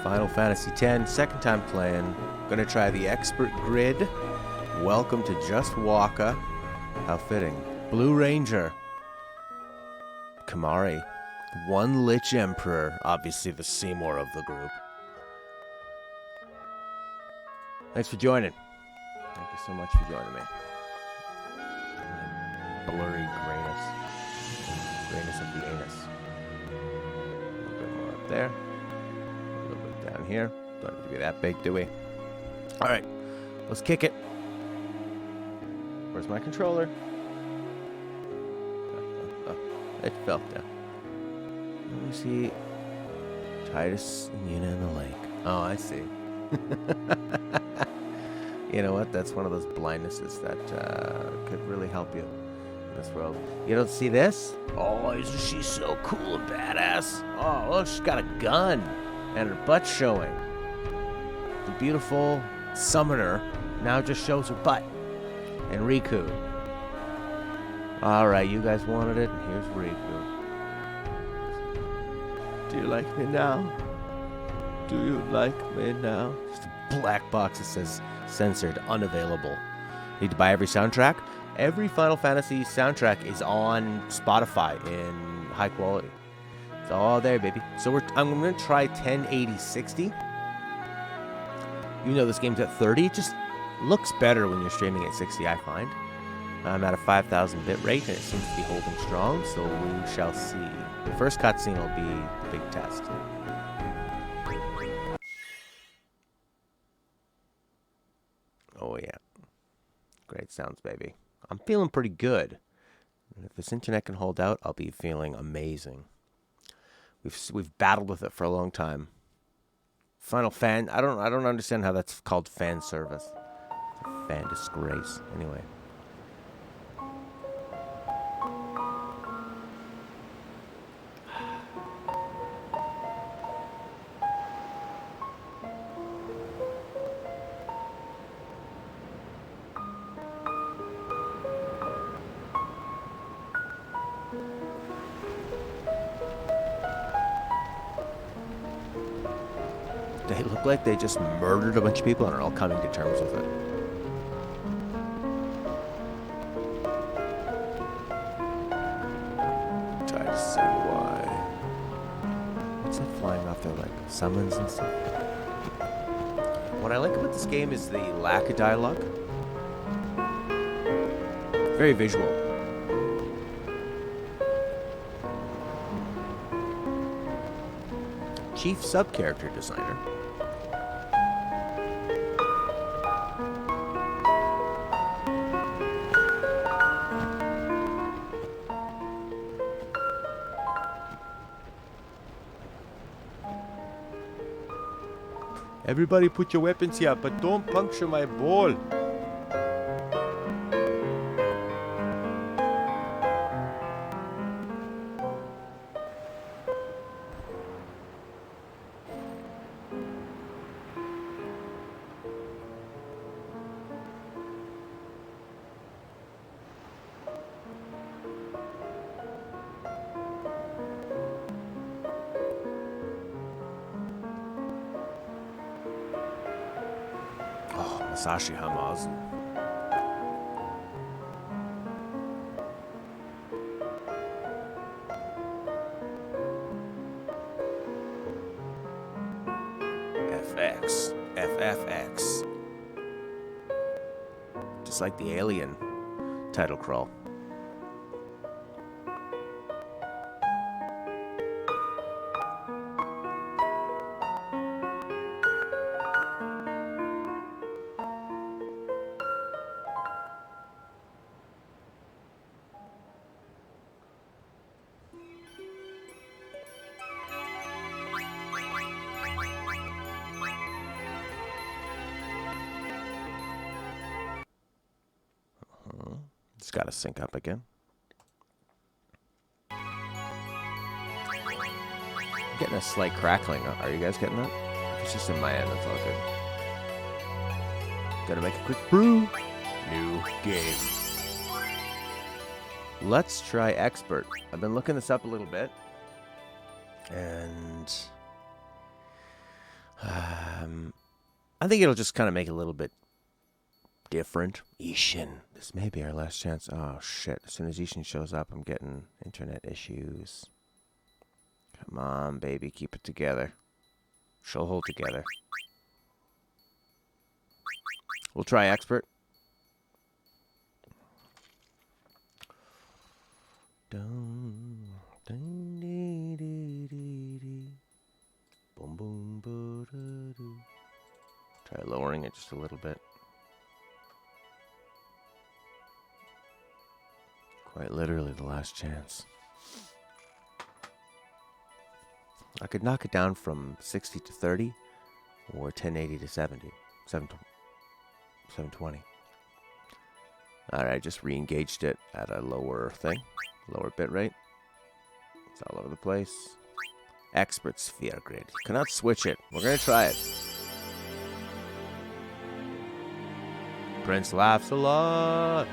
Final Fantasy X, second time playing. Gonna try the Expert Grid. Welcome to Just Waka. How fitting. Blue Ranger. Kamari. One Lich Emperor. Obviously the Seymour of the group. Thanks for joining. Thank you so much for joining me. Blurry grayness. Grayness of the anus. A little bit more up there. A little bit down here. Don't have to be that big, do we? Alright. Let's kick it. Where's my controller? It fell down. Let me see. Titus and Yuna in the lake. Oh, I see. You know what? That's one of those blindnesses that could really help you in this world. You don't see this? Oh, isn't she so cool and badass? Oh, look, she's got a gun and her butt showing. The beautiful summoner now just shows her butt. And Riku. Alright, you guys wanted it, and here's Riku. Do you like me now? Do you like me now? Just a black box that says censored, unavailable. Need to buy every soundtrack? Every Final Fantasy soundtrack is on Spotify in high quality. It's all there, baby. So I'm going to try 1080-60. Even though this game's at 30, it just looks better when you're streaming at 60, I find. I'm at a 5,000 bit rate, and it seems to be holding strong, so we shall see. The first cutscene will be the big test. Oh, yeah. Great sounds, baby. I'm feeling pretty good. And if this internet can hold out, I'll be feeling amazing. We've battled with it for a long time. Final Fan, I don't understand how that's called fan service. It's a fan disgrace. Anyway. They look like they just murdered a bunch of people and are all coming to terms with it. Try to see why. What's that flying off there, like summons and stuff? What I like about this game is the lack of dialogue. Very visual. Chief sub-character designer. Everybody put your weapons here, but don't puncture my ball. Masashi Hamauzu. FFX. Just like the Alien title crawl. It's got to sync up again. I'm getting a slight crackling. Are you guys getting that? It's just in my end. That's all good. Gotta make a quick brew. New game. Let's try Expert. I've been looking this up a little bit. And I think it'll just kind of make it a little bit different. Ishin. This may be our last chance. Oh, shit. As soon as Ishin shows up, I'm getting internet issues. Come on, baby. Keep it together. She'll hold together. We'll try expert. Dun, dun, dee, dee, dee, dee. Boom, boom, ba-da-doo. Try lowering it just a little bit. Quite literally the last chance. I could knock it down from 60 to 30 or 1080 to 70. 720. Alright, just re-engaged it at a lower thing. Lower bitrate. It's all over the place. Expert sphere grid. You cannot switch it. We're going to try it. Prince laughs a lot.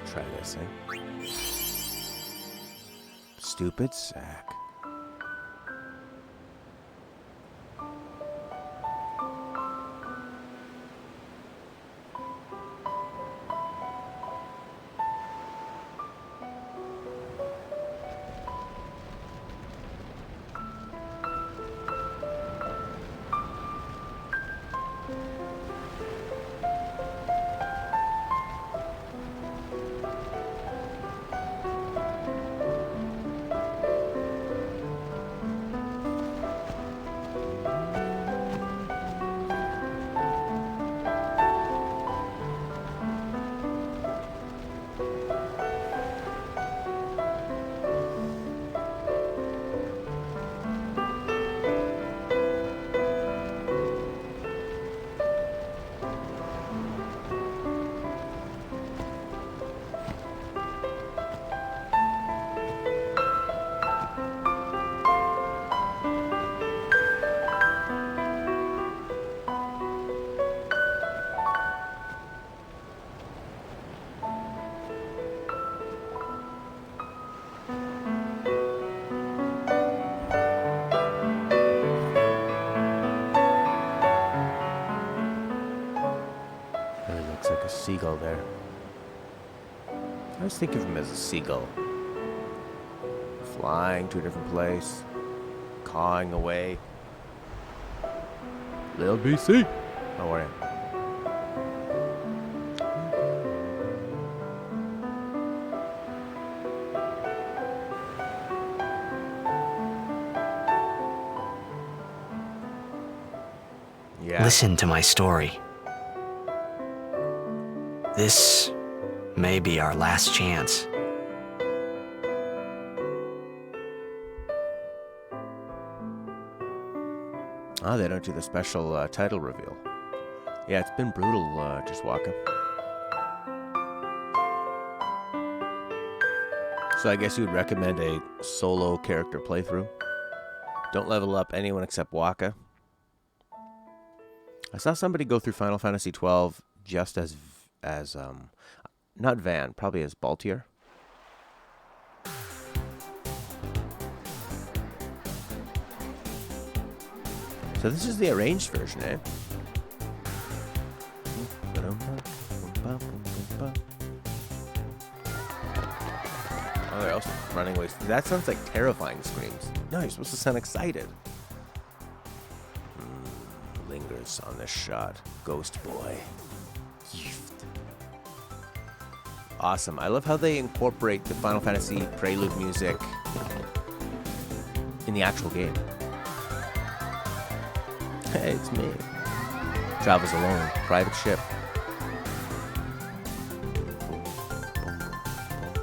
Try this, eh? Stupid sack. Seagull there. I always think of him as a seagull. Flying to a different place. Cawing away. Lil BC. How are you? Yeah. Listen to my story. This may be our last chance. Oh, they don't do the special title reveal. Yeah, it's been brutal, just walking. So I guess you would recommend a solo character playthrough. Don't level up anyone except Wakka. I saw somebody go through Final Fantasy XII just as not Van, probably as Baltier. So this is the arranged version, eh? Oh, they're also running away. That sounds like terrifying screams. No, you're supposed to sound excited. Lingers on this shot. Ghost Boy. Awesome. I love how they incorporate the Final Fantasy Prelude music in the actual game. Hey, it's me. Travels alone. Private ship.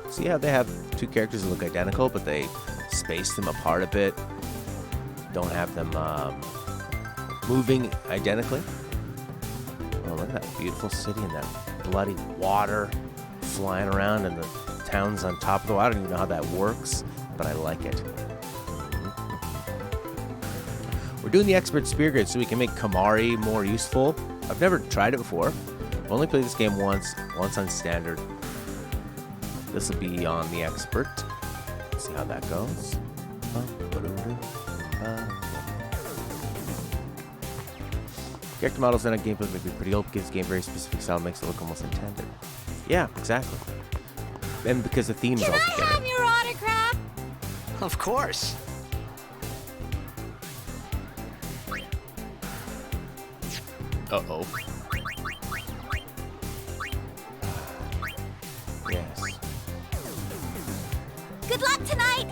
See how they have two characters that look identical, but they space them apart a bit. Don't have them moving identically. Oh, look at that beautiful city and that bloody water flying around, and the town's on top of the water. I don't even know how that works, but I like it. We're doing the expert spear grid so we can make Kimahri more useful. I've never tried it before. I've only played this game once on standard. This will be on the expert. Let's see how that goes. Character models and a gameplay may be pretty old, gives the game very specific style, makes it look almost intended. Yeah, exactly. And because the theme's all together. Can I have your autograph? Of course. Uh-oh. Yes. Good luck tonight!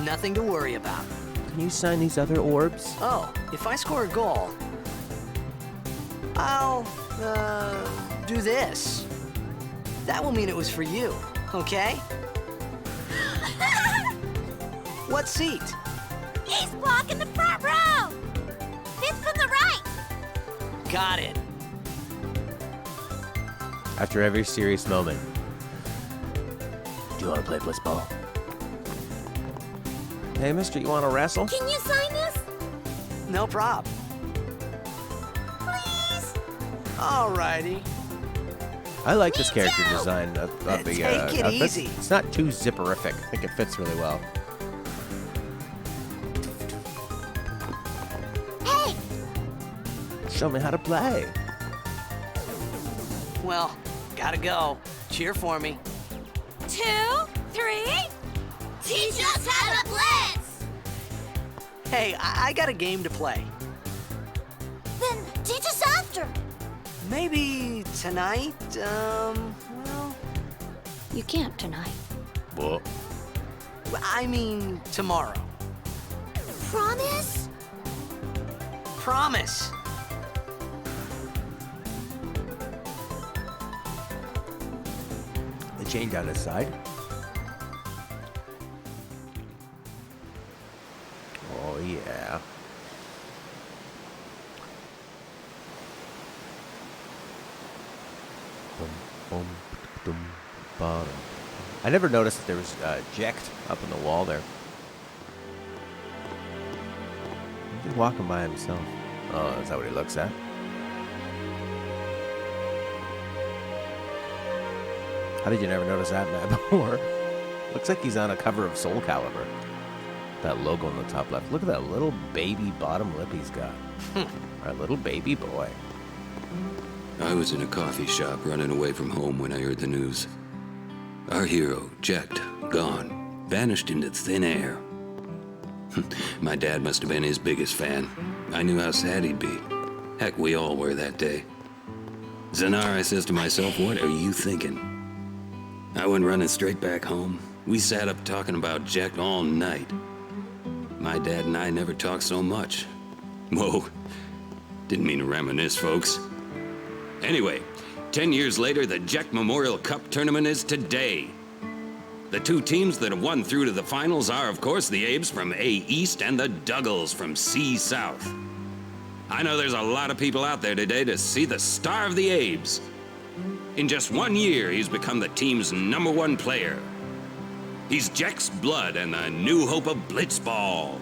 Nothing to worry about. Can you sign these other orbs? Oh, if I score a goal, I'll, do this. That will mean it was for you, okay? What seat? He's blocking the front row! Fifth from the right! Got it. After every serious moment. Do you want to play blitzball? Hey, mister, you want to wrestle? Can you sign this? No prob. Please? Alrighty. I like this Me character too. design of the Take it outfit. easy. It's not too zipperific. I think it fits really well. Hey! Show me how to play. Well, gotta go. Cheer for me. 2, 3. Teach us how to blitz! Hey, I got a game to play. Then teach us after. Maybe tonight, well, You can't tonight. Well, I mean tomorrow. Promise? Promise. the chain down his side. Oh, yeah. Boom, boom, boom, bottom. I never noticed that there was Jecht up on the wall there. He's walking by himself. Oh, is that what he looks at? How did you never notice that Matt, before? Looks like he's on a cover of Soul Calibur. That logo on the top left. Look at that little baby bottom lip he's got. Our little baby boy. I was in a coffee shop running away from home when I heard the news. Our hero, Jecht, gone, vanished into thin air. My dad must have been his biggest fan. I knew how sad he'd be. Heck, we all were that day. Zanar, I says to myself, what are you thinking? I went running straight back home. We sat up talking about Jecht all night. My dad and I never talked so much. Whoa, didn't mean to reminisce, folks. Anyway, 10 years later, the Jecht Memorial Cup tournament is today. The two teams that have won through to the finals are, of course, the Abes from A East and the Duggles from C South. I know there's a lot of people out there today to see the star of the Abes. In just 1 year, he's become the team's #1 player. He's Jecht's blood and the new hope of Blitzball.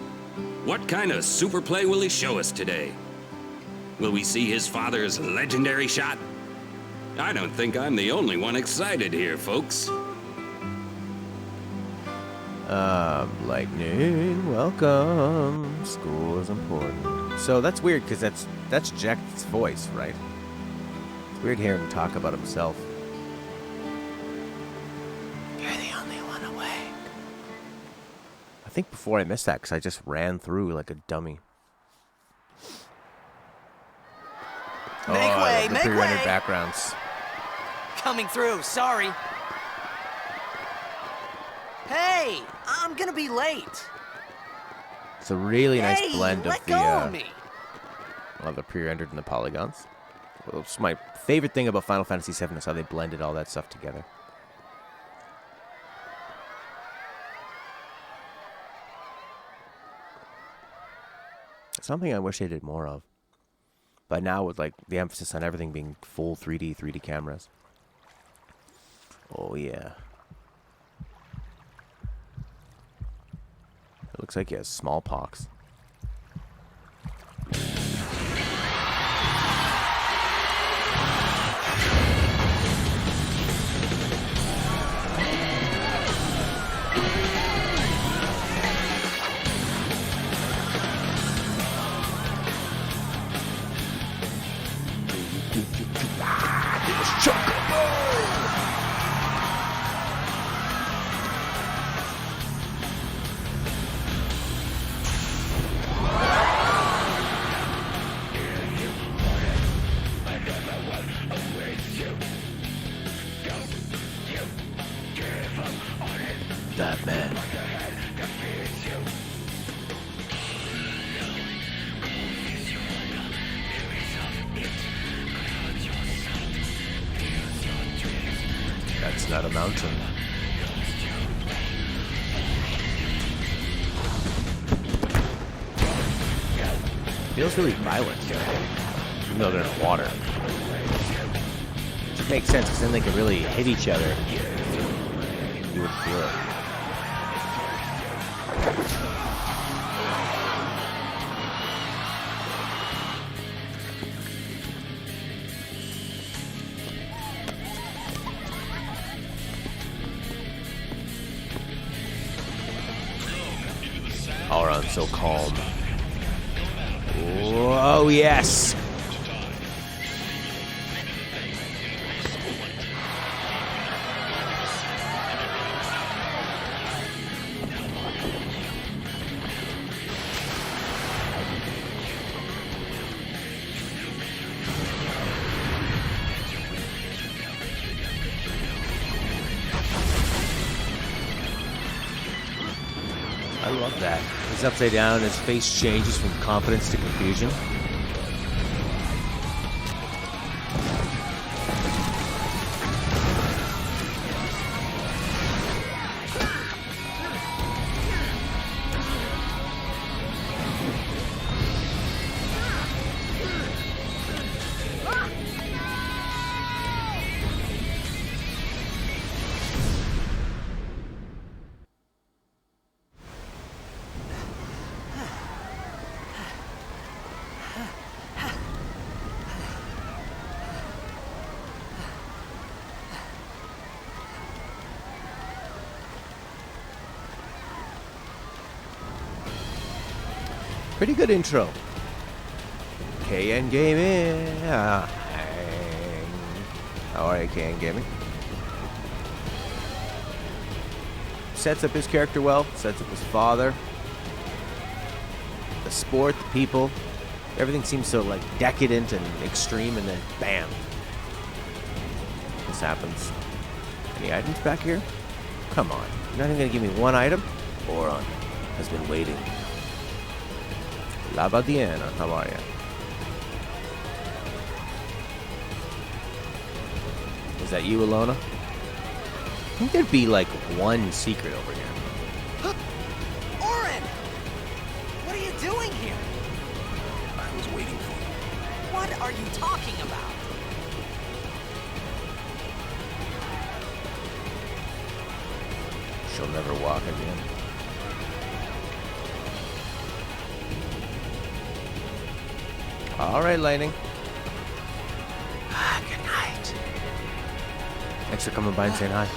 What kind of super play will he show us today? Will we see his father's legendary shot? I don't think I'm the only one excited here, folks. Lightning, welcome. School is important. So that's weird, because that's Jecht's voice, right? It's weird hearing him talk about himself. You're the only one awake. I think before I missed that, because I just ran through like a dummy. Make way, the make pre-rendered way. backgrounds. Coming through, sorry. Hey, I'm gonna be late. It's a really nice Hey, blend let of go of the me. pre-rendered and the polygons. Well, it's my favorite thing about Final Fantasy VII is how they blended all that stuff together. Something I wish they did more of. But now with like the emphasis on everything being full 3D cameras. Oh yeah. It looks like he has smallpox. out a mountain. Feels really violent here, even though they're in water. Which makes sense, because then they can really hit each other. You would feel it. Auron's so calm. Oh, yes! I love that. He's upside down, his face changes from confidence to confusion. Pretty good intro. KN Gaming. How are you, KN Gaming? Sets up his character well. Sets up his father. The sport, the people. Everything seems so like decadent and extreme, and then bam, this happens. Any items back here? Come on. You're not even gonna give me one item? Auron has been waiting. Lava Diana, how are ya? Is that you, Ilona? I think there'd be like one secret over here. Auron! What are you doing here? I was waiting for you. What are you talking about? She'll never walk again. All right, Lightning. Good night. Thanks for coming by and saying hi.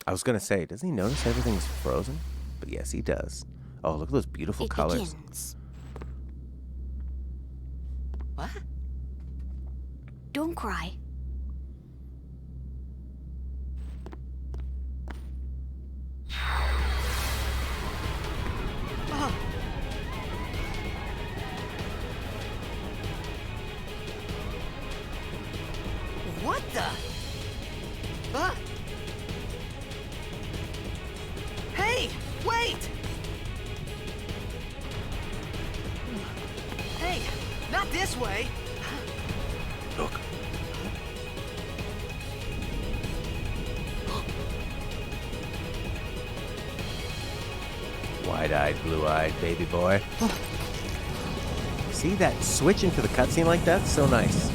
I was gonna say, doesn't he notice everything's frozen? But yes, he does. Oh, look at those beautiful colors. Begins. What? Don't cry. What the? Huh? Hey, wait! Hey, not this way. Look. Wide-eyed, blue-eyed baby boy. See that switch into the cutscene like that? So nice.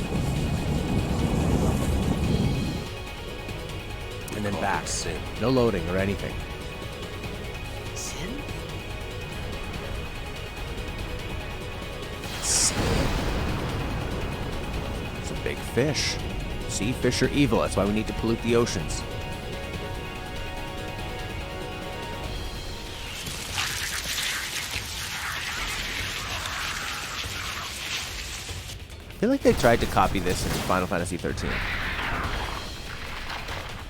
And then back. No loading or anything. Sin? It's a big fish. Sea fish are evil. That's why we need to pollute the oceans. I feel like they tried to copy this in Final Fantasy 13.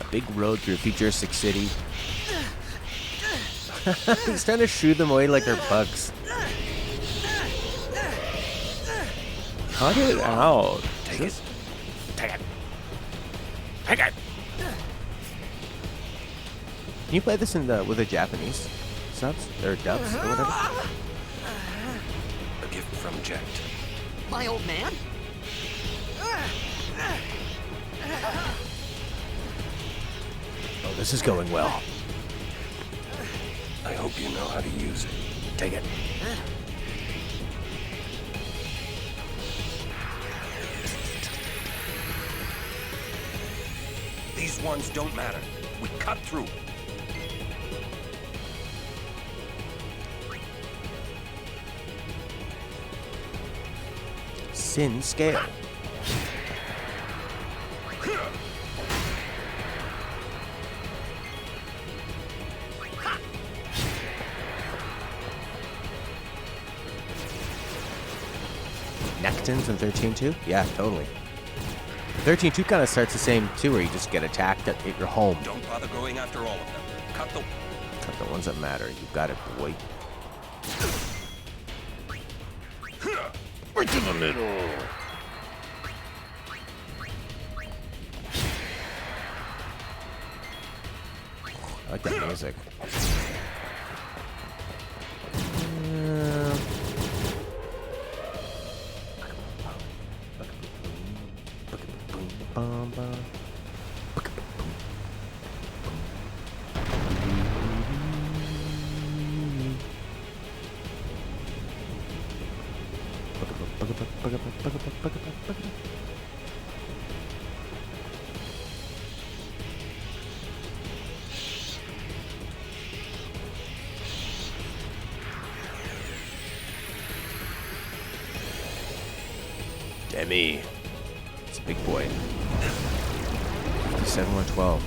A big road through a futuristic city. He's trying to shoo them away like they're bugs. Cut it out. Take it. Take it. Take it. Can you play this with the Japanese subs or dubs or whatever? A gift from Jekt. My old man? Oh, this is going well. I hope you know how to use it. Take it. These ones don't matter. We cut through. Sin scale. Nectins in 13-2? Yeah, totally. 13-2 kind of starts the same too, where you just get attacked at your home. Don't bother going after all of them. Cut the ones that matter. You got it, boy. Right to the middle. I like that music. Demi. It's a big boy. 57-112.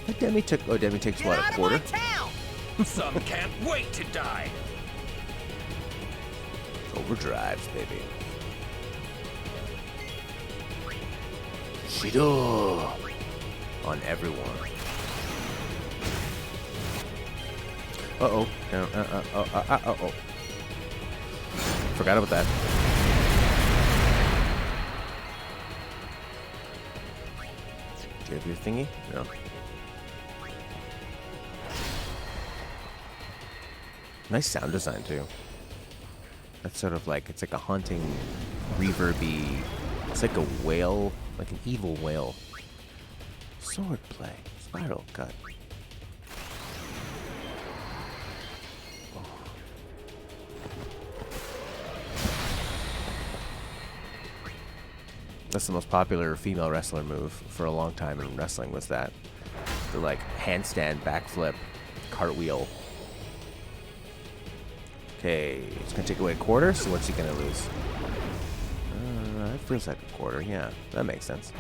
That Demi took. Oh, Demi takes what, a quarter? Some can't wait to die. Overdrives, baby. Shido on everyone. Uh-oh. Uh-oh. Forgot about that. Do you have your thingy? No. Nice sound design, too. That's sort of like, it's like a haunting, reverby. It's like a whale, like an evil whale. Sword play. Spiral cut. Oh. That's the most popular female wrestler move for a long time in wrestling, was that. The like handstand, backflip, cartwheel. Okay, it's gonna take away a quarter, so what's he gonna lose? It feels like a quarter, yeah. That makes sense.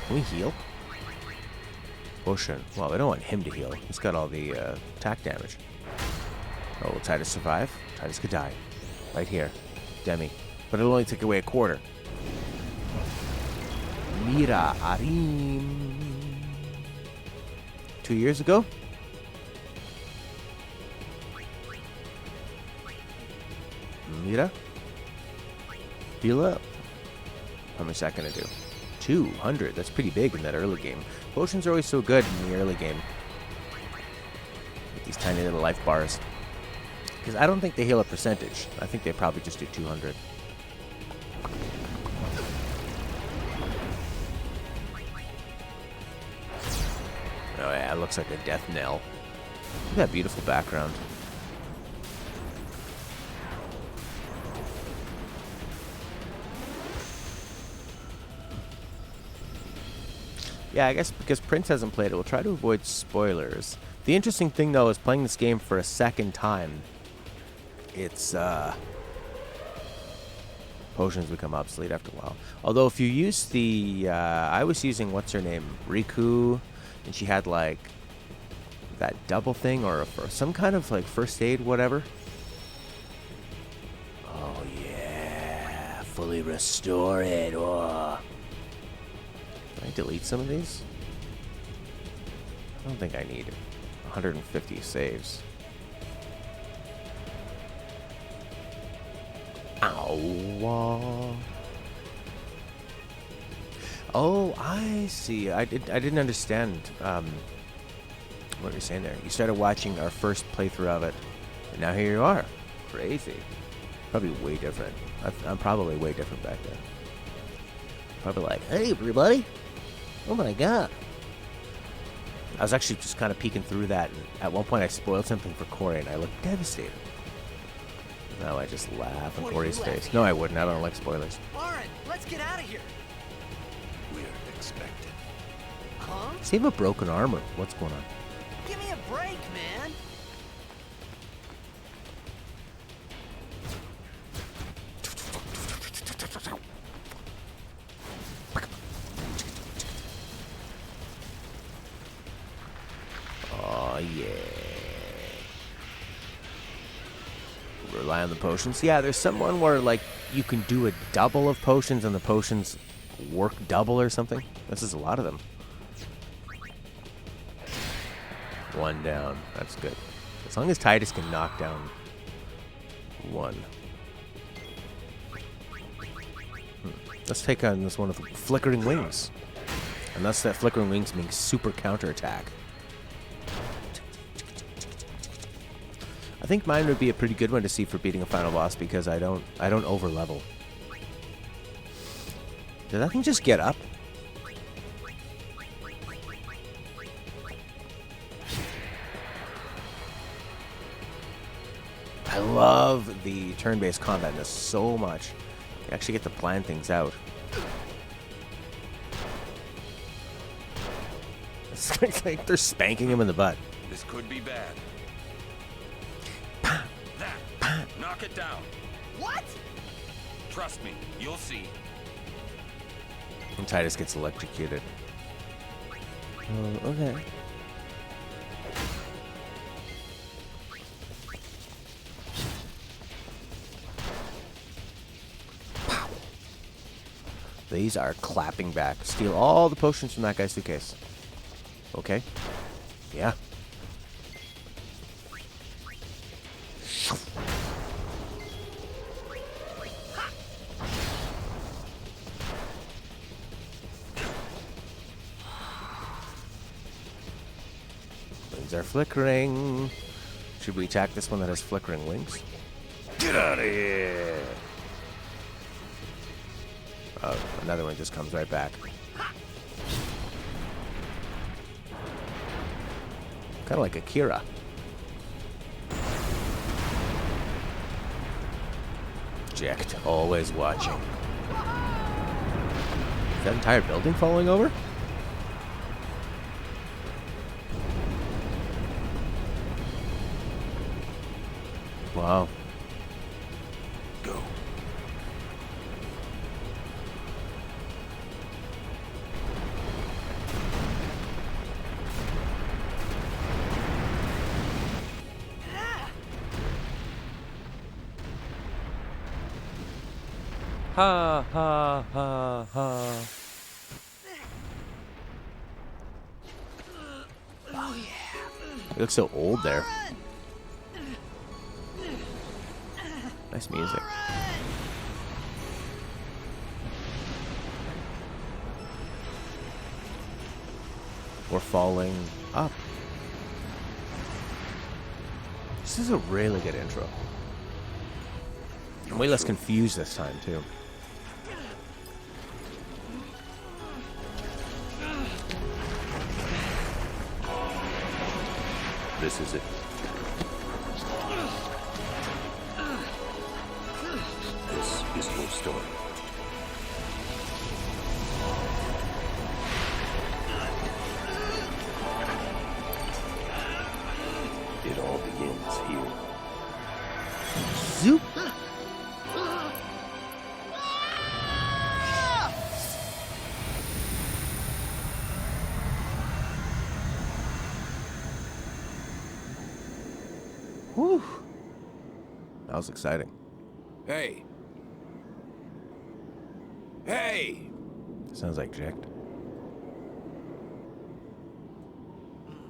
Can we heal? Potion. Well, we don't want him to heal. He's got all the attack damage. Oh, will Titus survive? Titus could die. Right here. Demi. But it'll only take away a quarter. Mira Arim. 2 years ago? Mira? Heal up. How much is that gonna do? 200. That's pretty big in that early game. Potions are always so good in the early game. With these tiny little life bars. Because I don't think they heal a percentage. I think they probably just do 200. Oh yeah, it looks like a death knell. Look at that beautiful background. Yeah, I guess because Prince hasn't played it, we'll try to avoid spoilers. The interesting thing, though, is playing this game for a second time. It's, potions become obsolete after a while. Although, if you use the, I was using, what's her name, Riku, and she had, like, that double thing, or some kind of, like, first aid, whatever. Oh, yeah. Fully restore it. Oh. Can I delete some of these? I don't think I need 150 saves. Ow. Oh, I see. I didn't understand. What are you saying there? You started watching our first playthrough of it, and now here you are. Crazy. Probably way different. I'm probably way different back then. Probably like, hey, everybody. Oh my god. I was actually just kind of peeking through that, and at one point I spoiled something for Corey, and I looked devastated. Now I just laugh in What are Corey's you face. laughing No, at? I wouldn't. I don't like spoilers. Lauren, let's get out of here. We're expected. Huh? Save a broken armor. What's going on? Give me a break, man. Oh, yeah. Rely on the potions. Yeah, there's someone where, like, you can do a double of potions and the potions work double or something. This is a lot of them. One down. That's good. As long as Titus can knock down one. Let's take on this one with Flickering Wings. And that's that Flickering Wings being super counterattack. I think mine would be a pretty good one to see for beating a final boss because I don't over level. Did that thing just get up? I love the turn-based combat in this so much. You actually get to plan things out. It's like they're spanking him in the butt. This could be bad. That. Knock it down. What? Trust me, you'll see. And Titus gets electrocuted. Oh, okay. Pow. These are clapping back. Steal all the potions from that guy's suitcase. Okay. Yeah. Wings are flickering. Should we attack this one that has flickering wings? Get out of here! Oh, another one just comes right back. Kind of like Akira. Jacked, always watching. Is that entire building falling over? Wow. Go. Ha ha ha ha. Oh yeah. He looks so old there. Nice music. We're falling up. This is a really good intro. I'm way less confused this time, too. This is it. This is your story. It all begins here. Zoop. Whew. That was exciting. Hey. Hey! Sounds like Jacked.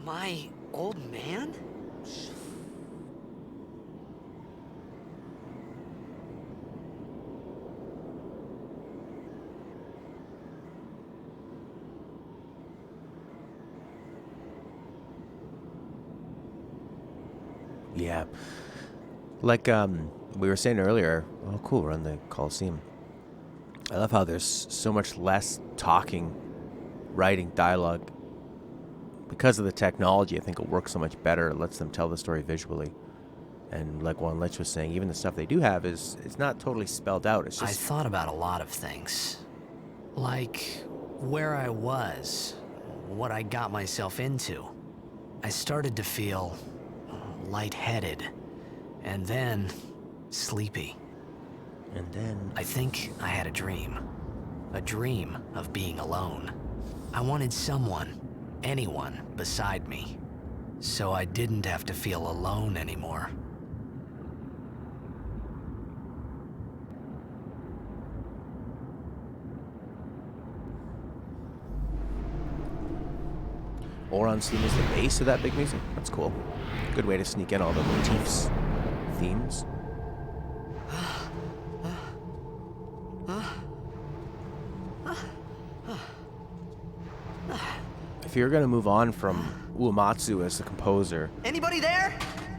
My old man? Yeah. Like we were saying earlier, oh cool, we're on the Coliseum. I love how there's so much less talking, writing, dialogue. Because of the technology, I think it works so much better. It lets them tell the story visually. And like Juan Lich was saying, even the stuff they do have it's not totally spelled out. It's I just thought about a lot of things. Like where I was, what I got myself into. I started to feel lightheaded, and then sleepy. and then I think I had a dream of being alone. I wanted someone, anyone beside me, so I didn't have to feel alone anymore. Oron Steam is the base of that big music. That's cool. Good way to sneak in all the motifs, themes. If you're gonna move on from Uematsu as the composer, Anybody there?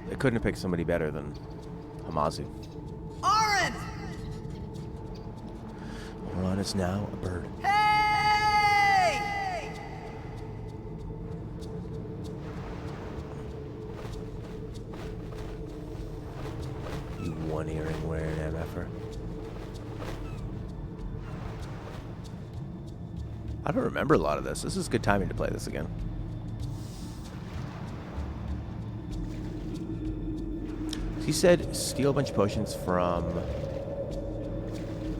they couldn't have picked somebody better than Hamazu. Oren! Oron is now a bird. Hey! You one-earring wearing MFer. I don't remember a lot of this. This is good timing to play this again. He said steal a bunch of potions from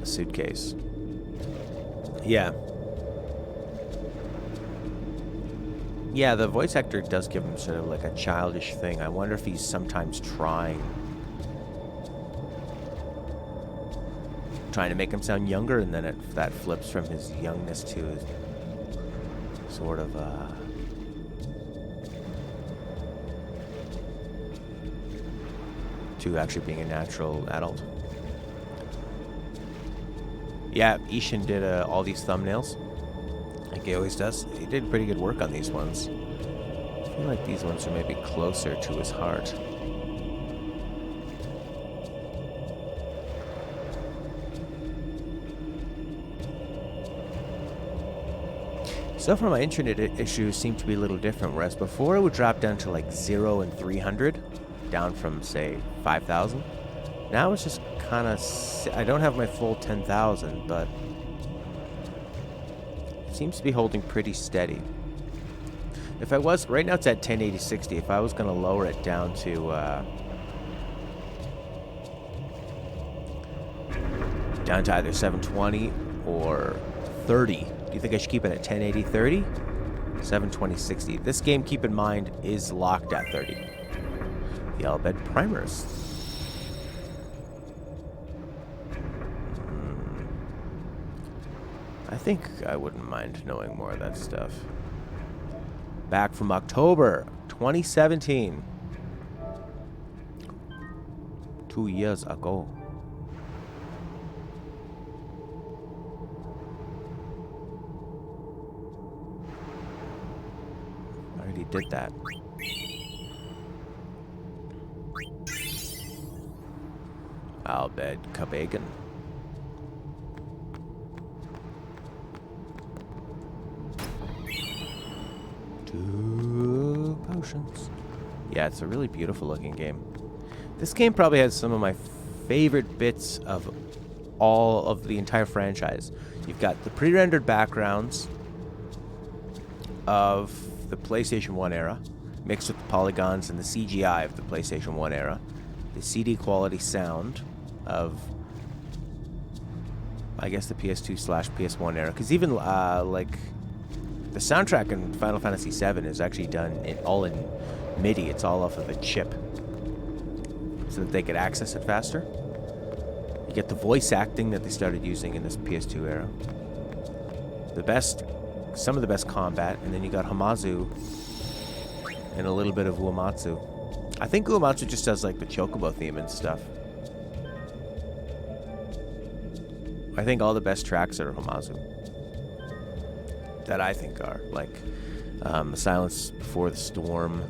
a suitcase. Yeah. Yeah, the voice actor does give him sort of like a childish thing. I wonder if he's sometimes trying to make him sound younger, and then that flips from his youngness to his sort of to actually being a natural adult. Yeah, Ishin did all these thumbnails, like he always does. He did pretty good work on these ones. I feel like these ones are maybe closer to his heart. Stuff from my internet issues seem to be a little different, whereas before it would drop down to like 0 and 300, down from say 5,000. Now it's just kind of, I don't have my full 10,000, but it seems to be holding pretty steady. If I was, right now it's at 1080-60, if I was going to lower it down to either 720 or 30. Do you think I should keep it at 1080-30? 720-60. This game, keep in mind, is locked at 30. The Albed Primers. I think I wouldn't mind knowing more of that stuff. Back from October 2017. 2 years ago. Did that. Albed Kabagan. 2 potions. Yeah, it's a really beautiful looking game. This game probably has some of my favorite bits of all of the entire franchise. You've got the pre-rendered backgrounds of the PlayStation 1 era, mixed with the polygons and the CGI of the PlayStation 1 era, the CD quality sound of, I guess, the PS2/PS1 era, because even like the soundtrack in Final Fantasy VII is actually done all in MIDI. It's all off of the chip, so that they could access it faster. You get the voice acting that they started using in this PS2 era. Some of the best combat, and then you got Hamazu and a little bit of Uematsu. I think Uematsu just does like the Chocobo theme and stuff. I think all the best tracks are Hamazu. That I think are like Silence Before the Storm,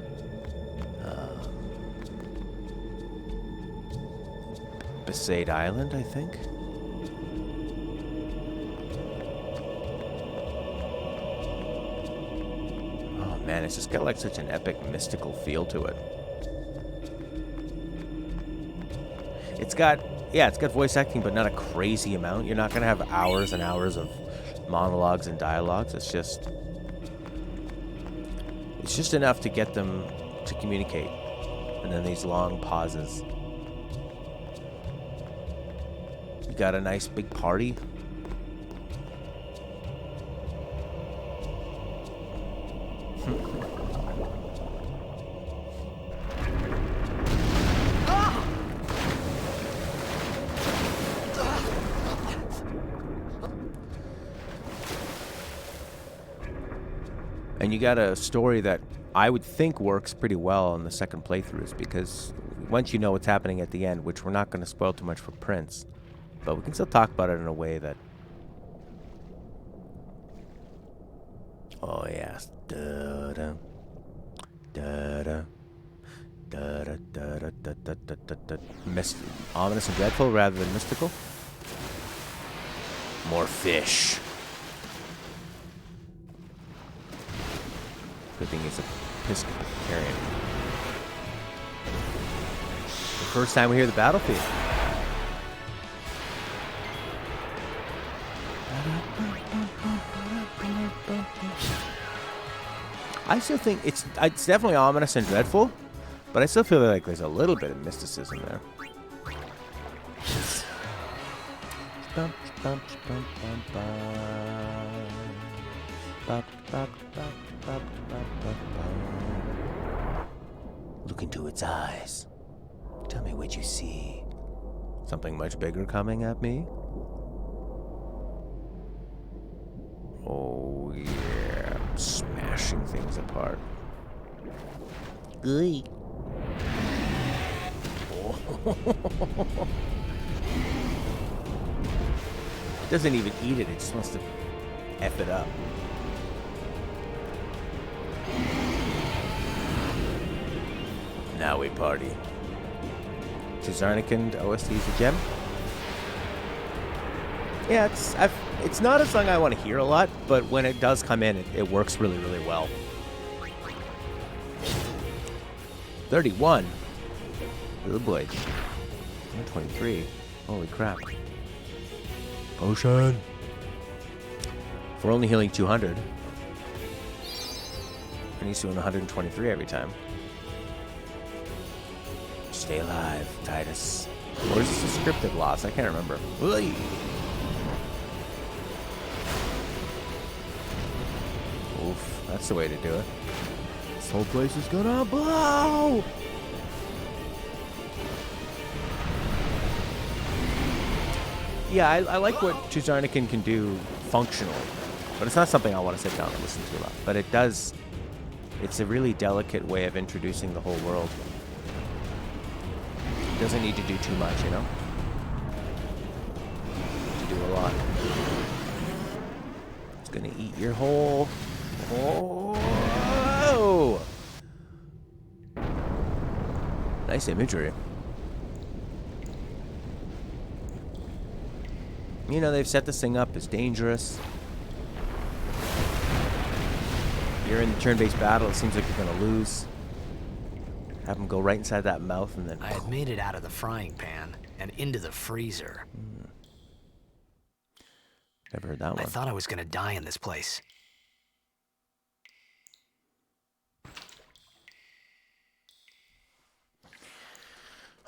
Besaid Island, I think. Oh man, it's just got like such an epic mystical feel to it. It's got voice acting, but not a crazy amount. You're not gonna have hours and hours of monologues and dialogues. It's just enough to get them to communicate. And then these long pauses. You got a nice big party. And you got a story that I would think works pretty well on the second playthroughs, because once you know what's happening at the end, which we're not going to spoil too much for Prince, but we can still talk about it in a way that... Oh, yes. Da-da. Da-da. Da-da. Da-da. Da-da. Ominous and dreadful rather than mystical. More fish. Good thing he's a Episcopalian. The first time we hear the battlefield. I still think it's definitely ominous and dreadful, but I still feel like there's a little bit of mysticism there. Look into its eyes. Tell me what you see. Something much bigger coming at me? Oh yeah, smashing things apart. Gooey. It doesn't even eat it, it just wants to F it up. Now we party. Tizarnican OST is a gem. Yeah, it's not a song I want to hear a lot, but when it does come in, it works really, really well. 31. Oh boy. 123. Holy crap. Potion. If we're only healing 200, and he's doing 123 every time. Stay alive, Titus. Or is this a scripted loss? I can't remember. Ooh. Oof, that's the way to do it. This whole place is gonna blow! Yeah, I like what Tuzarnican can do functionally, but it's not something I want to sit down and listen to a lot. But it does, it's a really delicate way of introducing the whole world. It doesn't need to do too much, you know? To do a lot. It's gonna eat your whole... Oh! Nice imagery. You know, they've set this thing up as dangerous. You're in the turn-based battle, it seems like you're gonna lose. Have them go right inside that mouth and then... I had made it out of the frying pan and into the freezer. Never heard that one. I thought I was gonna die in this place.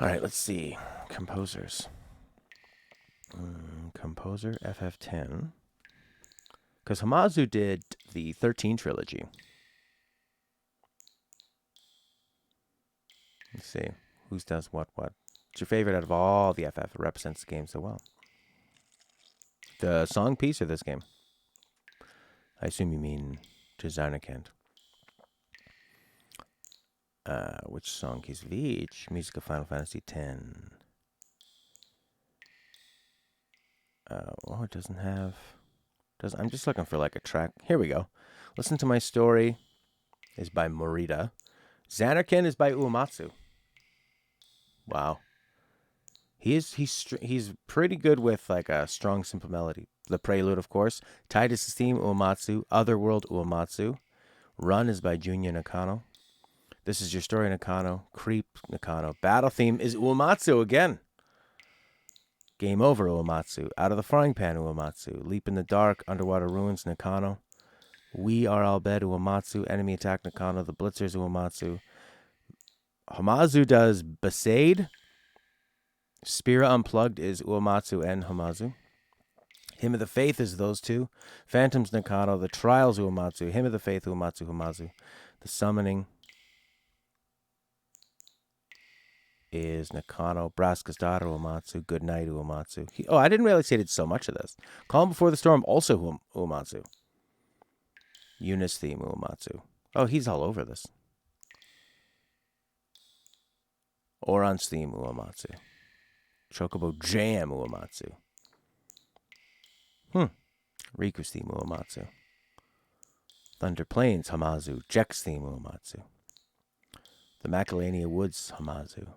Alright, let's see. Composers. Composer FF10. Because Hamazu did the 13 trilogy. Let's see. Who does what? It's your favorite out of all the FF? It represents the game so well. The song piece or this game? I assume you mean Tizarnikant. Which song keys? Veach. Music of Final Fantasy X. Oh, it doesn't have... I'm just looking for like a track. Here we go. Listen to My Story is by Morita. Xanarkin is by Uematsu. Wow. He's pretty good with like a strong, simple melody. The Prelude, of course. Titus' theme, Uematsu. Otherworld, Uematsu. Run is by Junya Nakano. This Is Your Story, Nakano. Creep, Nakano. Battle theme is Uematsu again. Game Over, Uematsu. Out of the Frying Pan, Uematsu. Leap in the Dark, Underwater Ruins, Nakano. We Are All Bed, Uematsu. Enemy Attack, Nakano. The Blitzers, Uematsu. Hamazu does Besaid. Spira Unplugged is Uematsu and Hamazu. Hymn of the Faith is those two. Phantoms, Nakano. The Trials, Uematsu. Hymn of the Faith, Uematsu, Hamazu. The Summoning is Nakano. Braska's Daughter, Uematsu. Good Night, Uematsu. I didn't realize he did so much of this. Calm Before the Storm, also Uematsu. Eunice theme, Uematsu. Oh, he's all over this. Oran's theme, Uematsu. Chocobo Jam, Uematsu. Riku's theme, Uematsu. Thunder Plains, Hamazu. Jek's theme, Uematsu. The Macalania Woods, Hamazu.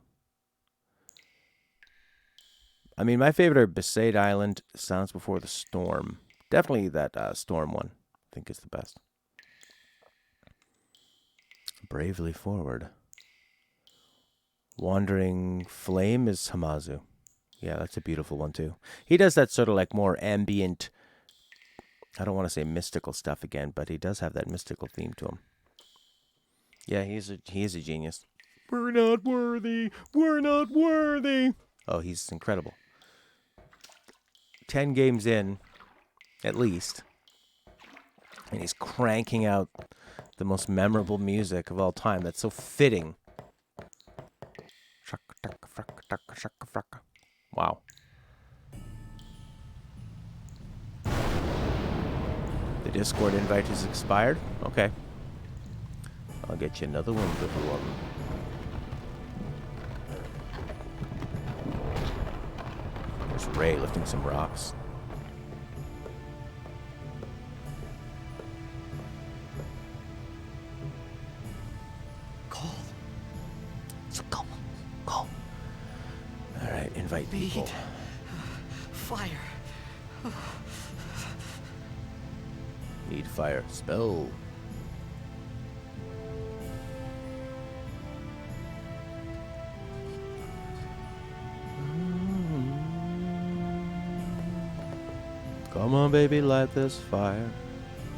I mean, my favorite are Besaid Island, Sounds Before the Storm. Definitely that Storm one, I think, is the best. Bravely Forward. Wandering Flame is Hamazu. Yeah, that's a beautiful one, too. He does that sort of like more ambient, I don't want to say mystical stuff again, but he does have that mystical theme to him. Yeah, he is a genius. We're not worthy. We're not worthy. Oh, he's incredible. 10 games in, at least, and he's cranking out the most memorable music of all time. That's so fitting. Wow. The Discord invite has expired. Okay. I'll get you another one, little one. There's Ray lifting some rocks. Cold. So go. Go. Alright, invite people. Fire. Need fire. Spell. Come on, baby, light this fire.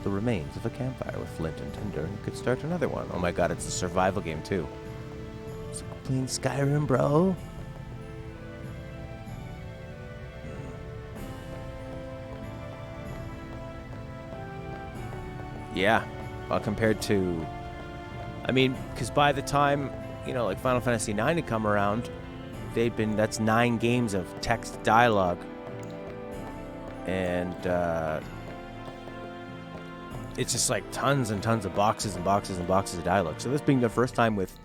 The remains of a campfire with flint and tinder. You could start another one. Oh my god, it's a survival game, too. It's like playing Skyrim, bro. Yeah, well, compared to, I mean, because by the time, like Final Fantasy IX had come around, that's 9 games of text dialogue. And it's just like tons and tons of boxes and boxes and boxes of dialogue. So this being the first time with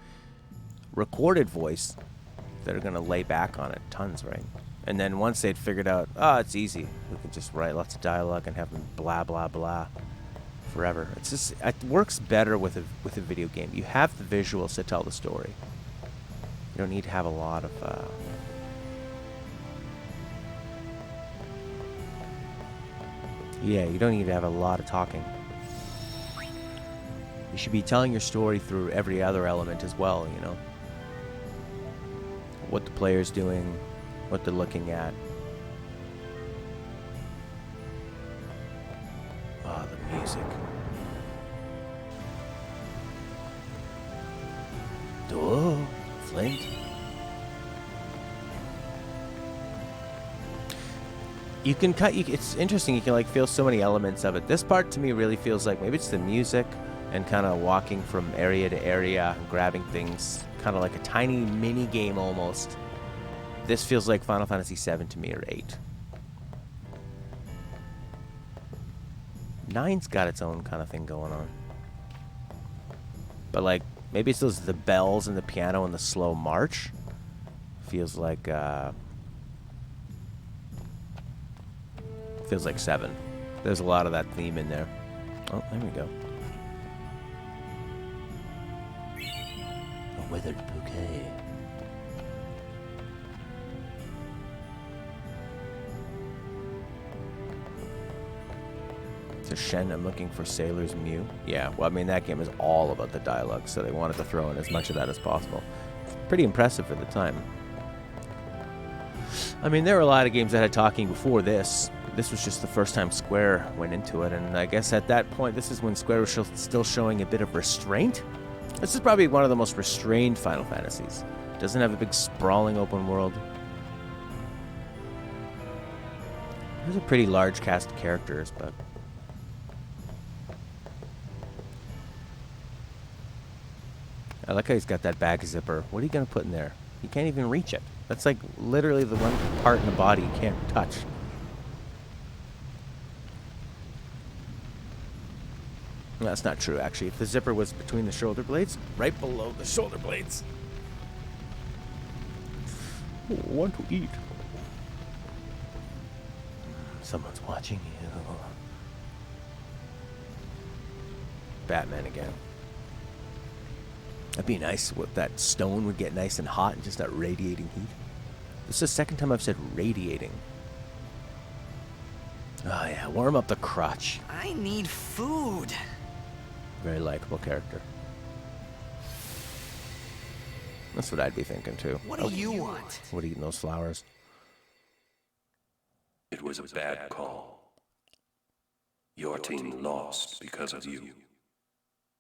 recorded voice, they're going to lay back on it. Tons, right? And then once they'd figured out, it's easy. We can just write lots of dialogue and have them blah, blah, blah. Forever. It works better with a video game. You have the visuals to tell the story. You don't need to have a lot of you don't need to have a lot of talking. You should be telling your story through every other element as well, what the player's doing, what they're looking at. The music. Oh, Flint. You can it's interesting, you can feel so many elements of it. This part to me really feels like maybe it's the music and kind of walking from area to area and grabbing things, kind of like a tiny mini game almost. This feels like Final Fantasy VII to me, or 8. 9's got its own kind of thing going on. But maybe it's the bells and the piano and the slow march. Feels like 7. There's a lot of that theme in there. Oh, there we go. A withered bouquet. So Shen, I'm looking for Sailor's Mew. Yeah, well, I mean, that game is all about the dialogue, so they wanted to throw in as much of that as possible. It's pretty impressive for the time. I mean, there were a lot of games that had talking before this. This was just the first time Square went into it, and I guess at that point, this is when Square was still showing a bit of restraint. This is probably one of the most restrained Final Fantasies. It doesn't have a big sprawling open world. There's a pretty large cast of characters, but... I like how he's got that bag zipper. What are you going to put in there? You can't even reach it. That's like literally the one part in the body you can't touch. That's not true, actually. If the zipper was between the shoulder blades, right below the shoulder blades. Oh, I want to eat. Someone's watching you. Batman again. That'd be nice. What, that stone would get nice and hot and just start radiating heat. This is the second time I've said radiating. Oh yeah, warm up the crotch. I need food. Very likable character. That's what I'd be thinking too. What do you want? What, eating those flowers? It was a bad call. Your team lost because of you.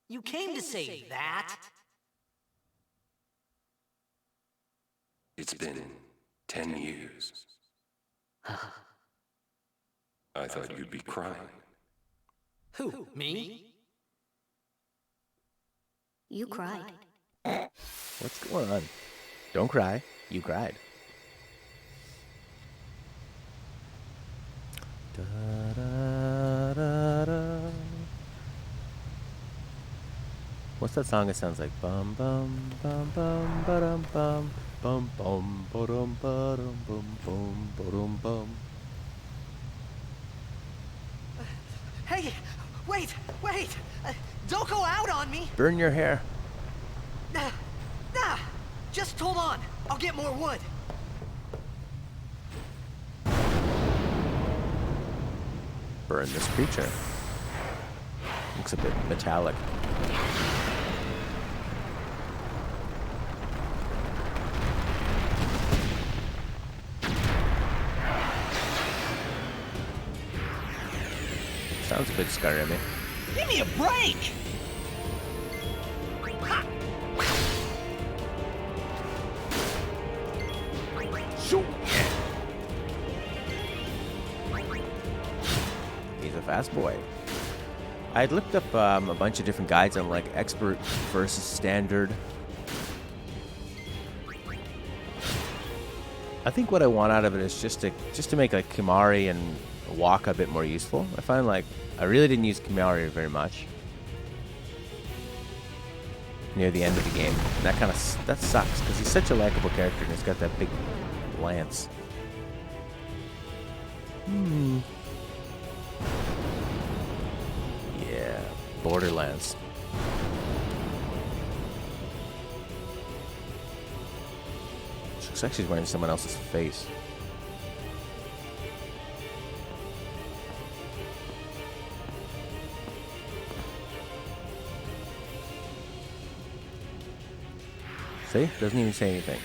You came to say that? It's been 10 years. I thought you'd be crying. Who, me? You cried. What's going on? Don't cry. You cried. Da, da, da, da. What's that song? It sounds like bum bum bum bum ba-dum bum bum bum ba-dum ba-dum bum bum ba-dum bum. Hey, wait! Don't go out on me! Burn your hair. Nah, just hold on. I'll get more wood. Burn this creature. Looks a bit metallic. Sounds a bit Skyrim-y. Give me a break! He's a fast boy. I had looked up a bunch of different guides on like expert versus standard. I think what I want out of it is just to make like Kimahri and Wakka a bit more useful. I find like I really didn't use Kimahri very much near the end of the game. And that sucks because he's such a likable character and he's got that big lance. Yeah, Borderlands. Looks like she's wearing someone else's face. See? Doesn't even say anything.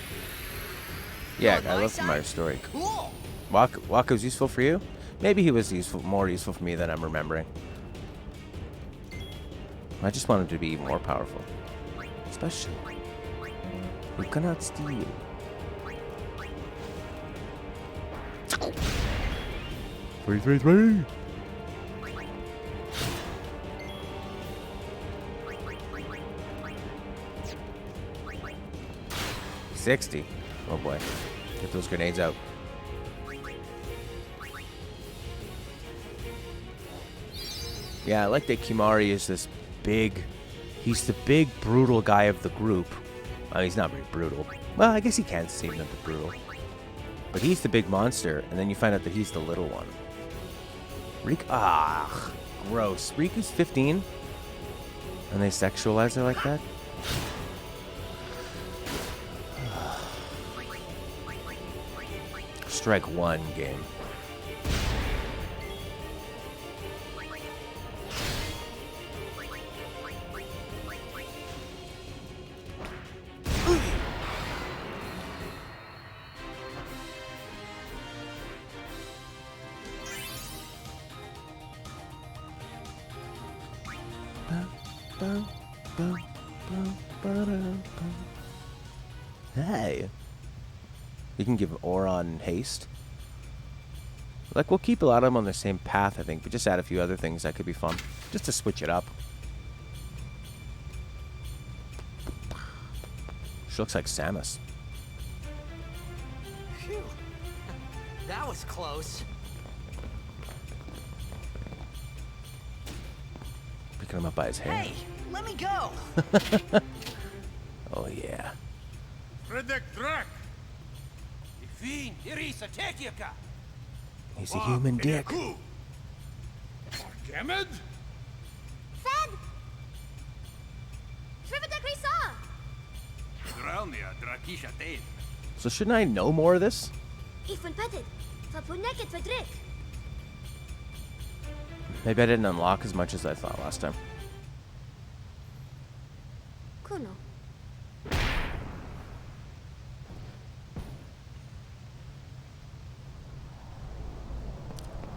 Yeah, I love Kimahri's story. Cool. Wakka was useful for you? Maybe he was more useful for me than I'm remembering. I just wanted to be even more powerful. Special. You cannot steal. Three. 60. Oh boy. Get those grenades out. Yeah, I like that Kimahri is this big... He's the big, brutal guy of the group. Well, he's not very brutal. Well, I guess he can seem a bit brutal. But he's the big monster, and then you find out that he's the little one. Gross. Riku's 15? And they sexualize her like that? Strike one, game. Hey. You can give Oron haste. Like, we'll keep a lot of them on the same path, I think, but just add a few other things that could be fun. Just to switch it up. She looks like Samus. Phew. That was close. Picking him up by his hair. Hey, let me go. Oh, yeah. Fredek Drak! He's a human dick. Gamed? Fed! Shrivadak Risa! Dralnia Drakisha Dave. So shouldn't I know more of this? Ifun Petit. Fapuneket Fedrik. Maybe I didn't unlock as much as I thought last time. Kuno.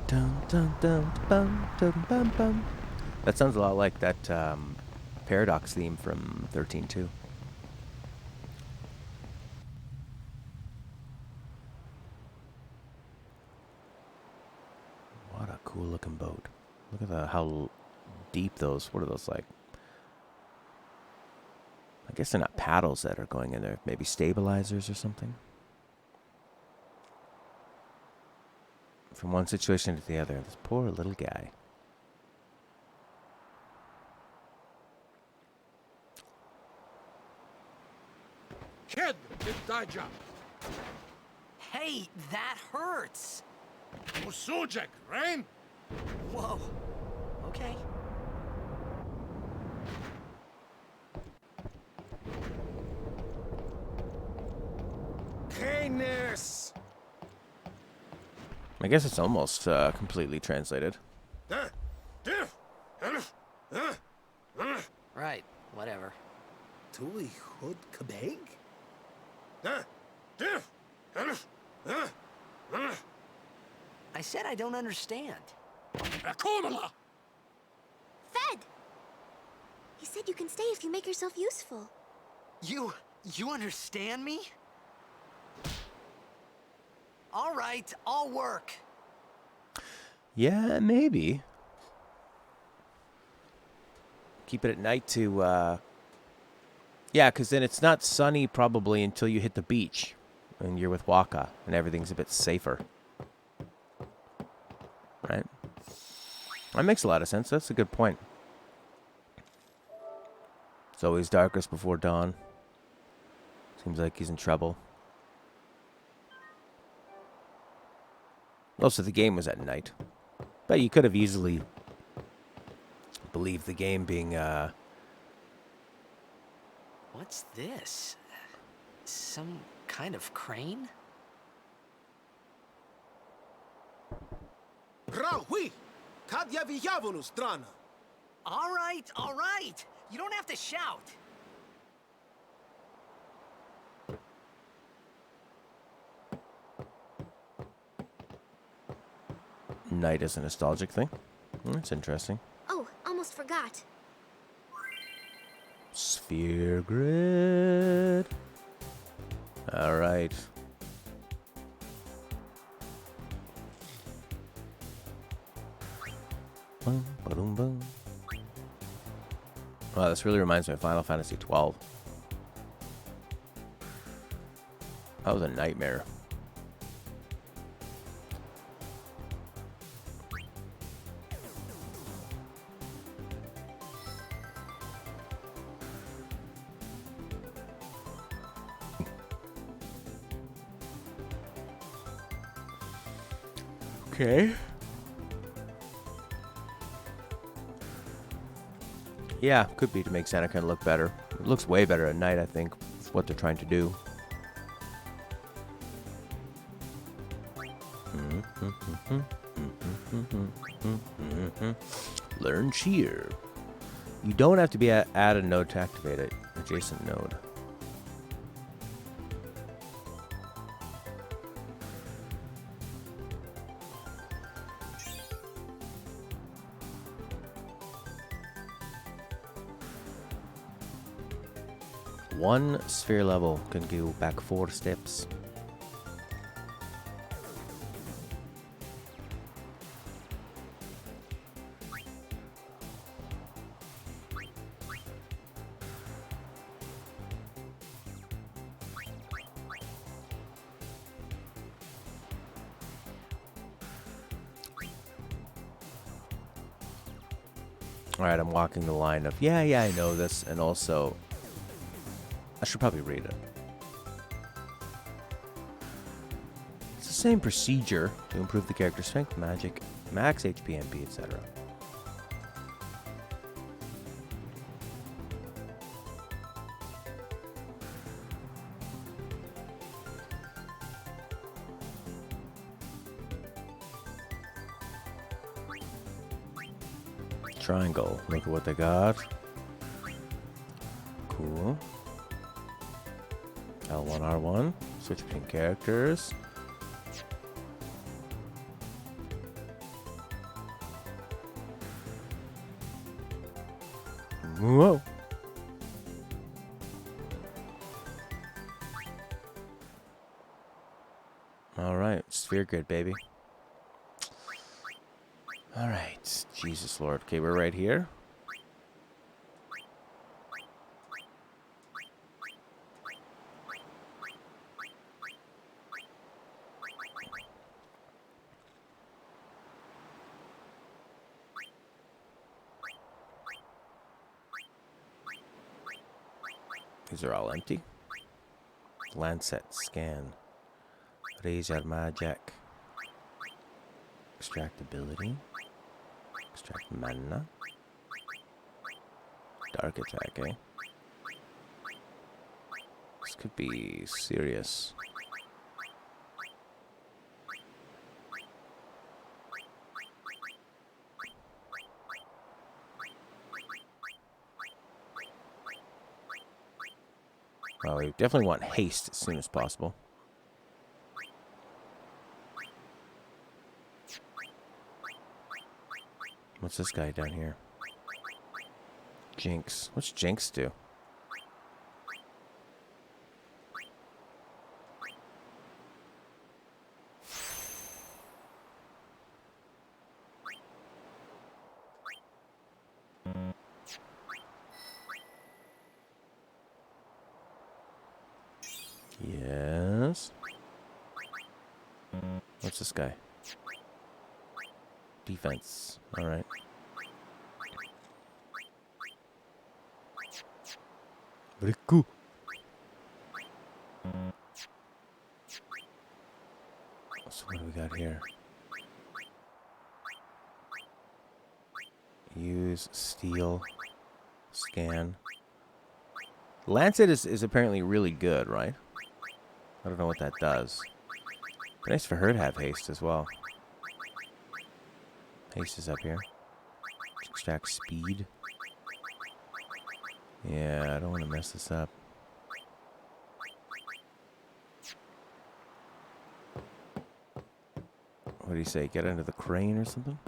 Dun, dun, dun, bum, dun, bum, bum. That sounds a lot like that Paradox theme from 13.2. What a cool looking boat. Look at how deep those, what are those like? I guess they're not paddles that are going in there. Maybe stabilizers or something. From one situation to the other. This poor little guy. Kid, it's thy job. Hey, that hurts. Usujek, right? Whoa. Okay. Canis! I guess it's almost completely translated. Right, whatever. Tuli Hood Kabeg? I said I don't understand. Akumala! Fed! He said you can stay if you make yourself useful. You understand me? All right, I'll work. Yeah, maybe. Keep it at night to, yeah, because then it's not sunny probably until you hit the beach. And you're with Waka, and everything's a bit safer. Right? That makes a lot of sense. That's a good point. It's always darkest before dawn. Seems like he's in trouble. Most of the game was at night. But you could have easily believed the game being, What's this? Some kind of crane? Rahui! Kadya Vijavunu Strana! All right. You don't have to shout. night is a nostalgic thing. That's interesting. Oh, almost forgot. Sphere grid. All right. Boom, boom, boom. Wow, this really reminds me of Final Fantasy 12. That was a nightmare. Okay. Yeah, could be to make Santa kind of look better. It looks way better at night, I think. It's what they're trying to do. Learn cheer. You don't have to be add a node to activate it. Adjacent node. One sphere level can go back 4 steps. Alright, I'm walking the line of, yeah, I know this, and also, I should probably read it. It's the same procedure to improve the character's strength, magic, max HP, MP, etc. Triangle. Look at what they got. Cool. L1, R1. Switch between characters. Whoa. All right, sphere grid, baby. All right, Jesus Lord. Okay, we're right here. These are all empty. Lancet, scan. Razor magic. Extract ability. Extract mana. Dark attack, eh? This could be serious. Well, we definitely want haste as soon as possible. What's this guy down here? Jinx. What's Jinx do? Yes. What's this guy? Defense. All right. Very cool. So what do we got here? Use steel. Scan. Lancet is apparently really good, right? I don't know what that does. But nice for her to have haste as well. Haste is up here. Extract speed. Yeah, I don't want to mess this up. What do you say? Get under the crane or something?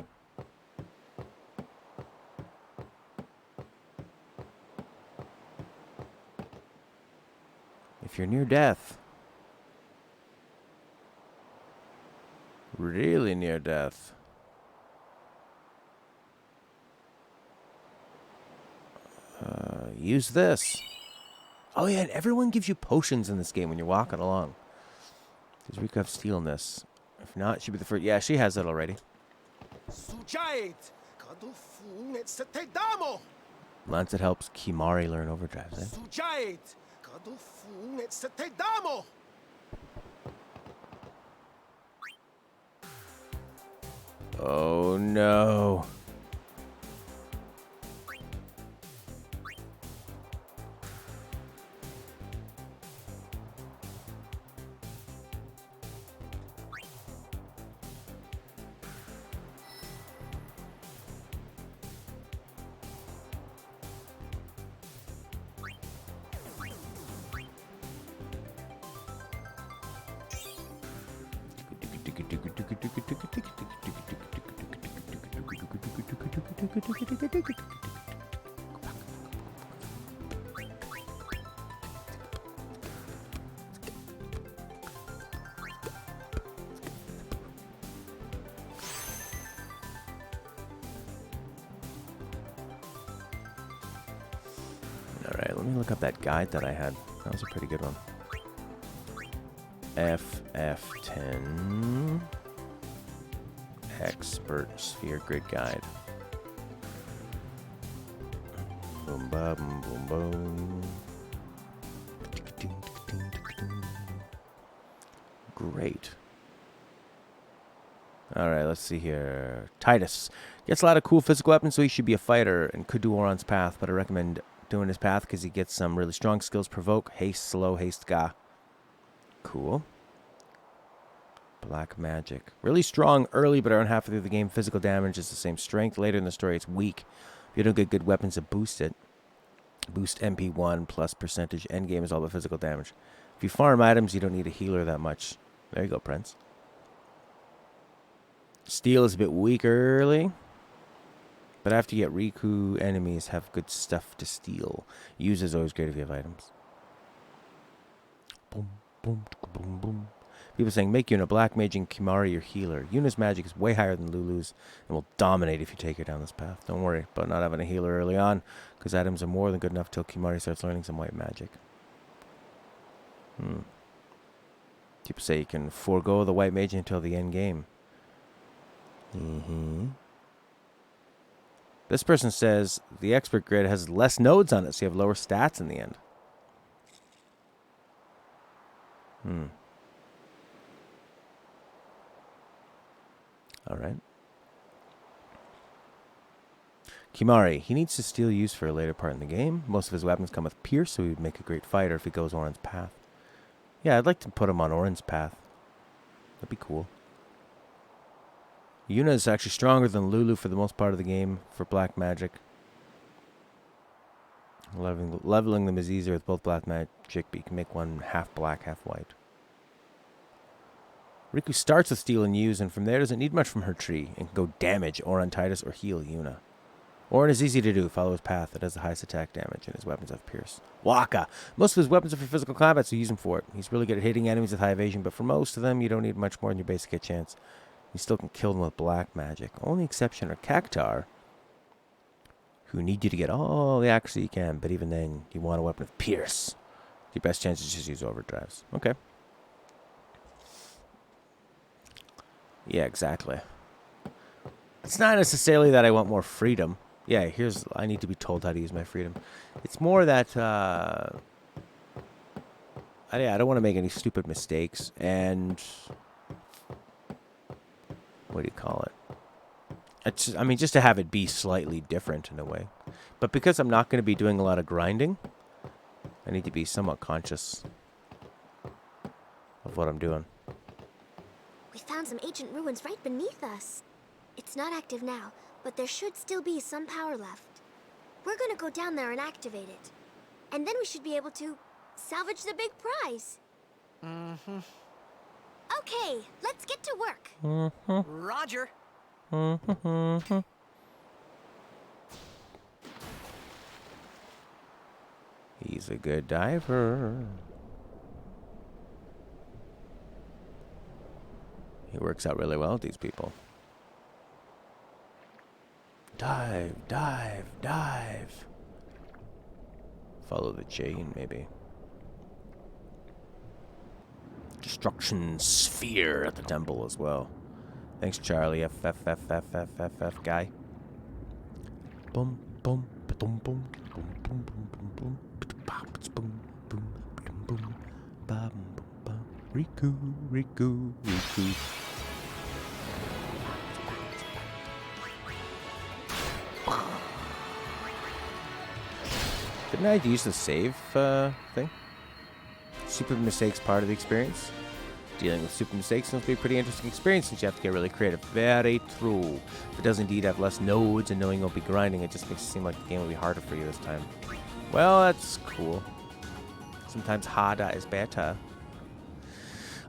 If you're near death. Really near death. Use this. Oh yeah, and everyone gives you potions in this game when you're walking along. Does Riku have steel in this? If not, she'd be the first. Yeah, she has it already. Lancet helps Kimahri learn overdrive. Oh no. Alright, let me look up that guide that I had. That was a pretty good one. FF10 Expert Sphere Grid Guide. Boom, ba, boom, boom, boom. Great. Alright, let's see here. Titus gets a lot of cool physical weapons, so he should be a fighter and could do Auron's path, but I recommend doing his path because he gets some really strong skills. Provoke, haste, slow, haste, ga. Cool. Black magic. Really strong early, but around halfway through the game, physical damage is the same strength. Later in the story, it's weak. If you don't get good weapons to boost it, boost MP1 plus percentage. Endgame is all about physical damage. If you farm items, you don't need a healer that much. There you go, Prince. Steel is a bit weak early, but after you get Riku, enemies have good stuff to steal. Use is always great if you have items. Boom, boom, boom, boom. People saying, make Yuna Black Mage and Kimahri your healer. Yuna's magic is way higher than Lulu's and will dominate if you take her down this path. Don't worry about not having a healer early on, because items are more than good enough till Kimahri starts learning some white magic. People say you can forego the white mage until the end game. This person says the expert grid has less nodes on it, so you have lower stats in the end. Alright. Kimahri. He needs to steal use for a later part in the game. Most of his weapons come with Pierce, so he would make a great fighter if he goes Auron's path. Yeah, I'd like to put him on Auron's path. That'd be cool. Yuna is actually stronger than Lulu for the most part of the game for black magic. Leveling them is easier with both black magic, but you can make one half black, half white. Riku starts with steal and use, and from there doesn't need much from her tree, and can go damage Auron, Titus, or heal Yuna. Auron is easy to do. Follow his path. It has the highest attack damage, and his weapons have Pierce. Wakka. Most of his weapons are for physical combat, so use him for it. He's really good at hitting enemies with high evasion, but for most of them, you don't need much more than your basic hit chance. You still can kill them with black magic. Only exception are Cactuar, who need you to get all the accuracy you can, but even then, you want a weapon with Pierce. Your best chance is just use overdrives. Okay. Yeah, exactly. It's not necessarily that I want more freedom. Yeah, I need to be told how to use my freedom. It's more that, I don't want to make any stupid mistakes, and what do you call it? Just to have it be slightly different in a way. But because I'm not going to be doing a lot of grinding, I need to be somewhat conscious of what I'm doing. We found some ancient ruins right beneath us. It's not active now, but there should still be some power left. We're gonna go down there and activate it. And then we should be able to salvage the big prize. Okay, let's get to work. Roger. He's a good diver. He works out really well with these people. Dive, dive, dive. Follow the chain, maybe. Destruction sphere at the temple as well. Thanks, Charlie. FFFFFFF guy. Boom, boom, boom, boom, boom, boom, boom, boom, boom, boom, boom, boom, boom, boom, Riku, Riku, Riku. Didn't I use the save thing? Stupid mistakes part of the experience. Dealing with stupid mistakes must be a pretty interesting experience since you have to get really creative. Very true. If it does indeed have less nodes and knowing you'll be grinding, it just makes it seem like the game will be harder for you this time. Well, that's cool. Sometimes harder is better.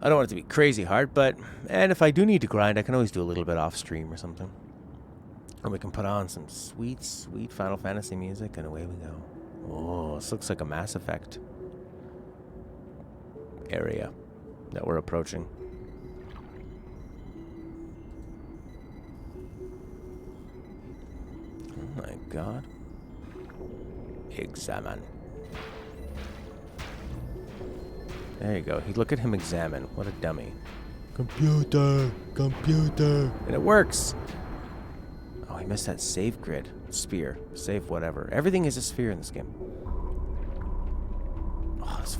I don't want it to be crazy hard, and if I do need to grind, I can always do a little bit off stream or something. And we can put on some sweet, sweet Final Fantasy music, and away we go. Oh, this looks like a Mass Effect area that we're approaching. Oh my god. Examine. There you go. Look at him examine. What a dummy. Computer. And it works. Oh, he missed that save grid. Sphere. Save whatever. Everything is a sphere in this game. Oh, this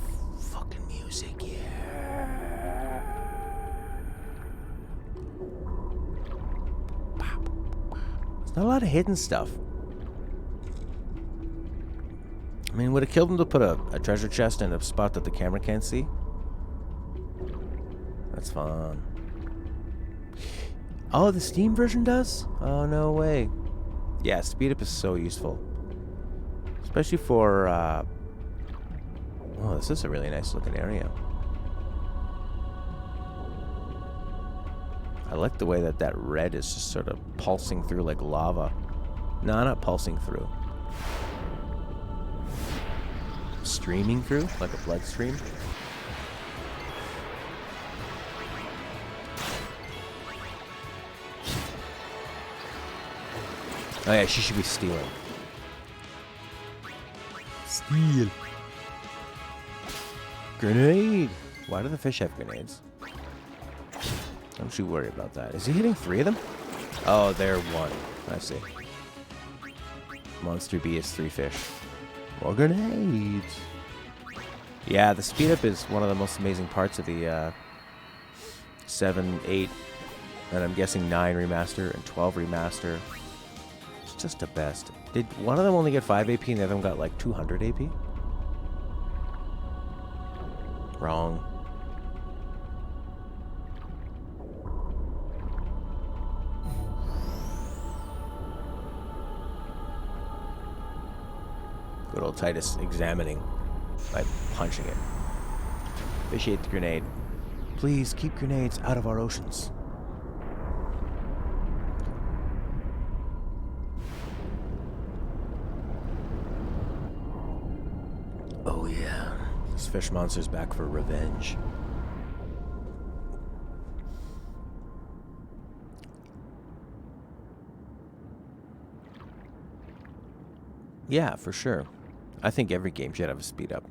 fucking music. Yeah. There's not a lot of hidden stuff. I mean, would it kill them to put a treasure chest in a spot that the camera can't see? That's fun. Oh, the Steam version does? Oh, no way. Yeah, speed up is so useful. Especially for, oh, this is a really nice looking area. I like the way that red is just sort of pulsing through like lava. No, not pulsing through. Streaming through, like a blood stream. Oh yeah, she should be stealing. Steal. Grenade! Why do the fish have grenades? Don't you worry about that. Is he hitting 3 of them? Oh, they're 1. I see. Monster B is 3 fish. More grenades! Yeah, the speed up is one of the most amazing parts of the 7, 8, and I'm guessing 9 remaster and 12 remaster. It's just the best. Did one of them only get 5 AP and the other one got like 200 AP? Wrong. Good old Titus examining by punching it. Fish ate the grenade. Please keep grenades out of our oceans. Oh yeah, this fish monster's back for revenge. Yeah, for sure. I think every game should have a speed up.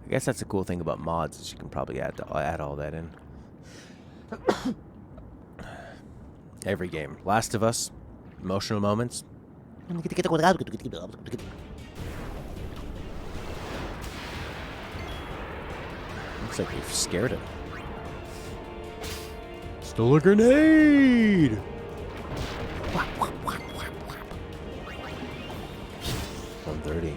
I guess that's the cool thing about mods is you can probably add all that in. Every game. Last of Us, emotional moments. Looks like we've scared him. Stole a grenade! 130.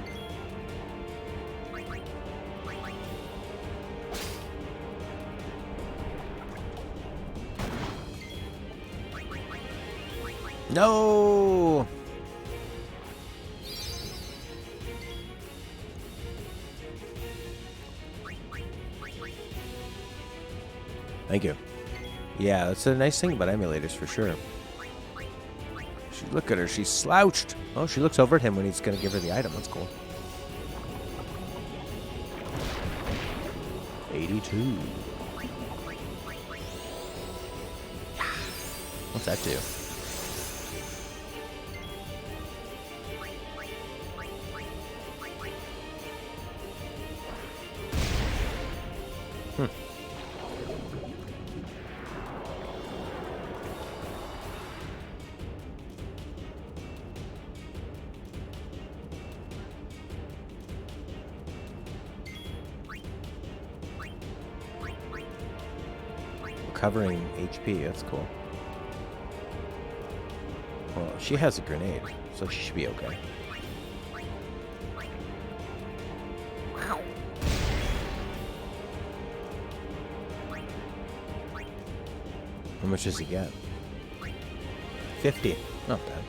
No! Thank you. Yeah, that's a nice thing about emulators for sure. Look at her, she's slouched. Oh, she looks over at him when he's gonna give her the item. That's cool. 82. What's that do? Covering HP, that's cool. Well, she has a grenade, so she should be okay. Wow. How much does he get? 50. Not bad.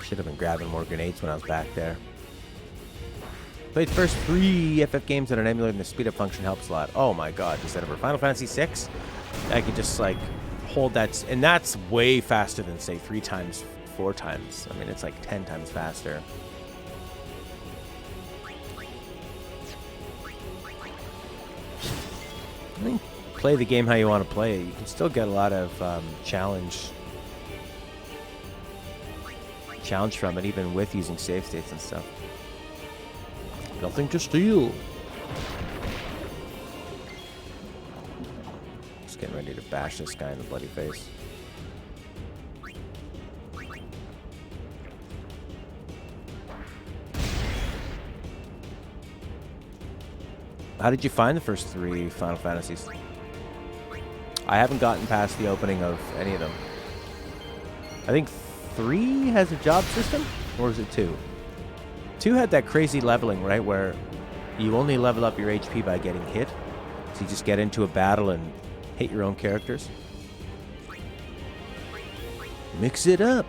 Should have been grabbing more grenades when I was back there. Played the first 3 FF games on an emulator and the speed up function helps a lot. Oh my god, is that ever Final Fantasy 6? I could just like hold that, and that's way faster than say 3 times, 4 times. I mean, it's like 10 times faster. I think play the game how you want to play it. You can still get a lot of challenge from it, even with using save states and stuff. Nothing to steal. Just getting ready to bash this guy in the bloody face. How did you find the first 3 Final Fantasies? I haven't gotten past the opening of any of them. I think 3 has a job system, or is it 2? 2 had that crazy leveling, right, where you only level up your HP by getting hit. So you just get into a battle and hit your own characters. Mix it up.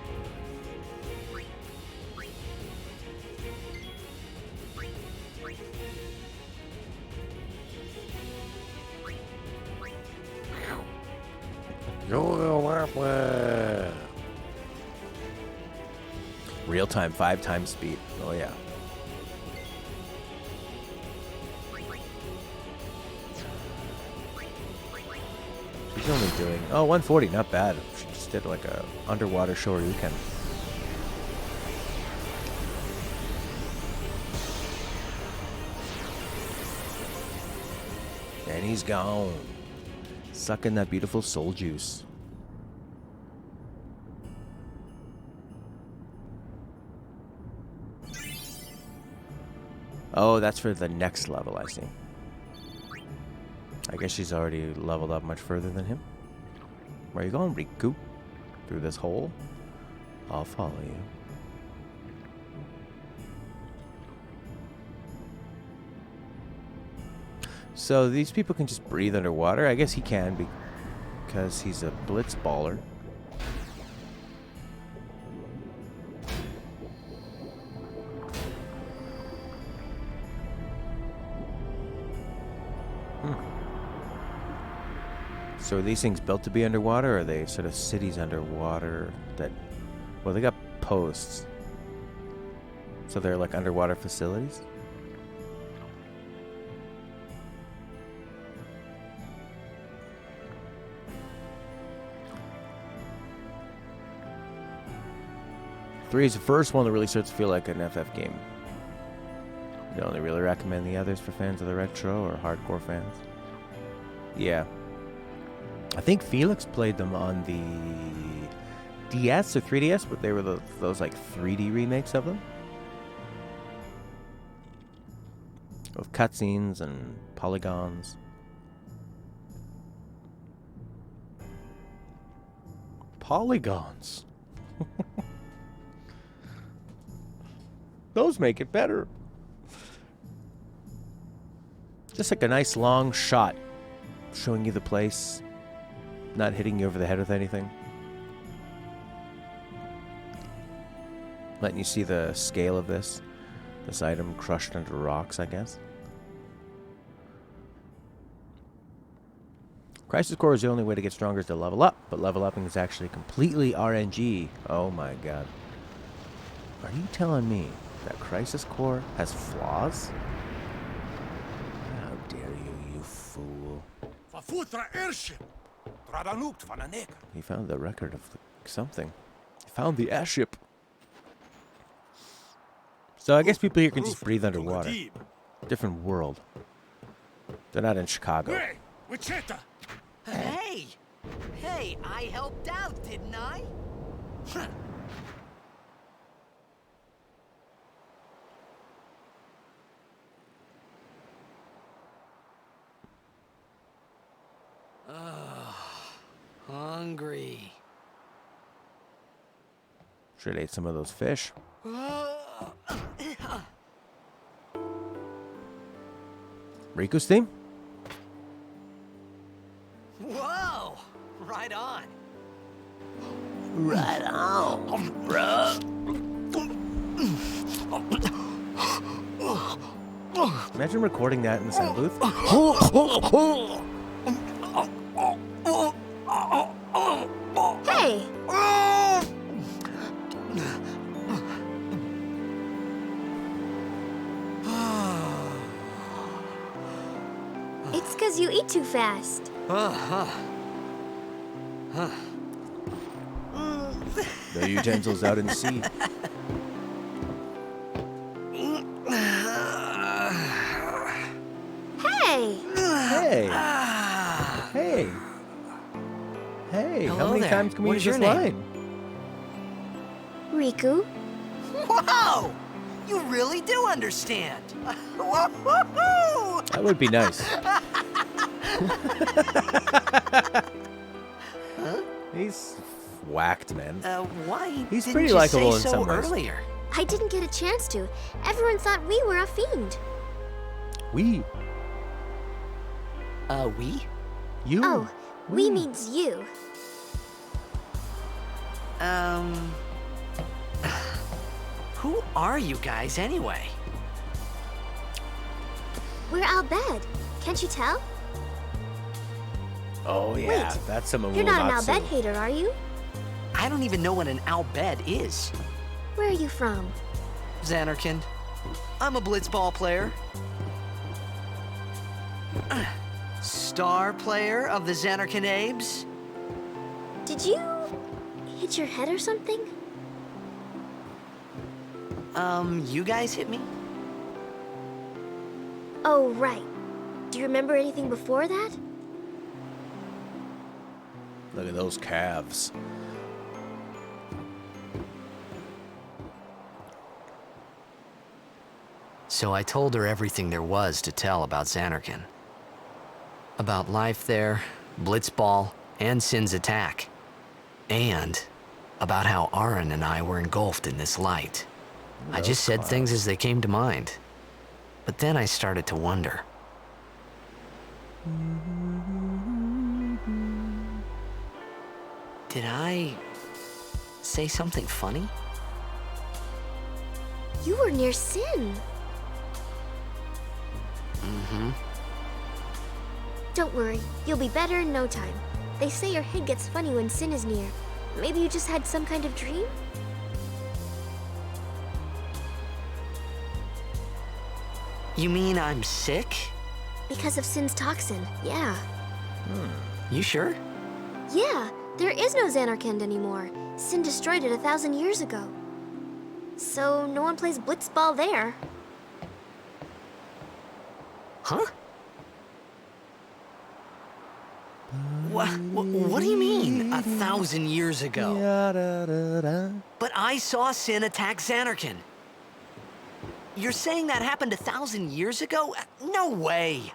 Real time, 5 times speed. Oh yeah. She's only doing 140, not bad. She just did like a underwater Shoryuken. And he's gone. Sucking that beautiful soul juice. Oh, that's for the next level, I see. I guess she's already leveled up much further than him. Where are you going, Riku? Through this hole? I'll follow you. So these people can just breathe underwater? I guess he can because he's a blitzballer. So are these things built to be underwater, or are they sort of cities underwater that... Well, they got posts. So they're like underwater facilities? Three is the first one that really starts to feel like an FF game. You only really recommend the others for fans of the retro or hardcore fans? Yeah. I think Felix played them on the DS or 3DS, but they were those like 3D remakes of them. With cutscenes and polygons. Polygons. Those make it better. Just like a nice long shot showing you the place. Not hitting you over the head with anything. Letting you see the scale of this. This item crushed under rocks, I guess. Crisis Core is the only way to get stronger is to level up, but level upping is actually completely RNG. Oh my god. Are you telling me that Crisis Core has flaws? How dare you, you fool. He found the record of something. He found the airship. So I guess people here can just breathe underwater. Different world. They're not in Chicago. Hey! Hey, I helped out, didn't I? Hungry. Should have ate some of those fish. Riku's theme? Whoa! Right on. Right on, bro. Imagine recording that in the sound booth. Hey! It's because you eat too fast. The utensils out in sea. Hey, how Hello many there. times can we What use is this your name? line? Riku? Whoa! You really do understand. Woo-hoo-hoo! That would be nice. He's whacked, man. Why He's didn't pretty you likable say in so some ways. earlier? I didn't get a chance to. Everyone thought we were a fiend. We. We? You. Oh, we means you. Who are you guys anyway? We're Al Bhed. Can't you tell? Oh, yeah. Wait, That's some You're not an Al Uematsu. Bhed hater, are you? I don't even know what an Al Bhed is. Where are you from? Xanarkand. I'm a blitzball player. Star player of the Xanarkand Abes. Did you hit your head or something? You guys hit me? Oh, right. Do you remember anything before that? Look at those calves. So I told her everything there was to tell about Xanarkand. About life there, Blitzball, and Sin's attack. And about how Aaron and I were engulfed in this light. I just said things as they came to mind. But then I started to wonder. Did I say something funny? You were near Sin. Don't worry, you'll be better in no time. They say your head gets funny when Sin is near. Maybe you just had some kind of dream? You mean I'm sick? Because of Sin's toxin, yeah. You sure? Yeah, there is no Xanarkand anymore. Sin destroyed it 1,000 years ago. So no one plays blitzball there. Huh? What do you mean, 1,000 years ago? Ya-da-da-da. But I saw Sin attack Xanarkand. You're saying that happened 1,000 years ago? No way.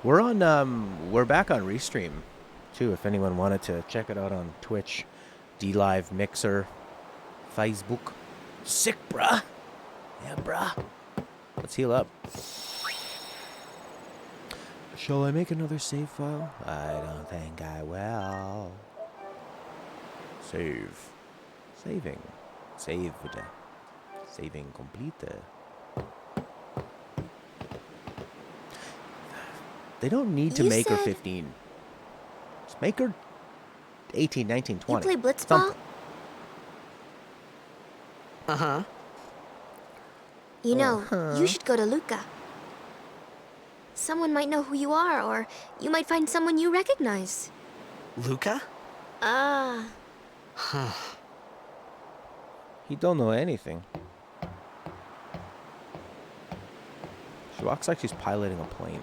We're back on Restream, too, if anyone wanted to check it out on Twitch, DLive, Mixer, Facebook. Sick, bruh. Yeah, bruh. Let's heal up. Shall I make another save file? I don't think I will. Save. Saving. Saved. Saving completed. They don't need to You make her said- 15. Just make her 18, 19, 20. You play blitzball? Something. Uh-huh. You know, you should go to Luca. Someone might know who you are, or you might find someone you recognize. Luca? Ah, He don't know anything. She walks like she's piloting a plane.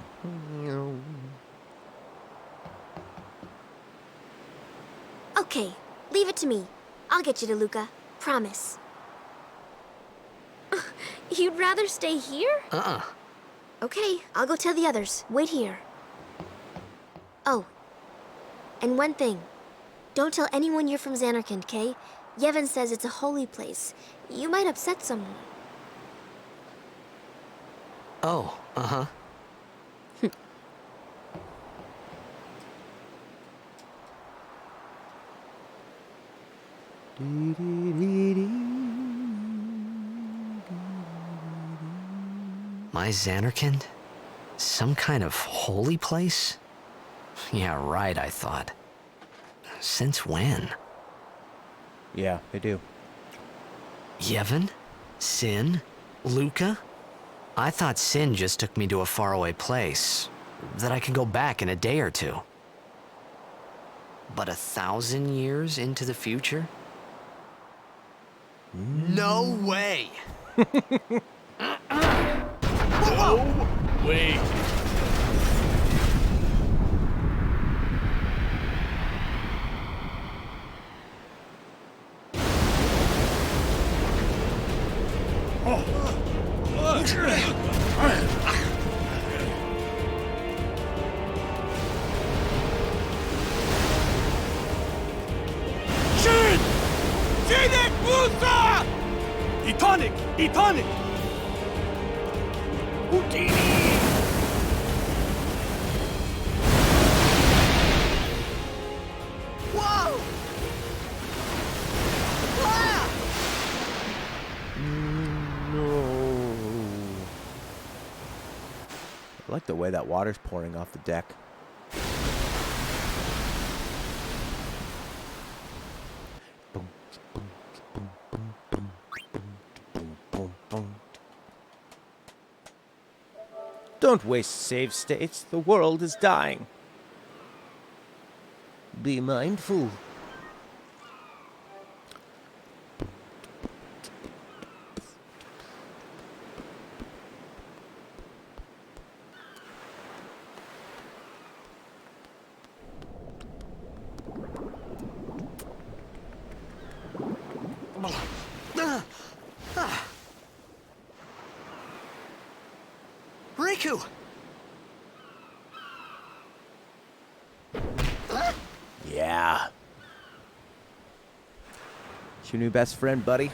okay. Leave it to me. I'll get you to Luca. Promise. You'd rather stay here? Uh-uh. Okay, I'll go tell the others. Wait here. Oh, and one thing. Don't tell anyone you're from Xanarkand, Kay? Yevon says it's a holy place. You might upset someone. Oh, uh-huh. My Xanarkand? Some kind of holy place? Yeah, right, I thought. Since when? Yeah, they do. Yevon? Sin? Luca? I thought Sin just took me to a faraway place, that I could go back in a day or two. But 1,000 years into the future? No way! Wait. Shin! Jinek Musa! Etonic! Etonic! Houdini! Whoa! Ah! No. I like the way that water's pouring off the deck. Boom, boom, boom, boom, boom, boom, boom, boom. Don't waste save states. The world is dying. Be mindful. Riku! Yeah. It's your new best friend, buddy.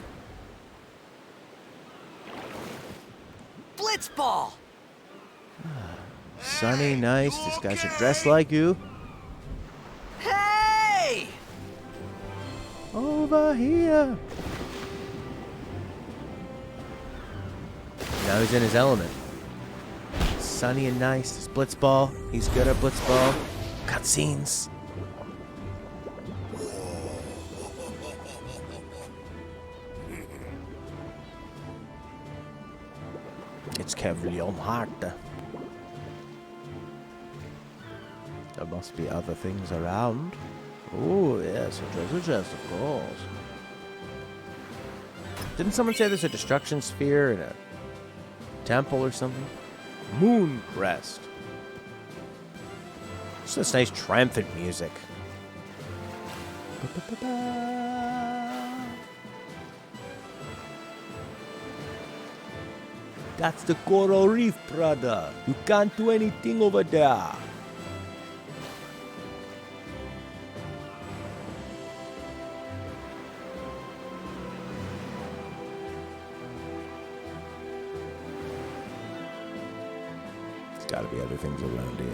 Blitzball! Sunny, nice. These guys are dressed like you. Hey! Over here. Now he's in his element. Sunny and nice. This Blitzball. He's good at Blitzball. Cutscenes. It's Kevlion Hart. There must be other things around. Oh, yes, a treasure chest, of course. Didn't someone say there's a destruction sphere in a temple or something? Moon Crest. Just this nice triumphant music. That's the coral reef, brother. You can't do anything over there. There's gotta be other things around here.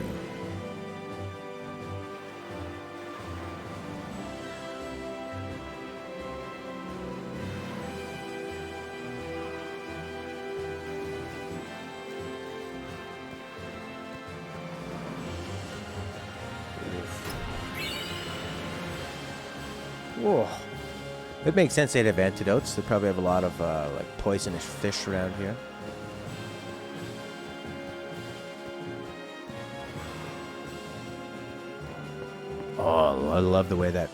Whoa. It makes sense they'd have antidotes. They probably have a lot of like poisonous fish around here. Oh, I love the way that...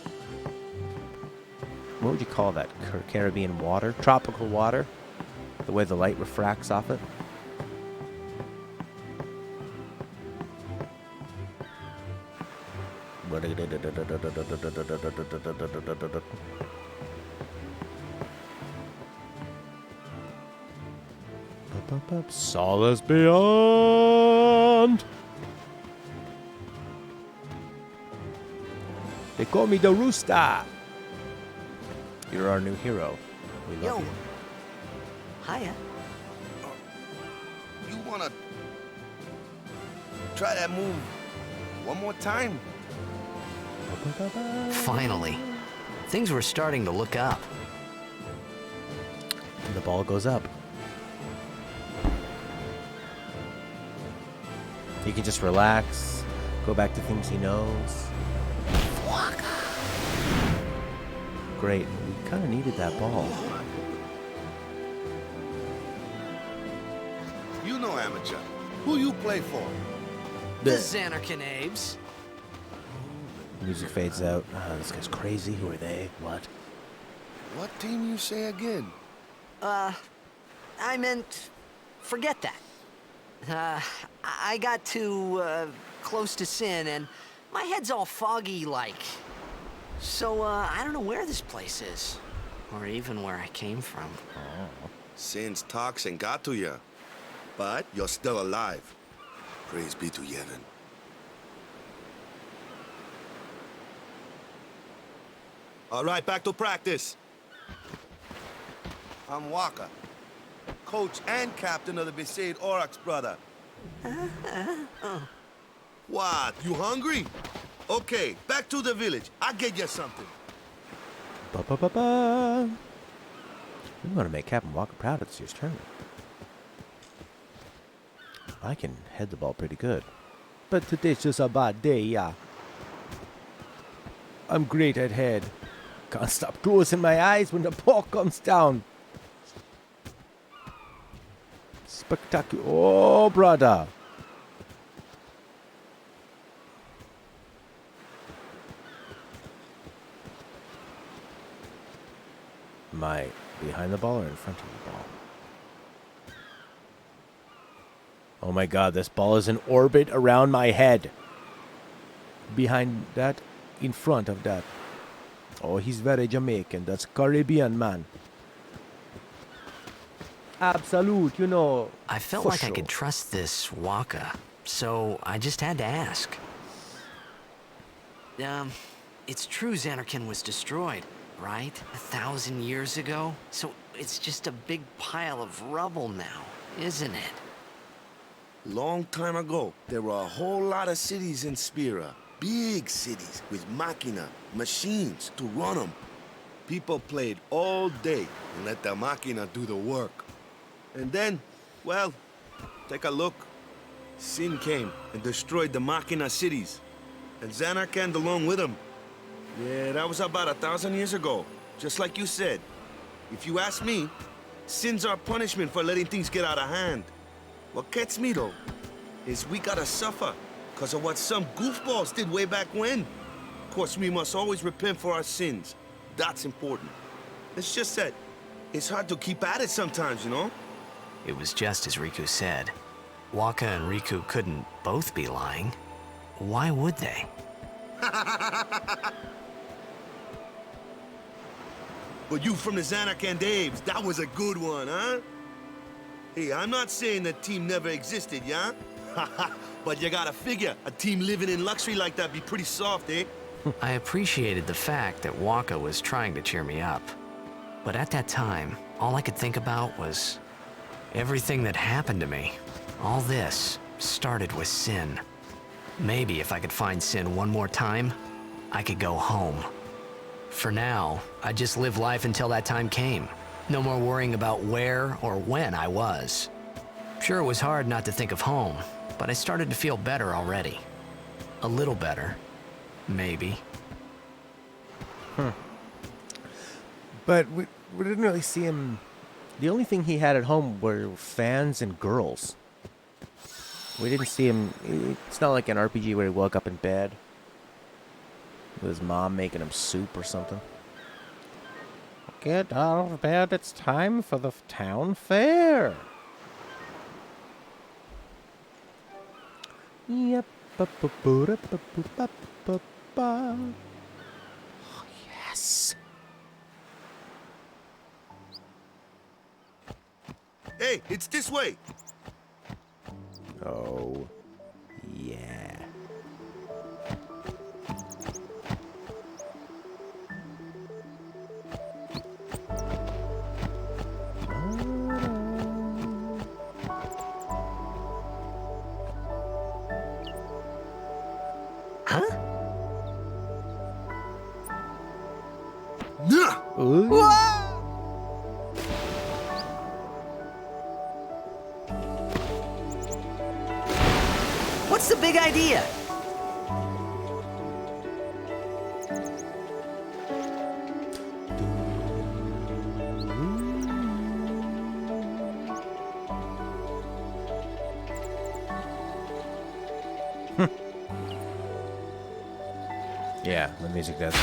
What would you call that? Caribbean water? Tropical water? The way the light refracts off it? Solace beyond. They call me the Rooster. You're our new hero. We love Yo. you. Hiya. You wanna try that move one more time? Finally. Things were starting to look up. And the ball goes up. He can just relax, go back to things he knows. Great. We kind of needed that ball. You know, amateur. Who you play for? The Xanarkanabes. Music fades out. Oh, this guy's crazy. Who are they? What? What team you say again? I meant forget that. I got too, close to Sin, and my head's all foggy like. So, I don't know where this place is. Or even where I came from. Sin's toxin got to you. But you're still alive. Praise be to Yevon. All right, back to practice. I'm Waka, coach and captain of the Besaid Aurochs, brother. What, you hungry? Okay, back to the village. I'll get you something. Ba-ba-ba-ba. We want to make Captain Walker proud at this year's tournament. I can head the ball pretty good. But today's just a bad day, yeah. I'm great at head. Can't stop closing my eyes when the ball comes down. Spectacular. Oh, brother. Am I behind the ball or in front of the ball? Oh my god, this ball is in orbit around my head. Behind that, in front of that. Oh, he's very Jamaican. That's Caribbean, man. Absolute, you know. I felt like I could trust this Waka, so I just had to ask. It's true Xanarkand was destroyed, right? 1,000 years ago? So it's just a big pile of rubble now, isn't it? Long time ago, there were a whole lot of cities in Spira. Big cities with machina, machines to run them. People played all day and let the machina do the work. And then, well, take a look. Sin came and destroyed the machina cities. And Xanarkand along with him. Yeah, that was about 1,000 years ago. Just like you said. If you ask me, Sin's our punishment for letting things get out of hand. What gets me, though, is we gotta suffer because of what some goofballs did way back when. Of course, we must always repent for our sins. That's important. It's just that it's hard to keep at it sometimes, you know? It was just as Riku said. Waka and Riku couldn't both be lying. Why would they? But you from the Xanarkand Daves, that was a good one, huh? Hey, I'm not saying that team never existed, yeah? But you gotta figure, a team living in luxury like that be pretty soft, eh? I appreciated the fact that Waka was trying to cheer me up. But at that time, all I could think about was everything that happened to me. All this started with Sin. Maybe if I could find Sin one more time, I could go home. For now, I'd just live life until that time came. No more worrying about where or when I was. Sure, it was hard not to think of home, but I started to feel better already. A little better. Maybe. But we didn't really see him. The only thing he had at home were fans and girls. We didn't see him. It's not like an RPG where he woke up in bed with his mom making him soup or something. Get out of bed, it's time for the town fair. Yep. Oh, yes. Hey, it's this way. Oh, yeah. What's the big idea? Yeah, the music does.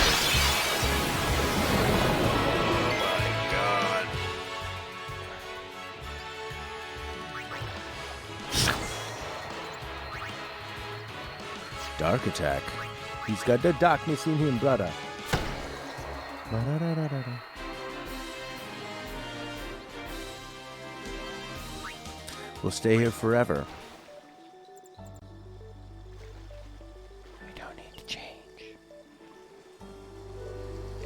Dark Attack. He's got the darkness in him, brother. Ba-da-da-da-da-da. We'll stay here forever. We don't need to change.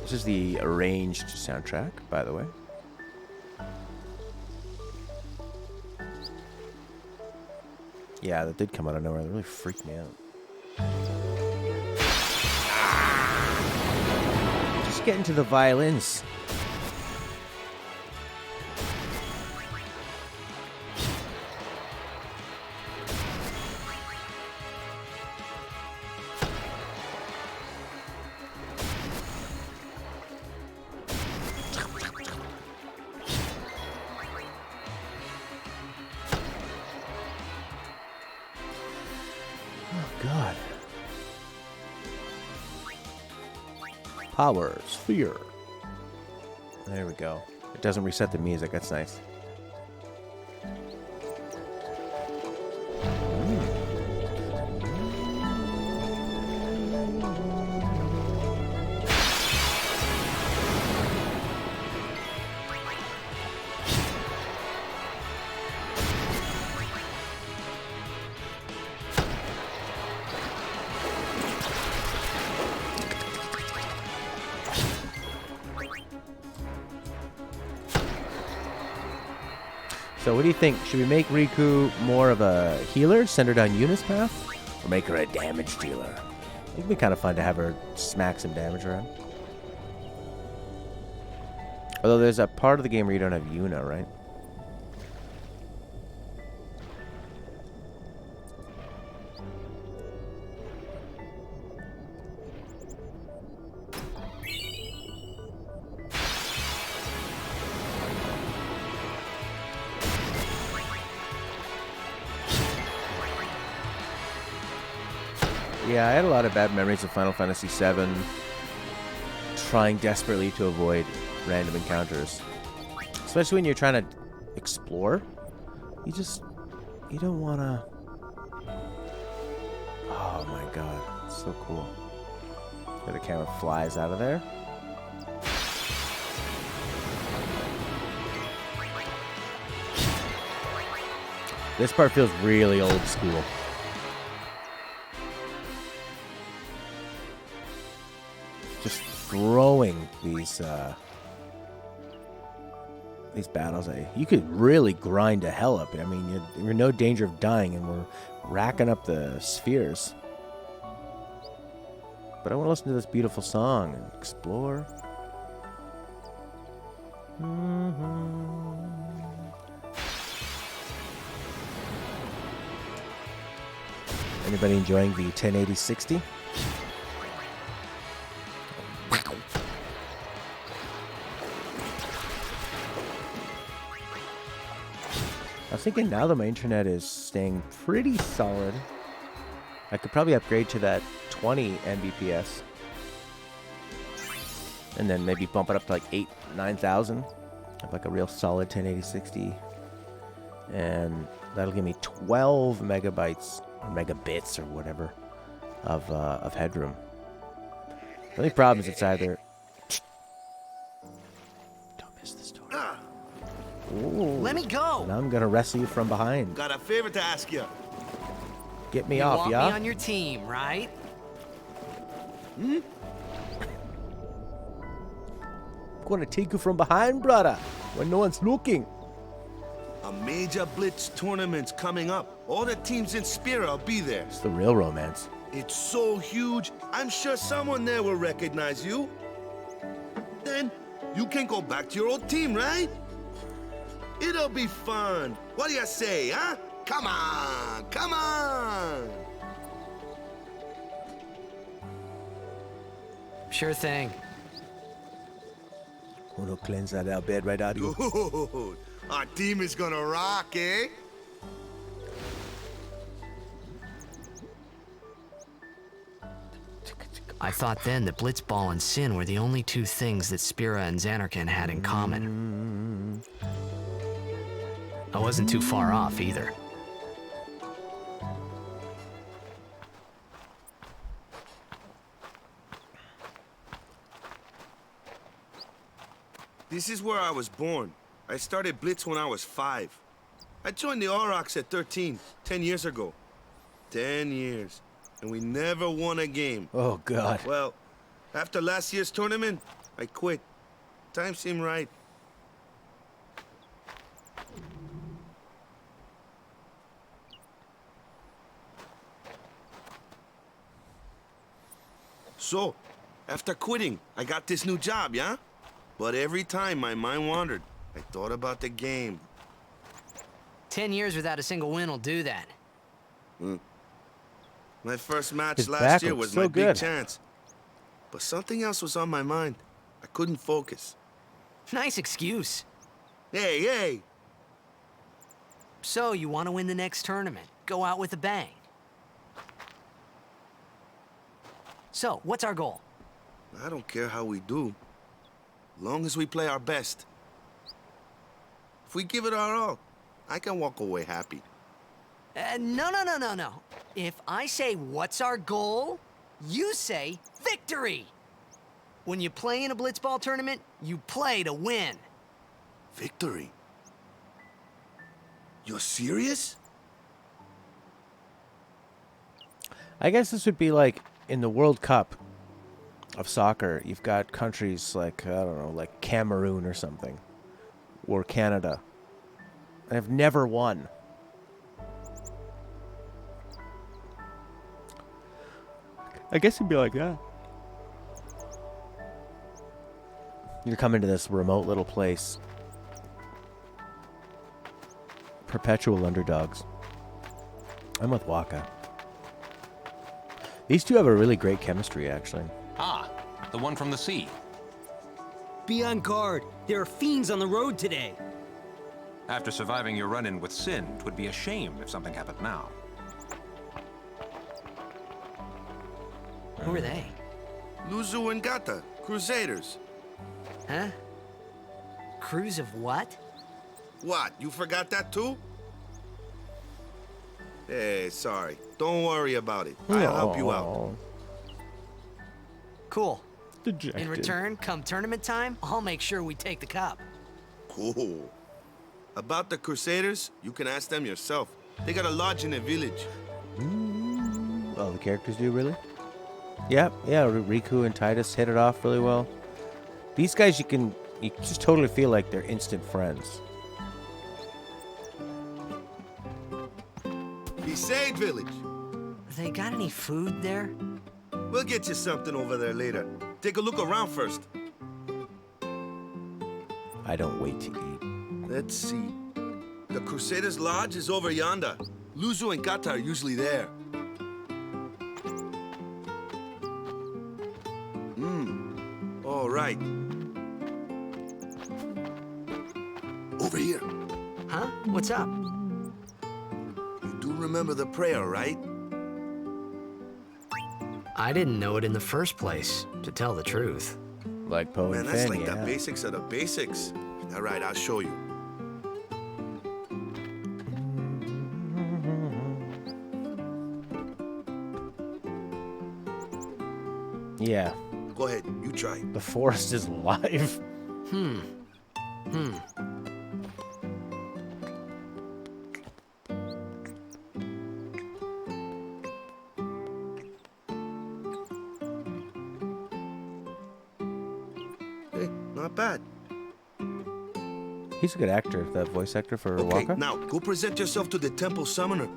This is the arranged soundtrack, by the way. Yeah, that did come out of nowhere. That really freaked me out. Just get into the violins. God. Power sphere. There we go. It doesn't reset the music. That's nice. So what do you think? Should we make Riku more of a healer, centered on Yuna's path? Or make her a damage dealer? I think it'd be kind of fun to have her smack some damage around. Although there's a part of the game where you don't have Yuna, right? Yeah, I had a lot of bad memories of Final Fantasy VII, trying desperately to avoid random encounters. Especially when you're trying to explore. You don't want to... Oh my god, it's so cool. Where the camera flies out of there. This part feels really old school. Just throwing these battles at you. You could really grind to hell up. I mean, you're in no danger of dying, and we're racking up the spheres. But I want to listen to this beautiful song and explore. Anybody enjoying the 1080-60? I was thinking now that my internet is staying pretty solid, I could probably upgrade to that 20 Mbps. And then maybe bump it up to like 9,000. Have like a real solid 1080-60. And that'll give me 12 megabytes, or megabits, or whatever, of headroom. The only problem is it's either... Don't miss this door. Ooh. Let me go! Now I'm gonna wrestle you from behind. Got a favor to ask you. Get me You off, want yeah? me on your team, right? I'm gonna take you from behind, brother, when no one's looking. A major blitz tournament's coming up. All the teams in Spira will be there. It's the real romance. It's so huge, I'm sure someone there will recognize you. Then you can go back to your old team, right? It'll be fun. What do you say, huh? Come on, come on. Sure thing. Wanna cleanse that out bed right out of you. Dude, our team is gonna rock, eh? I thought then that Blitzball and Sin were the only two things that Spira and Xanarkand had in common. I wasn't too far off either. This is where I was born. I started Blitz when I was 5. I joined the Aurochs at 13, 10 years ago. 10 years. And we never won a game. Oh, God. Well, after last year's tournament, I quit. Time seemed right. So, after quitting, I got this new job, yeah? But every time my mind wandered, I thought about the game. 10 years without a single win will do that. My first match His last back year looks was so my good. big chance. But something else was on my mind. I couldn't focus. Nice excuse. Hey, hey! So, you want to win the next tournament? Go out with a bang. So, what's our goal? I don't care how we do. Long as we play our best. If we give it our all, I can walk away happy. No. If I say, what's our goal? You say, victory! When you play in a blitzball tournament, you play to win. Victory? You're serious? I guess this would be like in the World Cup of soccer. You've got countries like, I don't know, like Cameroon or something, or Canada. I've never won. I guess it'd be like that. You're coming to this remote little place. Perpetual underdogs. I'm with Waka. These two have a really great chemistry, actually. Ah, the one from the sea. Be on guard. There are fiends on the road today. After surviving your run-in with Sin, it would be a shame if something happened now. Who are they? Luzu and Gata, Crusaders. Huh? Crews of what? What, you forgot that too? Hey, sorry. Don't worry about it. I'll help you out. Cool. Dejected. In return, come tournament time, I'll make sure we take the cup. Cool. About the Crusaders, you can ask them yourself. They got a lodge in a village. Oh, the characters do, really? Yeah, Riku and Titus hit it off really well. These guys, you just totally feel like they're instant friends. Besaid village. They got any food there? We'll get you something over there later. Take a look around first. I don't wait to eat. Let's see. The Crusaders' lodge is over yonder. Luzu and Gata are usually there. All right. Over here. Huh? What's up? You do remember the prayer, right? I didn't know it in the first place, to tell the truth. Like Poe Man, and that's Finn, like yeah. the basics of the basics. All right, I'll show you. Yeah. Go ahead, you try. The forest is alive. Hey, not bad. He's a good actor, that voice actor for Okay, Waka. now go present yourself to the temple summoner.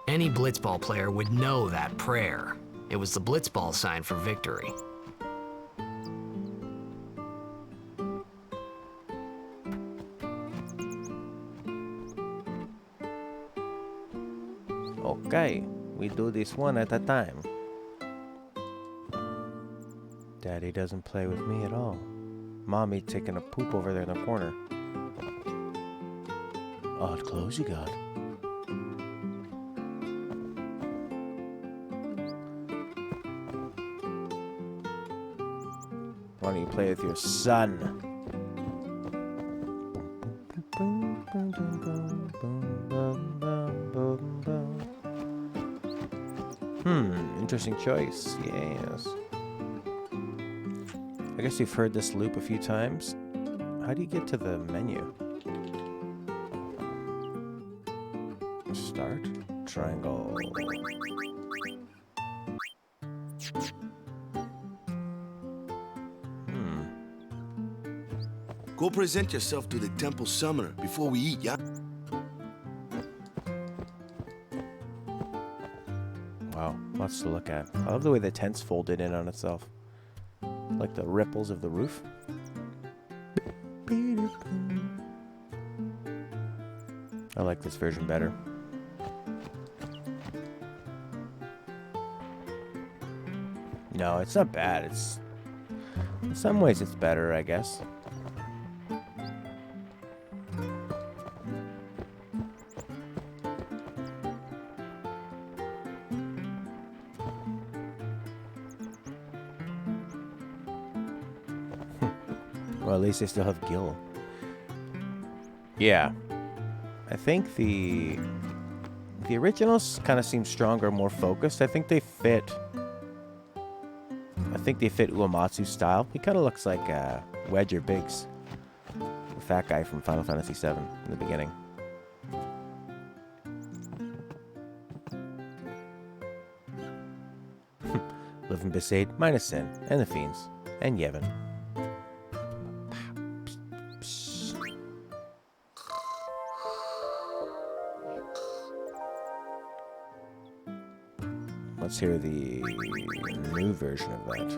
Any blitzball player would know that prayer. It was the blitzball sign for victory. Okay, we do this one at a time. Daddy doesn't play with me at all. Mommy taking a poop over there in the corner. Odd clothes you got. Why don't you play with your son? Interesting choice. Yes. I guess you've heard this loop a few times. How do you get to the menu? Start. Triangle. Go present yourself to the temple summoner before we eat, yeah? Wow, lots to look at. I love the way the tent's folded in on itself. Like the ripples of the roof. I like this version better. No, it's not bad. It's in some ways it's better, I guess. Well, at least they still have Gil. Yeah. I think the originals kind of seem stronger, more focused. I think they fit Uematsu's style. He kind of looks like Wedge or Biggs, the fat guy from Final Fantasy VII in the beginning. Live in Besaid, minus Sin, and the Fiends, and Yevon. Let's hear the new version of that.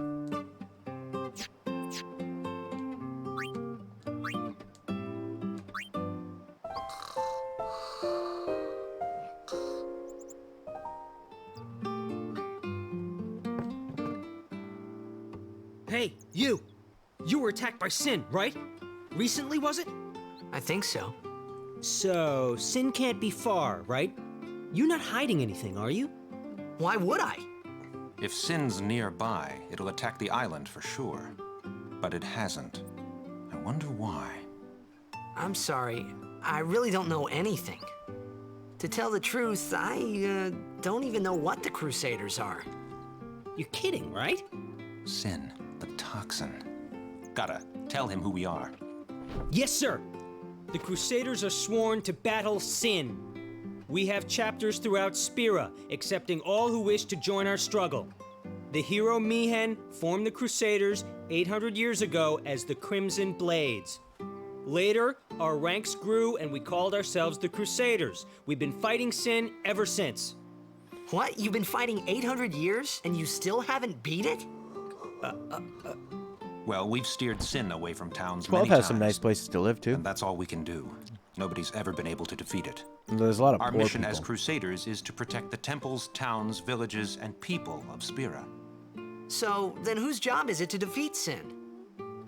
Hey, you! You were attacked by Sin, right? Recently, was it? I think so. So, Sin can't be far, right? You're not hiding anything, are you? Why would I? If Sin's nearby, it'll attack the island for sure. But it hasn't. I wonder why. I'm sorry. I really don't know anything. To tell the truth, I don't even know what the Crusaders are. You're kidding, right? Sin, the toxin. Gotta tell him who we are. Yes, sir. The Crusaders are sworn to battle Sin. We have chapters throughout Spira, accepting all who wish to join our struggle. The hero Mi'ihen formed the Crusaders 800 years ago as the Crimson Blades. Later, our ranks grew and we called ourselves the Crusaders. We've been fighting Sin ever since. What? You've been fighting 800 years and you still haven't beat it? Well, we've steered Sin away from towns 12 many has times. some nice places to live, too. And that's all we can do. Nobody's ever been able to defeat it. There's a lot of Our poor mission people. as Crusaders is to protect the temples, towns, villages, and people of Spira. So, then whose job is it to defeat Sin?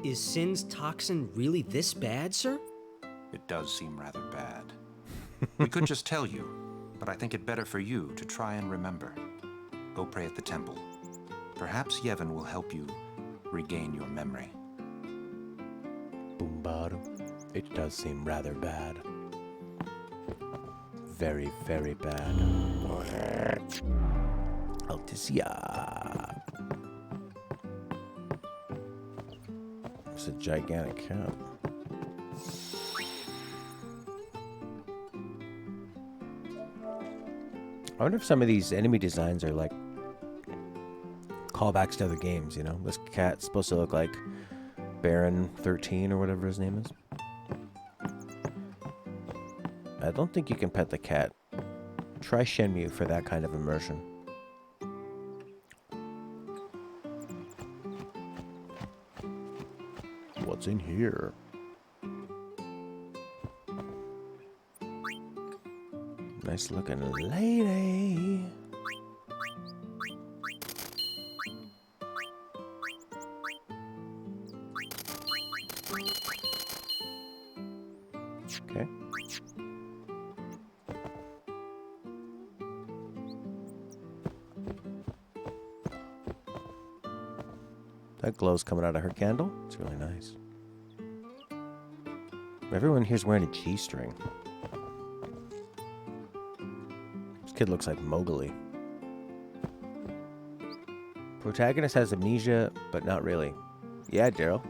Is Sin's toxin really this bad, sir? It does seem rather bad. We could just tell you, but I think it better for you to try and remember. Go pray at the temple. Perhaps Yevon will help you regain your memory. Boom bottom. It does seem rather bad. Very, very bad. Alticia. It's a gigantic cat. I wonder if some of these enemy designs are like callbacks to other games, you know? This cat's supposed to look like Baron 13 or whatever his name is. I don't think you can pet the cat. Try Shenmue for that kind of immersion. What's in here? Nice looking lady. Okay. That glow's coming out of her candle. It's really nice. Everyone here's wearing a G-string. This kid looks like Mowgli. Protagonist has amnesia, but not really. Yeah, Daryl.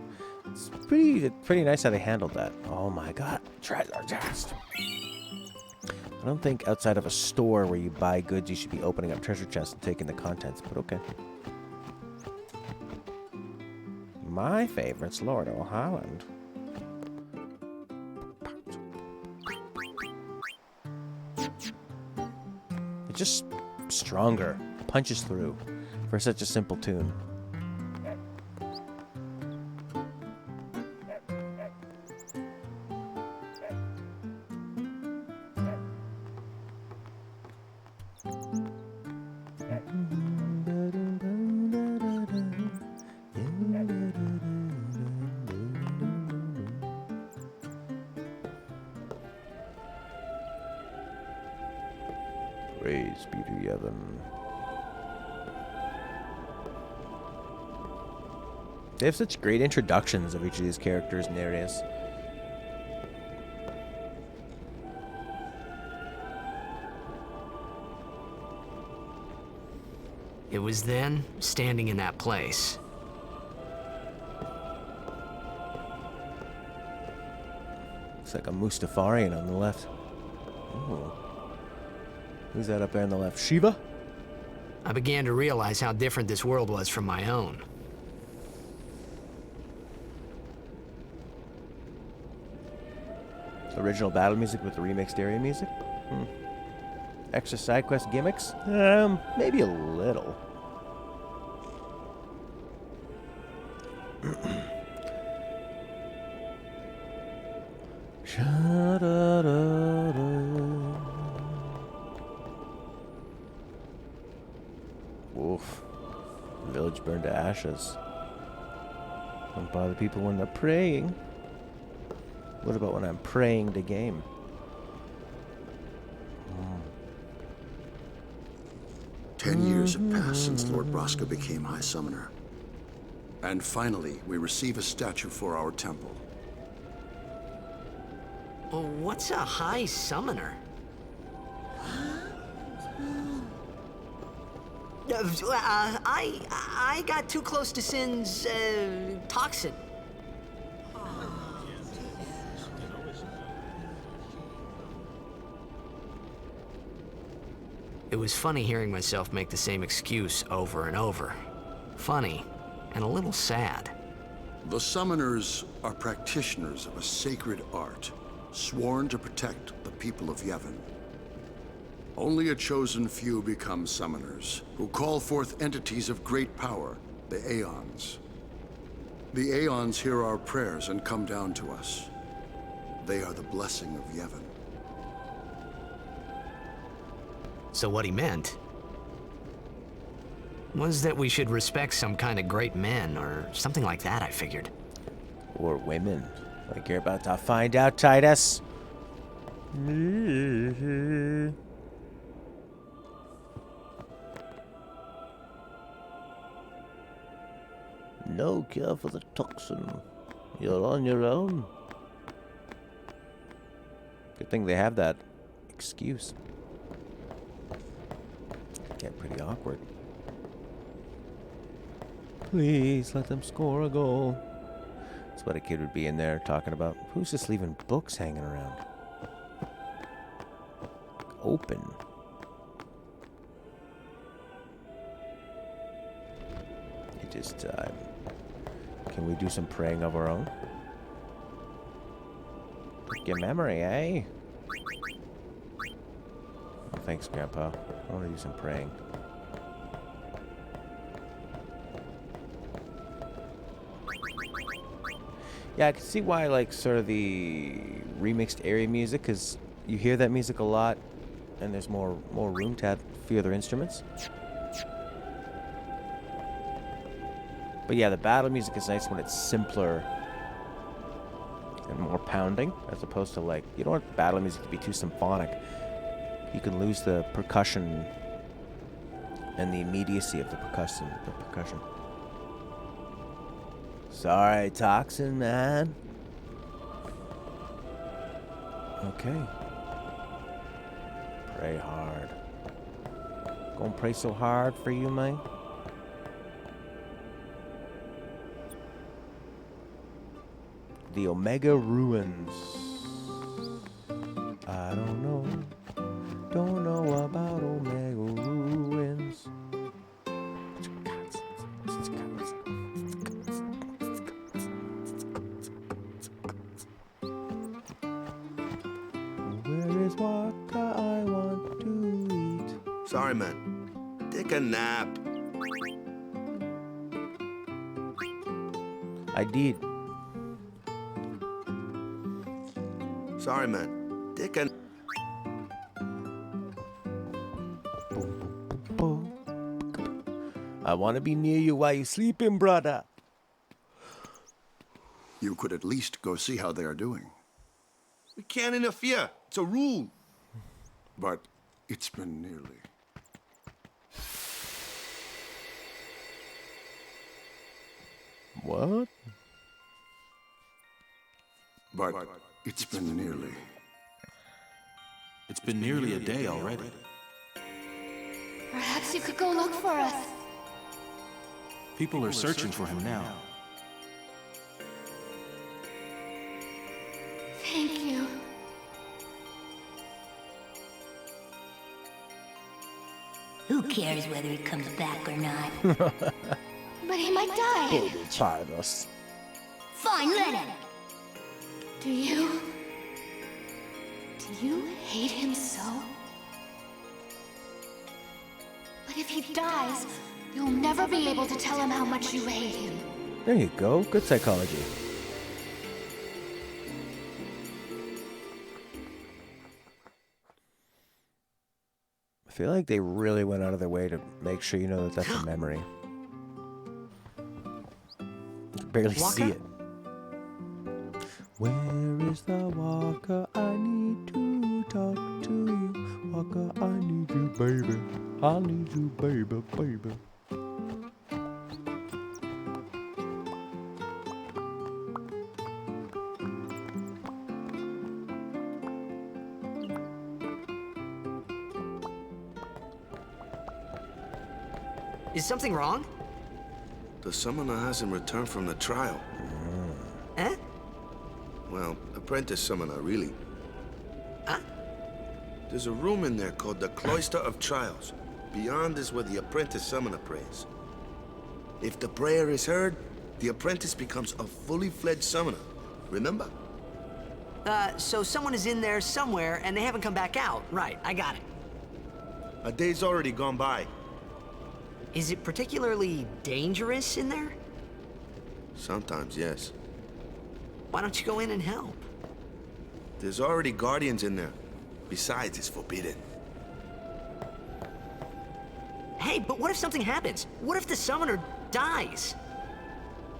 It's pretty nice how they handled that. Oh my god, treasure chest. I don't think outside of a store where you buy goods you should be opening up treasure chests and taking the contents, but okay. My favorite's Lord O'Holland. It's just stronger, punches through for such a simple tune. Praise be to Yevon. They have such great introductions of each of these characters and areas. It was then, standing in that place. Looks like a Mustafarian on the left. Ooh. Who's that up there on the left? Shiva? I began to realize how different this world was from my own. Original battle music with the remixed area music? Extra side quest gimmicks? Maybe a little. Oof. Village burned to ashes. Don't bother people when they're praying. What about when I'm praying to game? 10 years have passed since Lord Braska became High Summoner. And finally, we receive a statue for our temple. Oh, what's a High Summoner? I got too close to Sin's, toxin. It was funny hearing myself make the same excuse over and over. Funny, and a little sad. The Summoners are practitioners of a sacred art, sworn to protect the people of Yevon. Only a chosen few become Summoners, who call forth entities of great power, the Aeons. The Aeons hear our prayers and come down to us. They are the blessing of Yevon. So what he meant was that we should respect some kind of great men, or something like that, I figured. Or women. Like you're about to find out, Titus. No cure for the toxin. You're on your own. Good thing they have that excuse. Get pretty awkward. Please let them score a goal. That's what a kid would be in there talking about. Who's just leaving books hanging around? Open. You just, can we do some praying of our own? Pick your memory, eh? Oh, thanks, Grandpa. I want to do some praying. Yeah, I can see why, like, sort of the remixed area music, because you hear that music a lot, and there's more room to add a few other instruments. But yeah, the battle music is nice when it's simpler and more pounding, as opposed to, like, you don't want battle music to be too symphonic. You can lose the percussion and the immediacy of the percussion. Sorry, Toxin, man. Okay. Pray hard. Gonna pray so hard for you, man? The Omega Ruins. I don't know. Don't know about Omega Ruins. Where is Waka? I want to eat. Sorry, man. Take a nap. I did. Sorry, man. Take a... I want to be near you while you sleeping, brother. You could at least go see how they are doing. We can't interfere. It's a rule. But it's been nearly. What? But it's been nearly. It's been nearly a day already. Perhaps you could go look for us. People are searching for him now. Thank you. Who cares whether he comes back or not? But he might die. Baby Charles. Fine, let him. Do you hate him so? But if he dies, you'll never be able to tell him how much you hate him. There you go. Good psychology. I feel like they really went out of their way to make sure you know that that's a memory. You can barely see it. Where is the Walker? I need to talk to you. Walker, I need you, baby. I need you, baby, baby. Is something wrong? The summoner hasn't returned from the trial. Eh? Well, apprentice summoner, really. Huh? There's a room in there called the Cloister of Trials. Beyond is where the apprentice summoner prays. If the prayer is heard, the apprentice becomes a fully fledged summoner. Remember? So someone is in there somewhere and they haven't come back out. Right, I got it. A day's already gone by. Is it particularly dangerous in there? Sometimes, yes. Why don't you go in and help? There's already guardians in there. Besides, it's forbidden. Hey, but what if something happens? What if the summoner dies?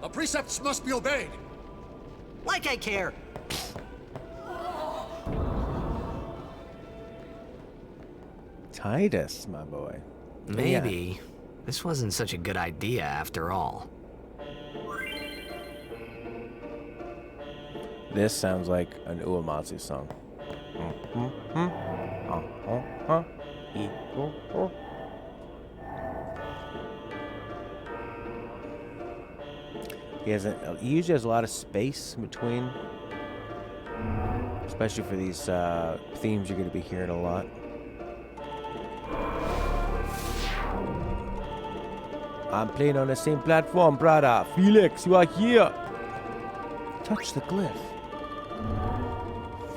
The precepts must be obeyed. Like I care. Titus, my boy. Maybe this wasn't such a good idea after all. This sounds like an Uematsu song. He usually has a lot of space in between, especially for these themes you're going to be hearing a lot. I'm playing on the same platform, brother. Felix, you are here. Touch the glyph.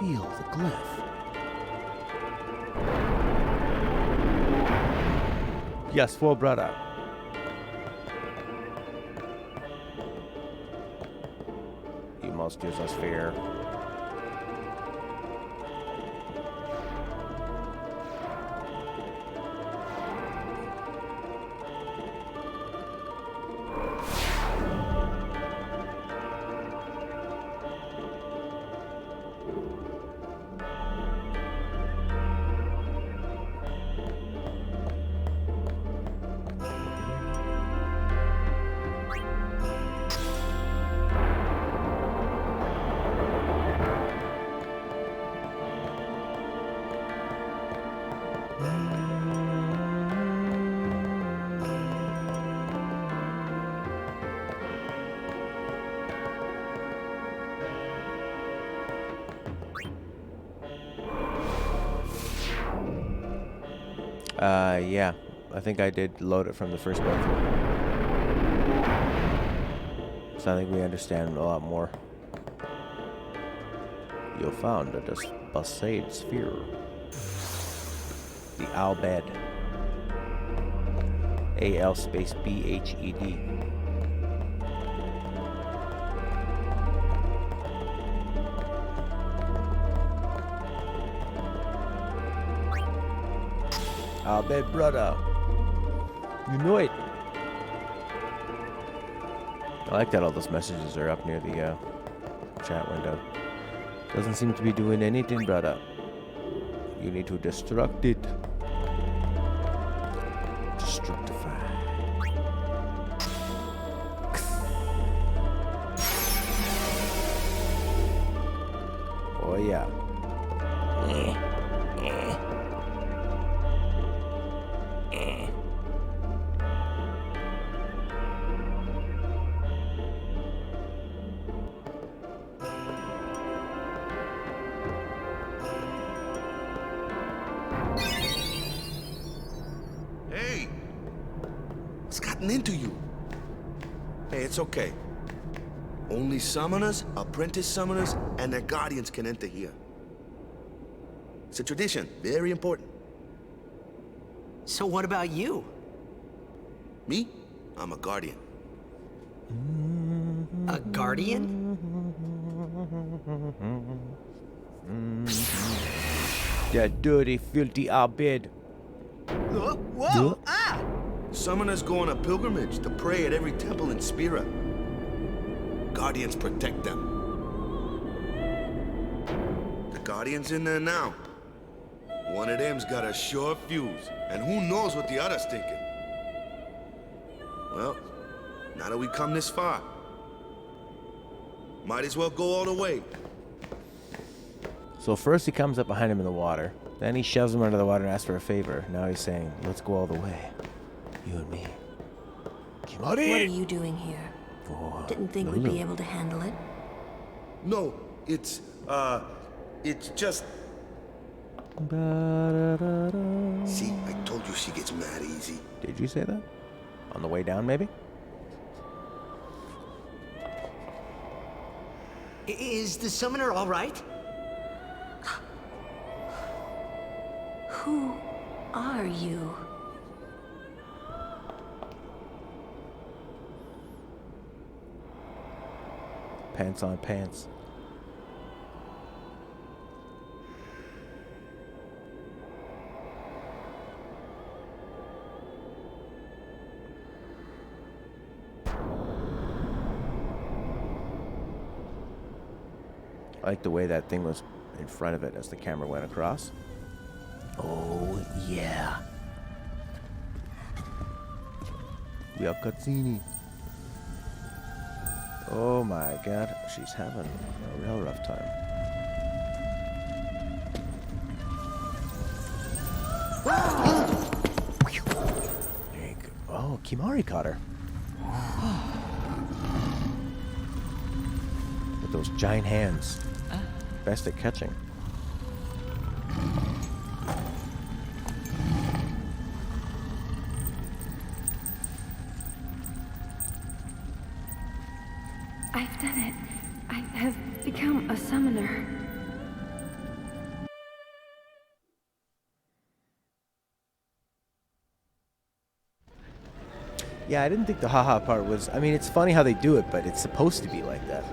Feel the glyph. Yes, for brother. You must use us fear. Yeah. I think I did load it from the first playthrough. So I think we understand a lot more. You found the Basade Sphere. The Albed. AL space BHED. Albed, brother. You know it. I like that all those messages are up near the chat window. Doesn't seem to be doing anything, brother. You need to destruct it. Destructify. Oh yeah. Hey! What's gotten into you? Hey, it's okay. Only summoners, apprentice summoners, and their guardians can enter here. It's a tradition, very important. So what about you? Me? I'm a guardian. A guardian? That dirty, filthy Albed. Whoa! Ah! Summoners go on a pilgrimage to pray at every temple in Spira. Guardians protect them. The Guardian's in there now. One of them's got a sure fuse, and who knows what the other's thinking. Well, now that we come this far, might as well go all the way. So first he comes up behind him in the water. Then he shoves him under the water and asks for a favor. Now he's saying, let's go all the way. You and me. What are you doing here? Didn't think we'd be able to handle it. No, it's just... See, I told you she gets mad easy. Did you say that? On the way down, maybe? Is the summoner all right? Who are you? Pants on pants. I like the way that thing was in front of it as the camera went across. Oh, yeah. We have cutscene. Oh my god, she's having a real rough time. Oh, Kimahri caught her. With those giant hands. Best at catching. I've done it. I have become a summoner. Yeah, I didn't think the haha part was... I mean, it's funny how they do it, but it's supposed to be like that.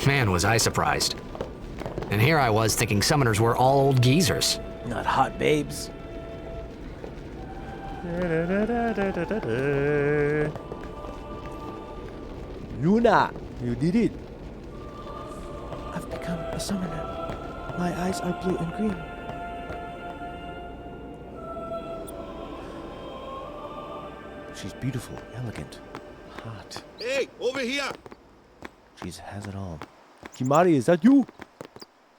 Man, was I surprised. And here I was thinking summoners were all old geezers. Not hot babes. Luna, you did it. I've become a summoner. My eyes are blue and green. She's beautiful, elegant, hot. Hey, over here! She has it all. Kimahri, is that you?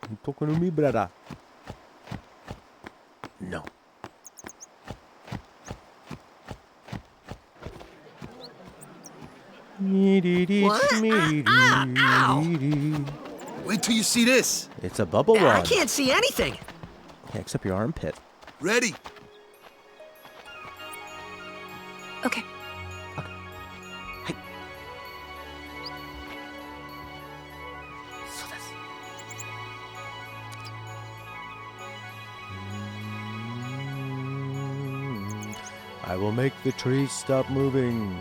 You talking to me, brother? No. Wait till you see this. It's a bubble I rod. can't see anything. Yeah, except your armpit. Ready? Okay. Hey. So this. I will make the trees stop moving.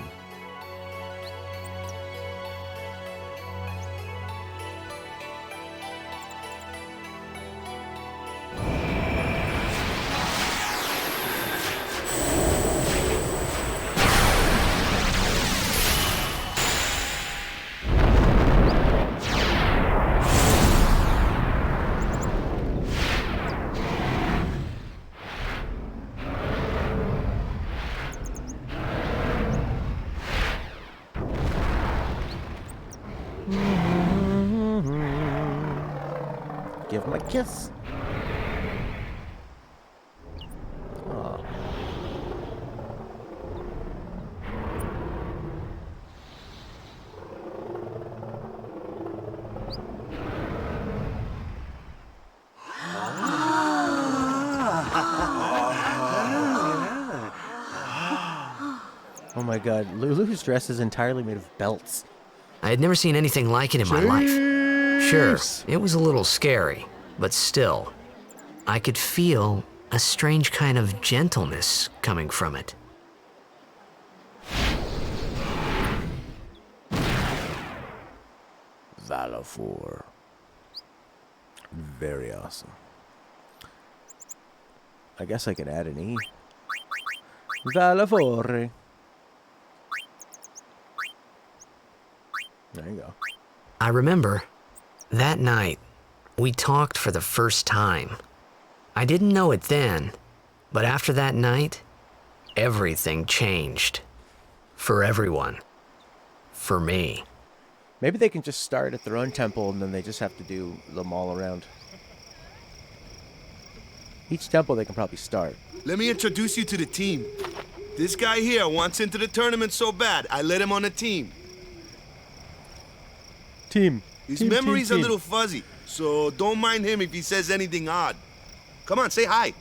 Give him a kiss. Aw. Oh my god, Lulu's dress is entirely made of belts. I had never seen anything like it in my life. Sure, it was a little scary, but still, I could feel a strange kind of gentleness coming from it. Valifor. Very awesome. I guess I could add an E. Valifor. There you go. I remember that night we talked for the first time. I didn't know it then, but after that night, everything changed. For everyone. For me. Maybe they can just start at their own temple and then they just have to do them all around. Each temple they can probably start. Let me introduce you to the team. This guy here wants into the tournament so bad, I let him on the team. Team. His Team, memory's team, a team. little fuzzy, so don't mind him if he says anything odd. Come on, say hi.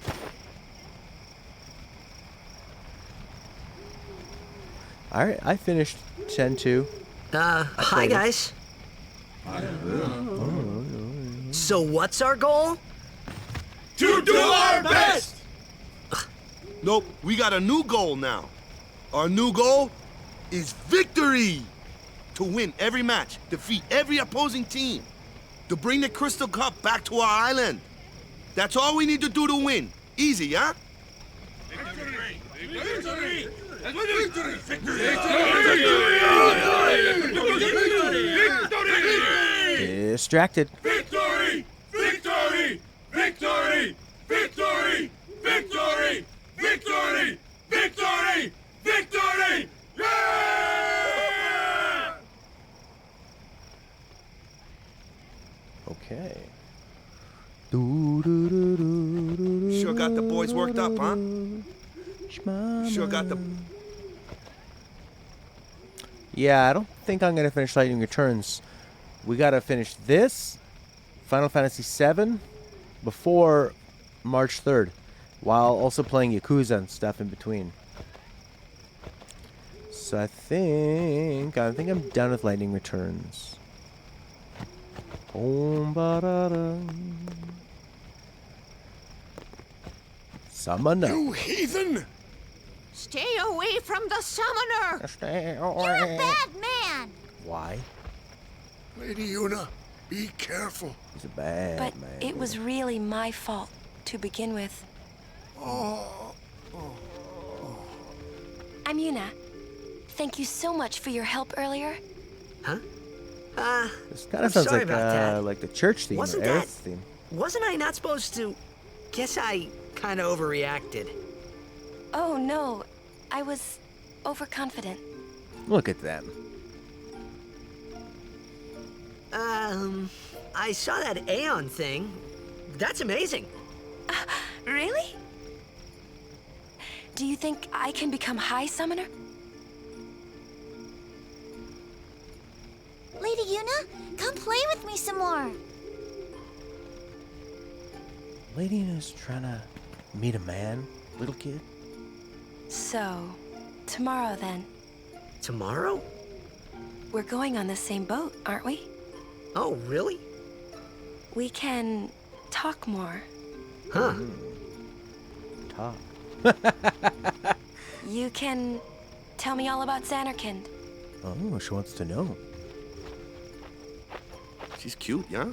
Alright, I finished 10-2. Hi guys. So what's our goal? To do our best! Nope, we got a new goal now. Our new goal is victory! To win every match, defeat every opposing team, to bring the Crystal Cup back to our island. That's all we need to do to win. Easy, huh? Victory! Victory! Victory! Victory! Distracted. Victory! Victory! Victory! Victory! Victory! Victory! Victory! Victory! Yeah! Okay. Sure got the boys worked up, huh? Sure got the... Yeah, I don't think I'm going to finish Lightning Returns. We got to finish this, Final Fantasy VII, before March 3rd, while also playing Yakuza and stuff in between. So I think I'm done with Lightning Returns. Summoner. You heathen! Stay away from the summoner! Stay You're away. a bad man! Why? Lady Yuna, be careful. He's a bad But man. it was really my fault to begin with. Oh. I'm Yuna. Thank you so much for your help earlier. Huh? This kind I'm of sounds sorry like about that. like the church theme Wasn't or that- Aerith's theme. Wasn't I not supposed to? Guess I kind of overreacted. Oh no, I was overconfident. Look at them. I saw that Aeon thing. That's amazing. Really? Do you think I can become High Summoner? Lady Yuna, come play with me some more. lady who's trying to meet a man, little kid? So, tomorrow then. Tomorrow? We're going on the same boat, aren't we? Oh, really? We can talk more. Huh. Talk. You can tell me all about Xanarkand. Oh, she wants to know. She's cute, yeah?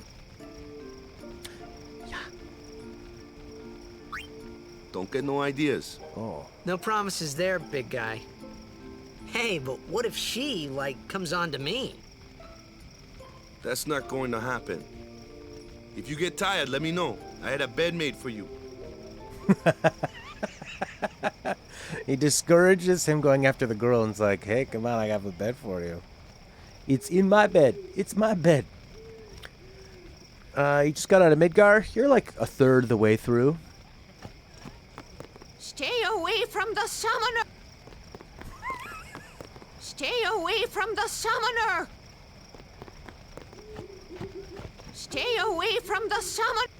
Yeah. Don't get no ideas. Oh. No promises there, big guy. Hey, but what if she, like, comes on to me? That's not going to happen. If you get tired, let me know. I had a bed made for you. He discourages him going after the girl and's like, hey, come on, I have a bed for you. It's in my bed. It's my bed. You just got out of Midgar. You're like a third of the way through. Stay away from the summoner! Stay away from the summoner! Stay away from the summoner!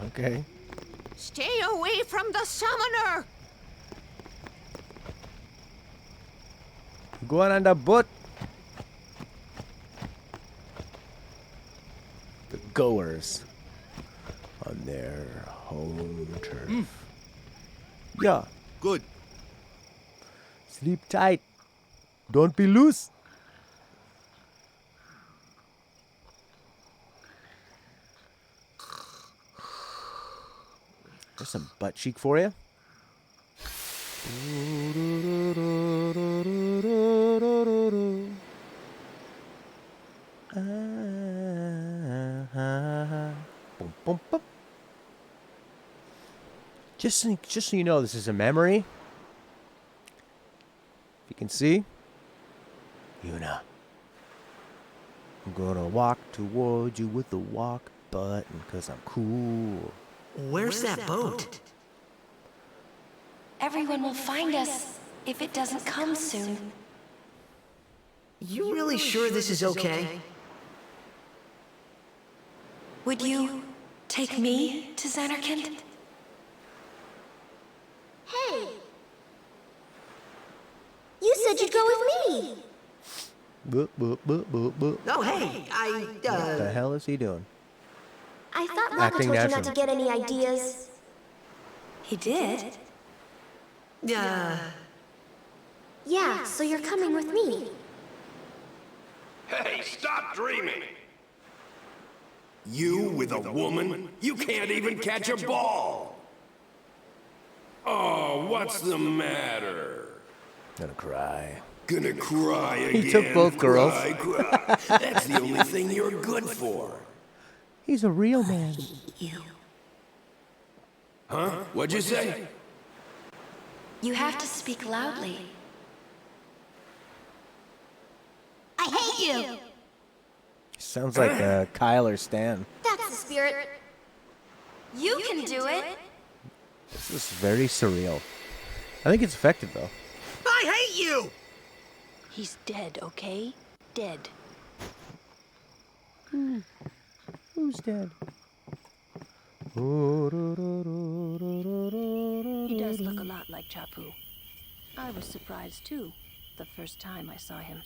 Okay. Stay away from the summoner! Going on the boat. The goers on their home turf. Yeah. Good. Sleep tight. Don't be loose. There's some butt cheek for you. Boom, boom, boom. Just so you know, this is a memory. If you can see, Yuna. I'm gonna walk towards you with the walk button, 'cause I'm cool. Where's that boat? Everyone will find us if it doesn't come soon. You really sure this is okay? Would you take me to Xanarkand? Hey! You said you'd go with me! Boop, boop, boop, boop, boop. Oh, hey, What the hell is he doing? I thought Mama Acting told you natural. not to get any ideas. He did? Yeah, so you're coming with me. Hey, stop dreaming! You with a woman? You can't even catch a ball! Oh, what's the matter? Gonna cry. Gonna cry again? He took both girls. Cry, cry. That's the only thing you're good for. He's a real man. Huh? What'd you say? You have to speak loudly. I hate you! Sounds like Kyle or Stan. That's the spirit. You can do it. This is very surreal. I think it's effective though. I hate you! He's dead, okay? Dead. Who's dead? He does look a lot like Chapu. I was surprised too, the first time I saw him.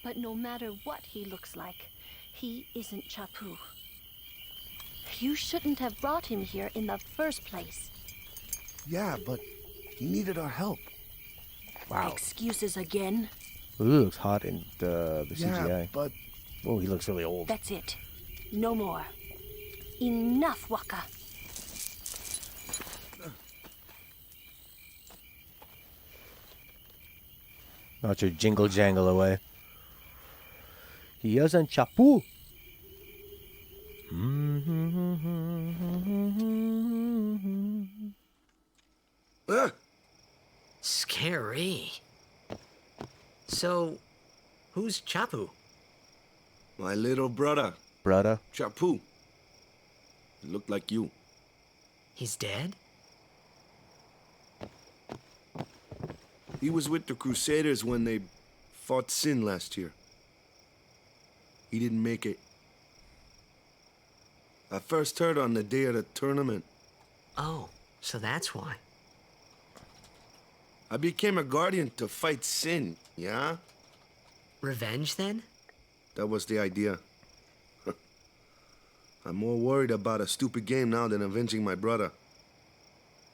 But no matter what he looks like, he isn't Chapu. You shouldn't have brought him here in the first place. Yeah, but he needed our help. Wow. Excuses again? Ooh, he looks hot in the CGI. Yeah, but... Oh, he looks really old. That's it. No more. Enough, Waka. Not your jingle jangle away. He isn't Chapu. Scary. So, who's Chapu? My little brother. Brother? Chapu. He looked like you. He's dead? He was with the Crusaders when they fought Sin last year. He didn't make it. I first heard on the day of the tournament. Oh, so that's why. I became a guardian to fight sin, yeah? Revenge, then? That was the idea. I'm more worried about a stupid game now than avenging my brother.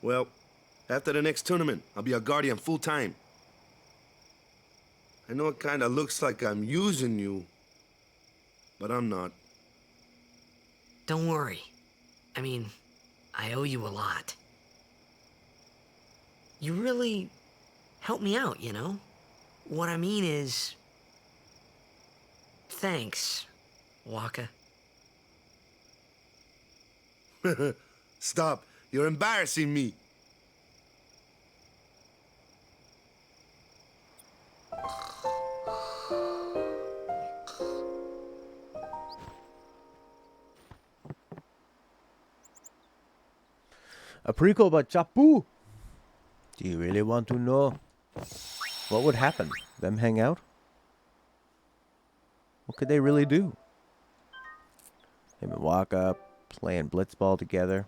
Well, after the next tournament, I'll be a guardian full-time. I know it kinda looks like I'm using you, but I'm not. Don't worry. I mean, I owe you a lot. You really helped me out, you know? What I mean is... thanks, Wakka. Stop. You're embarrassing me. A prequel about Chapu. Do you really want to know what would happen? Them hang out? What could they really do? Him and Wakka playing blitzball together,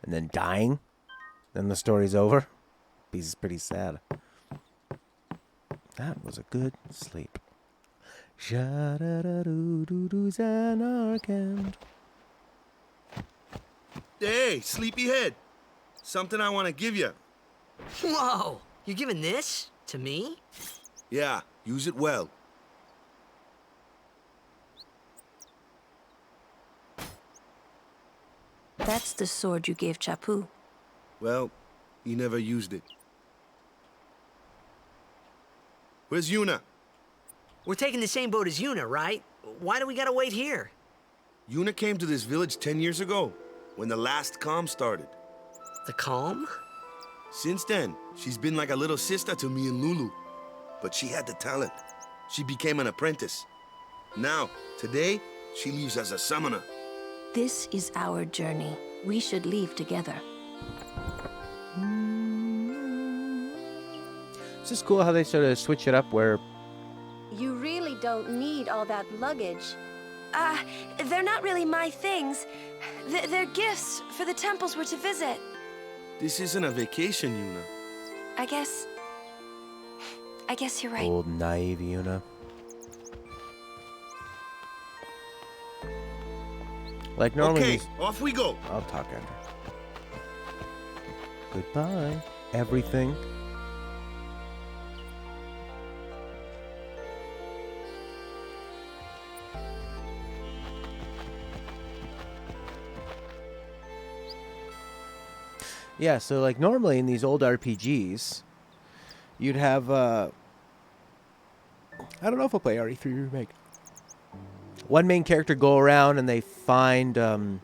and then dying. Then the story's over. He's pretty sad. That was a good sleep. Sha-da-da-doo-doo-doo, Zanarkand. Hey, sleepyhead. Something I want to give you. Whoa! You're giving this to me? Yeah, use it well. That's the sword you gave Chapu. Well, he never used it. Where's Yuna? We're taking the same boat as Yuna, right? Why do we gotta wait here? Yuna came to this village 10 years ago, when the last calm started. The calm? Since then, she's been like a little sister to me and Lulu. But she had the talent. She became an apprentice. Now, today, she leaves as a summoner. This is our journey. We should leave together. It's just cool how they sort of switch it up where... You really don't need all that luggage. They're not really my things. They're gifts for the temples we're to visit. This isn't a vacation, Yuna. I guess you're right. Old naive Yuna. Like normally... Okay, off we go. I'll talk after. Goodbye, everything. Yeah, so like normally in these old RPGs, you'd have, I don't know if I'll play RE3 Remake. One main character go around and they find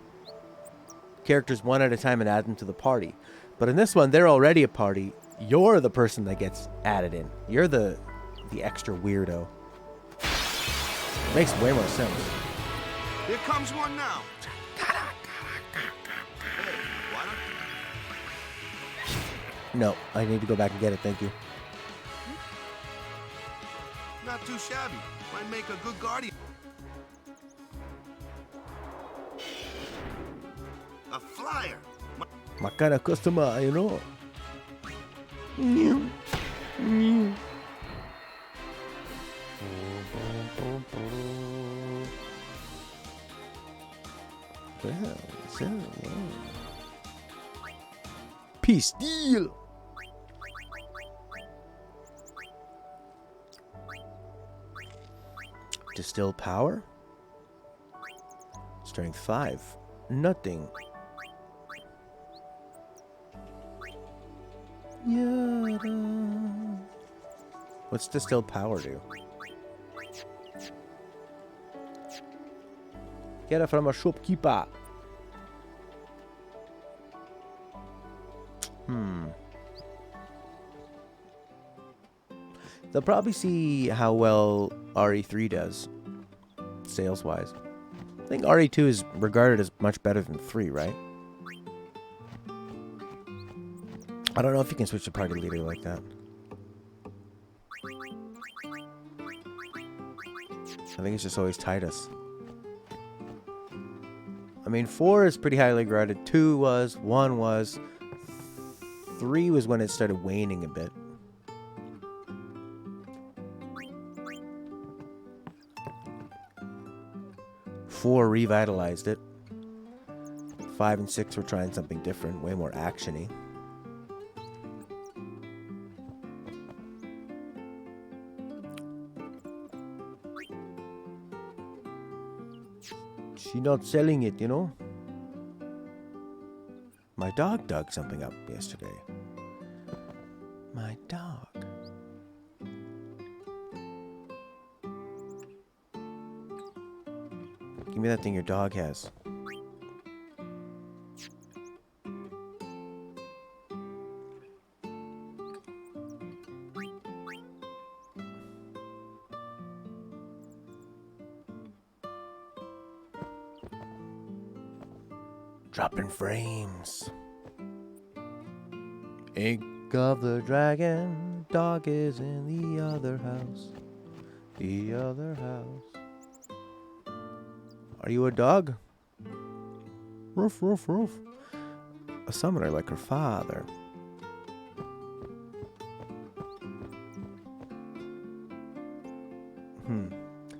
characters one at a time and add them to the party. But in this one, they're already a party. You're the person that gets added in. You're the extra weirdo. It makes way more sense. Here comes one now. No, I need to go back and get it, thank you. Not too shabby. Might make a good guardian. A flyer. My kind of customer, you know. Peace deal. Distill power. Strength 5. Nothing. Yada. What's distill power do? Get it from a shopkeeper. They'll probably see how well RE3 does, sales-wise. I think RE2 is regarded as much better than 3, right? I don't know if you can switch to party leader like that. I think it's just always Titus. I mean, 4 is pretty highly regarded. 2 was, 1 was, 3 was when it started waning a bit. Four revitalized it. 5 and 6 were trying something different, way more action-y. She not selling it, you know? My dog dug something up yesterday. My dog. Give me that thing your dog has. Dropping frames. Ink of the dragon, dog is in the other house. The other house. Are you a dog? Roof, roof, roof. A summoner like her father.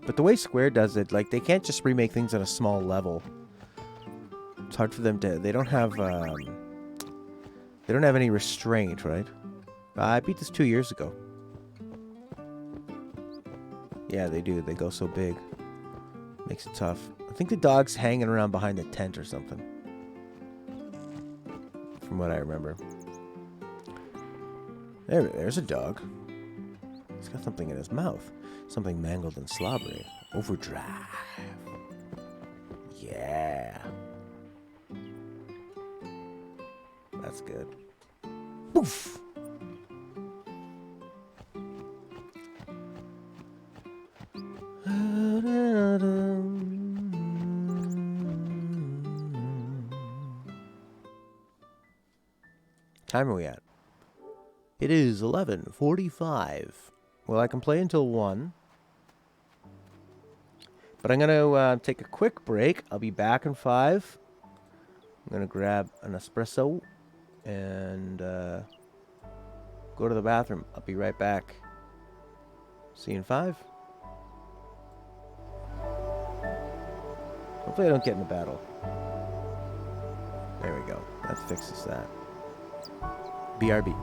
But the way Square does it, like, they can't just remake things at a small level. It's hard for them to... They don't have any restraint, right? I beat this 2 years ago. Yeah, they do. They go so big. Makes it tough. I think the dog's hanging around behind the tent or something. From what I remember. There's a dog. He's got something in his mouth. Something mangled and slobbery. Overdrive. Yeah. That's good. Poof! Time are we at? It is 11:45. Well, I can play until 1. But I'm going to take a quick break. I'll be back in 5. I'm going to grab an espresso and go to the bathroom. I'll be right back. See you in 5. Hopefully I don't get in a battle. There we go. That fixes that. BRB.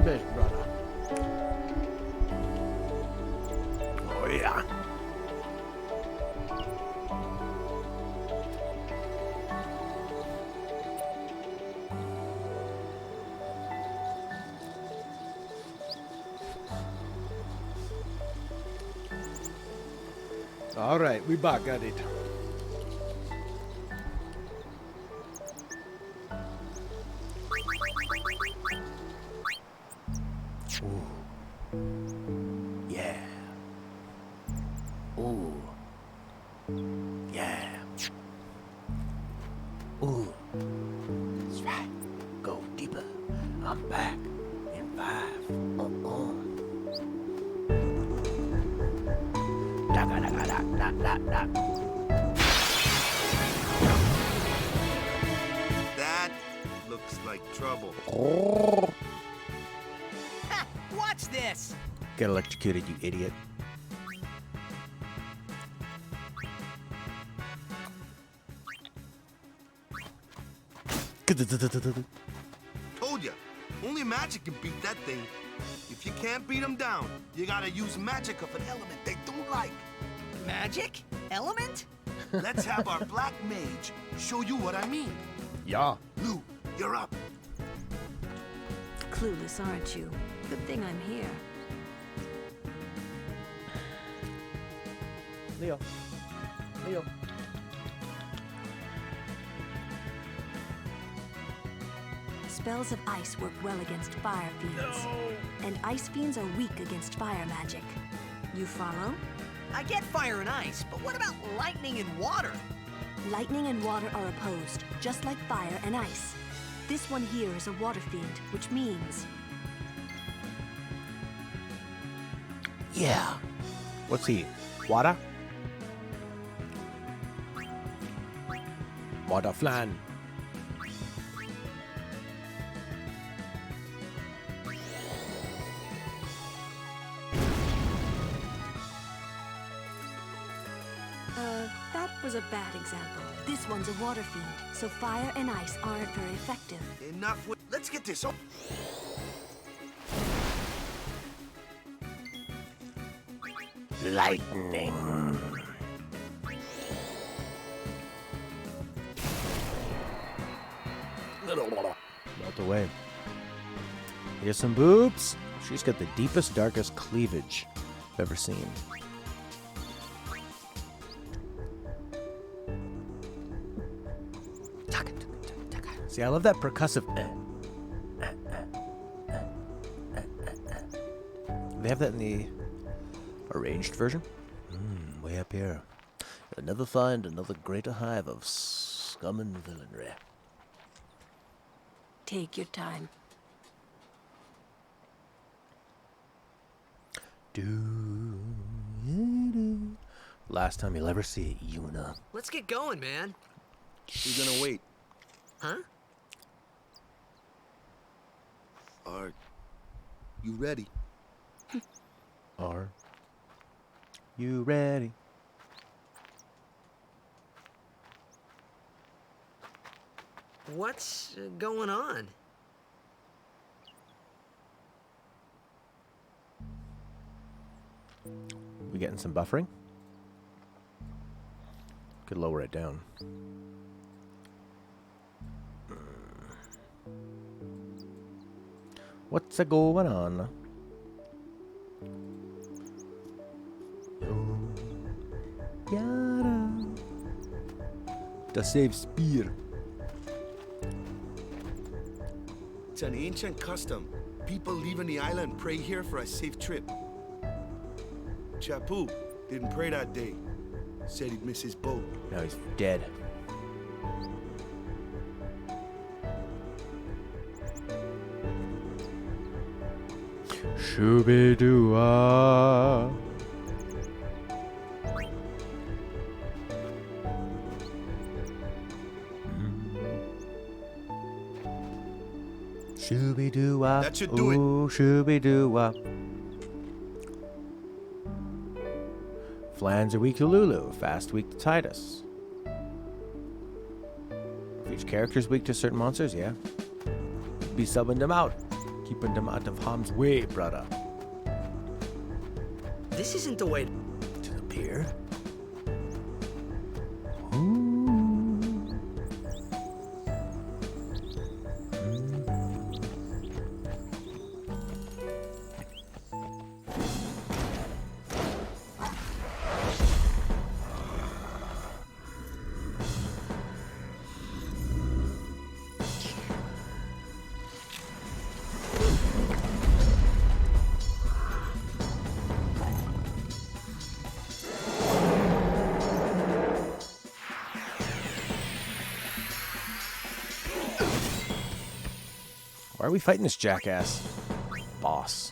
best, brother. Oh, yeah. All right, we back at it. Ooh. Yeah. Ooh. Yeah. Ooh. That's right. Go deeper. I'm back in 5. That looks like trouble. Ha! Watch this! Get electrocuted, you idiot. Told ya, only magic can beat that thing. If you can't beat them down, you gotta use magic of an element they don't like. Magic? Element? Let's have our black mage show you what I mean. Yeah. Lou, you're up. Clueless, aren't you? Good thing I'm here. Leo. Leo. Spells of ice work well against fire fiends. And ice fiends are weak against fire magic. You follow? I get fire and ice, but what about lightning and water? Lightning and water are opposed, just like fire and ice. This one here is a water fiend, which means... Yeah. What's he? Water? Water flan. That was a bad example. This one's a water fiend, so fire and ice aren't very effective. Enough with... Let's get this over. Lightning. Melt away. Here's some boobs. She's got the deepest, darkest cleavage I've ever seen. See, I love that percussive. They have that in the arranged version. Way up here. You'll never find another greater hive of scum and villainy. Take your time. Last time you'll ever see Yuna. Let's get going, man. We're gonna wait. Huh? Are you ready? Are you ready? What's going on? We getting some buffering? Could lower it down. What's a going on? Yada. The save spear. It's an ancient custom. People leaving the island pray here for a safe trip. Chappu didn't pray that day. Said he'd miss his boat. Now he's dead. Shooby-doo-ah. Shooby-doo-ah. That should do it. Ooh, shooby-doo-ah. Flans are weak to Lulu, fast weak to Titus. If each character's weak to certain monsters, yeah. Be subbing them out. Keeping them out of harm's way, brother. This isn't the way to the pier. Why are we fighting this jackass? Boss.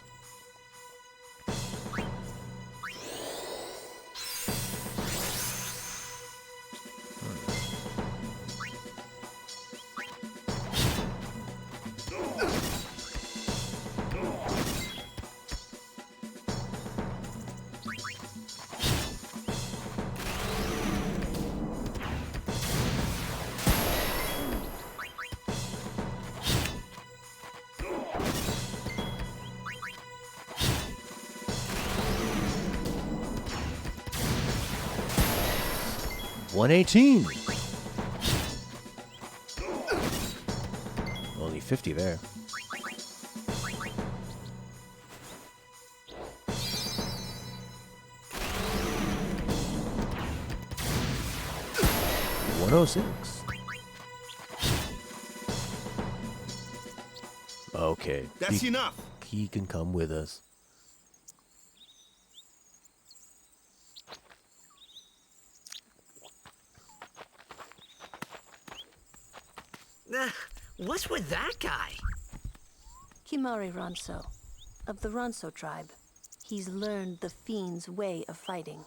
$118. Only 50 there. $106. Okay. That's enough. He can come with us. What's with that guy? Kimari Ronso, of the Ronso tribe. He's learned the Fiend's way of fighting.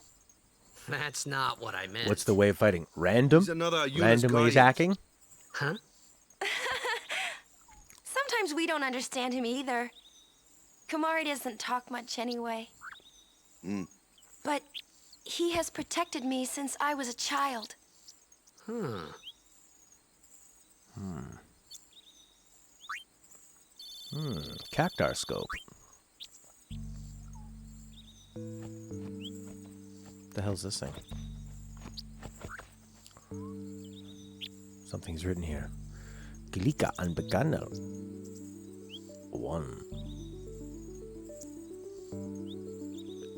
That's not what I meant. What's the way of fighting? Random? He's another Random way attacking? Huh? Sometimes we don't understand him either. Kimari doesn't talk much anyway. But he has protected me since I was a child. Cactar scope. The hell's this thing? Something's written here. Kalika and Bacano. 1.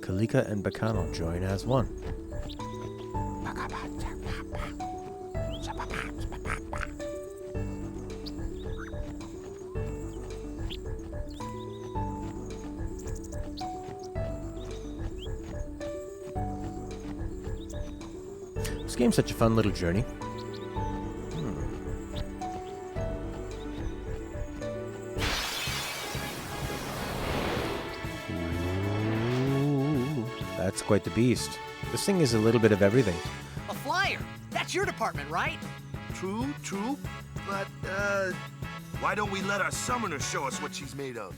Kalika and Bacano join as one. This game's such a fun little journey. Ooh, that's quite the beast. This thing is a little bit of everything. A flyer! That's your department, right? True. But, why don't we let our summoner show us what she's made of?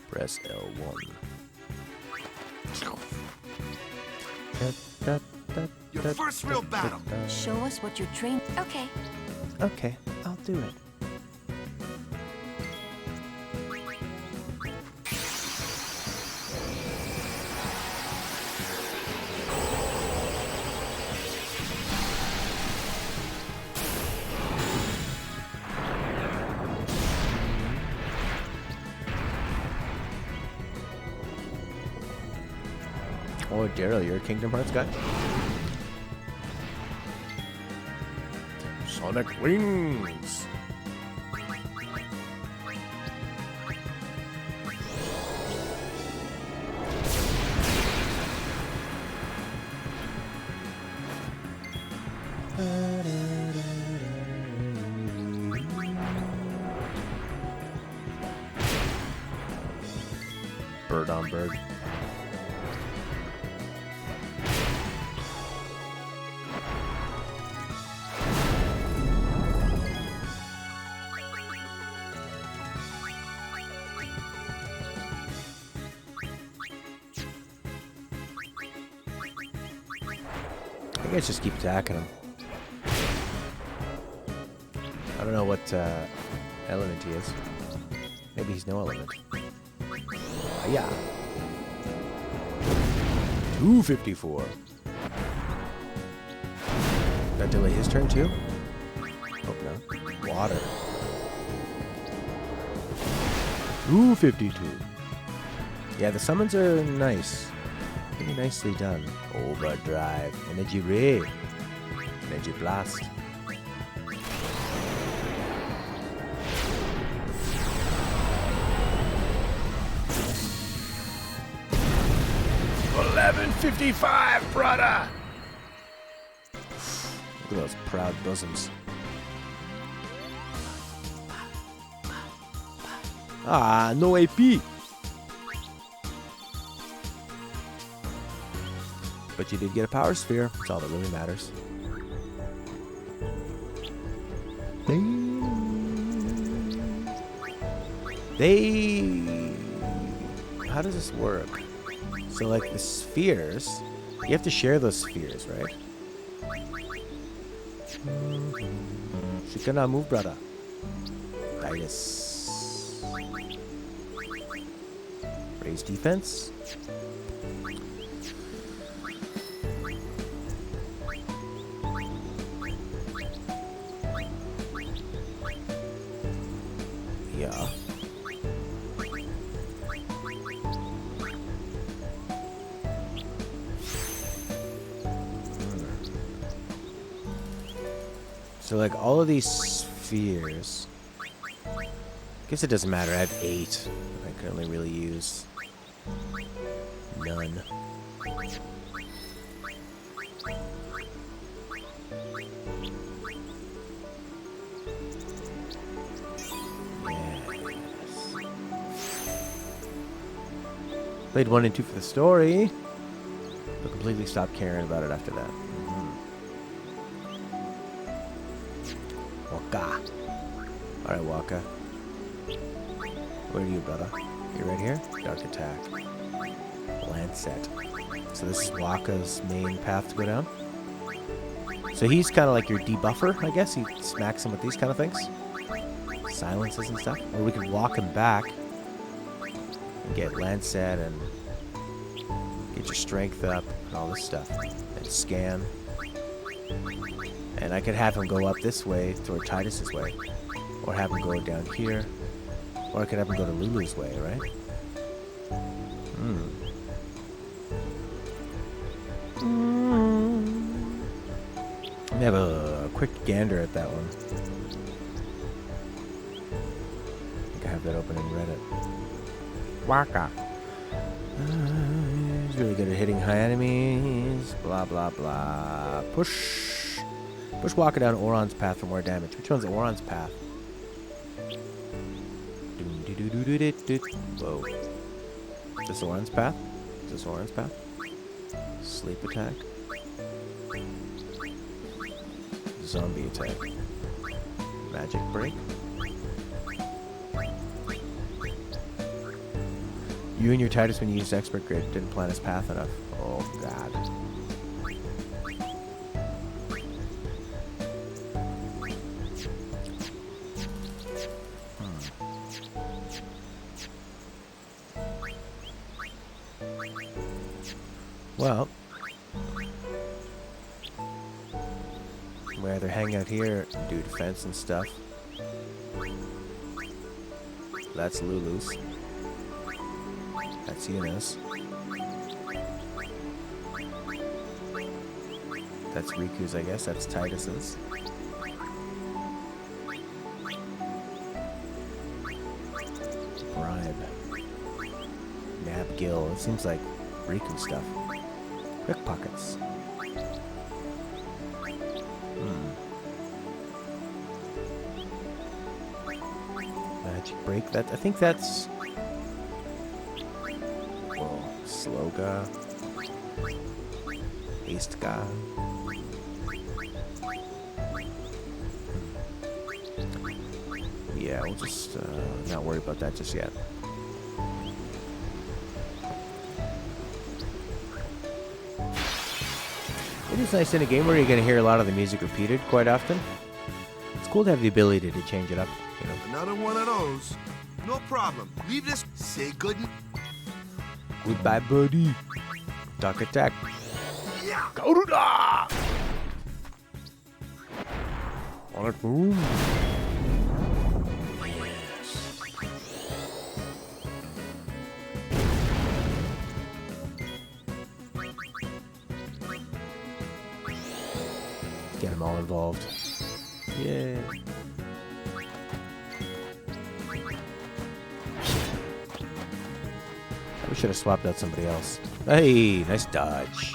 Press L1. Your first real battle. Show us what you're trained. Okay. Okay, I'll do it. Oh, Daryl, you're a Kingdom Hearts guy? Sonic Wings! Bird on bird. I guess just keep attacking him. I don't know what element he is. Maybe he's no element. Yeah. 254. That delay his turn too? Hope not. Water. 252. Yeah, the summons are nice. Pretty nicely done. Overdrive. Energy Ray. Energy Blast. $11.55, brother! Look at those proud bosoms. Ah, no AP! But you did get a power sphere. That's all that really matters. How does this work? So, like, the spheres, you have to share those spheres, right? She cannot move, brother. Titus. Raise defense. Yeah. So, like, all of these spheres, I guess it doesn't matter. I have 8. I can only really use none. Played 1 and 2 for the story, but completely stopped caring about it after that. Waka. Alright, Waka. Where are you, brother? You right here? Dark attack. Lancet. So this is Waka's main path to go down. So he's kind of like your debuffer, I guess. He smacks him with these kind of things. Silences and stuff. Or we could walk him back and get Lancet and get your strength up and all this stuff. And scan. And I could have him go up this way toward Titus's way. Or have him go down here. Or I could have him go to Lulu's way, right? Let me have a quick gander at that one. I think I have that open in Reddit. Waka. He's really good at hitting high enemies. Blah, blah, blah. Push. Push Waka down Oron's path for more damage. Which one's Oron's path? Whoa. Is this Oron's path? Is this Oron's path? Sleep attack. Zombie attack. Magic break. You and your Titus, when you used expert grid, didn't plan his path enough. Oh god. Well, we either hang out here and do defense and stuff. That's Lulu's. That's Yuna's. That's Riku's, I guess. That's Titus's. Bribe. Nabgil. It seems like Riku stuff. Quick pockets. Magic break. That I think that's. Whoa, Sloga. Hasteguy. Yeah, we'll just not worry about that just yet. It is nice in a game where you're going to hear a lot of the music repeated quite often. It's cool to have the ability to change it up. you know. Another one of those. No problem. Leave this. Say good. Goodbye, buddy. Duck attack. Yeah. Go to da! On it, boom. Get them all involved. Yeah. We should have swapped out somebody else. Hey, nice dodge.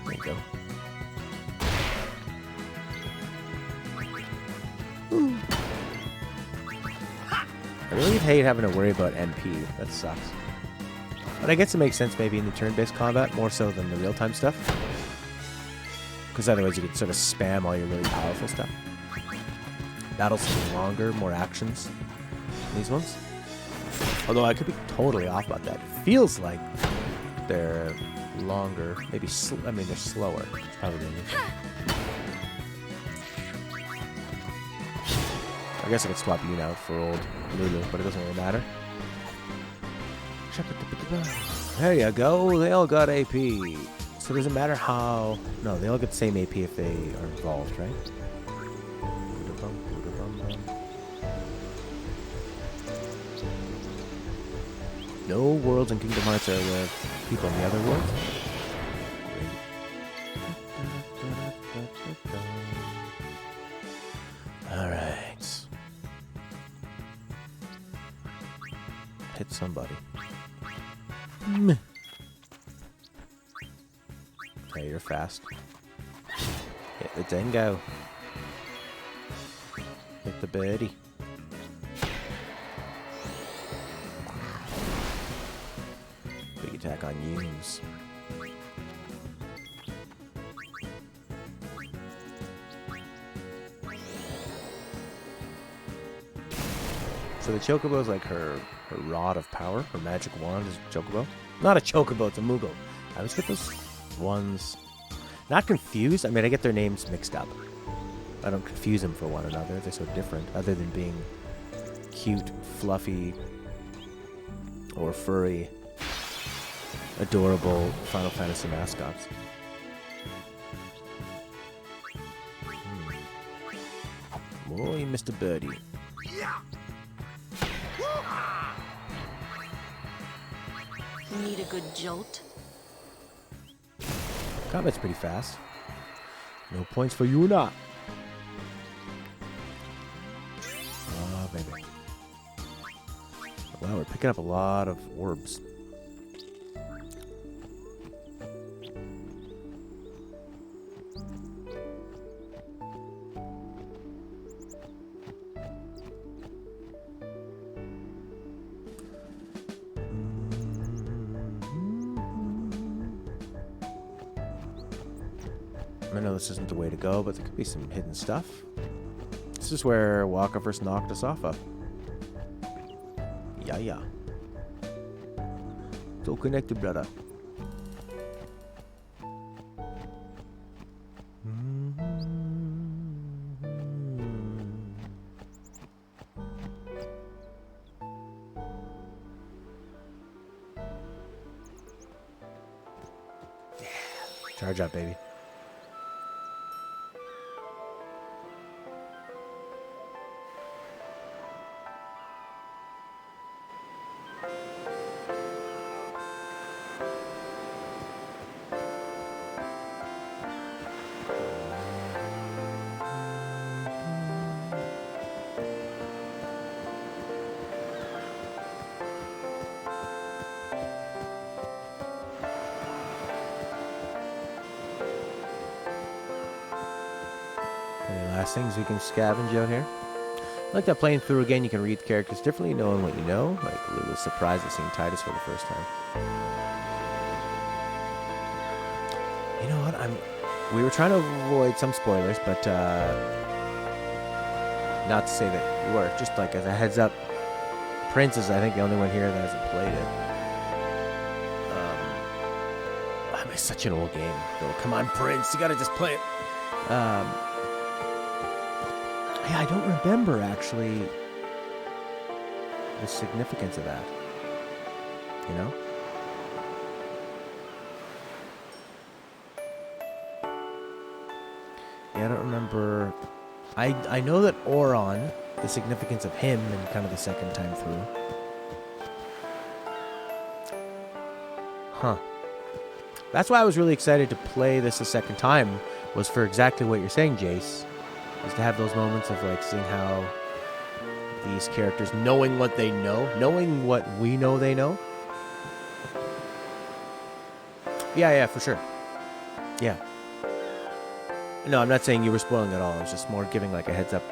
There you go. Ooh. I really hate having to worry about MP. That sucks. But I guess it makes sense maybe in the turn-based combat more so than the real-time stuff. Because otherwise you could sort of spam all your really powerful stuff. Battles seem longer, more actions. These ones. Although I could be totally off about that. It feels like they're longer. Maybe, I mean, they're slower. It's probably I guess I could swap Yoon out for old Lulu, but it doesn't really matter. There you go. They all got AP. So does it matter how... No, they all get the same AP if they are involved, right? No worlds in Kingdom Hearts are with people in the other worlds. Alright. Hit somebody. Okay, you're fast. Hit the dingo. Hit the birdie. Big attack on Yoons. So the Chocobo is like her rod of power, her magic wand is Chocobo. Not a Chocobo, it's a Moogle. I always get those ones not confused. I mean, I get their names mixed up. I don't confuse them for one another. They're so different, other than being cute, fluffy, or furry, adorable Final Fantasy mascots. Oh, you missed a birdie. Need a good jolt? Combat's pretty fast. No points for you or not. Oh, baby. Wow, we're picking up a lot of orbs. I know this isn't the way to go, but there could be some hidden stuff. This is where Wakka first knocked us off of. Yeah. It's all connected, brother. Charge up, baby. Last things we can scavenge out here. I like that playing through again, you can read the characters differently, knowing what you know. Like, Lulu was surprised at seeing Tidus for the first time. You know what? We were trying to avoid some spoilers, but not to say that we were. Just like as a heads up, Prince is, I think, the only one here that hasn't played it. It's such an old game. Come on, Prince, you gotta just play it. Yeah, I don't remember actually the significance of that. You know? Yeah, I don't remember. I know that Oron, the significance of him in kind of the second time through. Huh. That's why I was really excited to play this a second time, was for exactly what you're saying, Jace. Is to have those moments of like seeing how these characters, knowing what they know, knowing what we know they know. Yeah, for sure. Yeah. No, I'm not saying you were spoiling at all. I was just more giving like a heads up.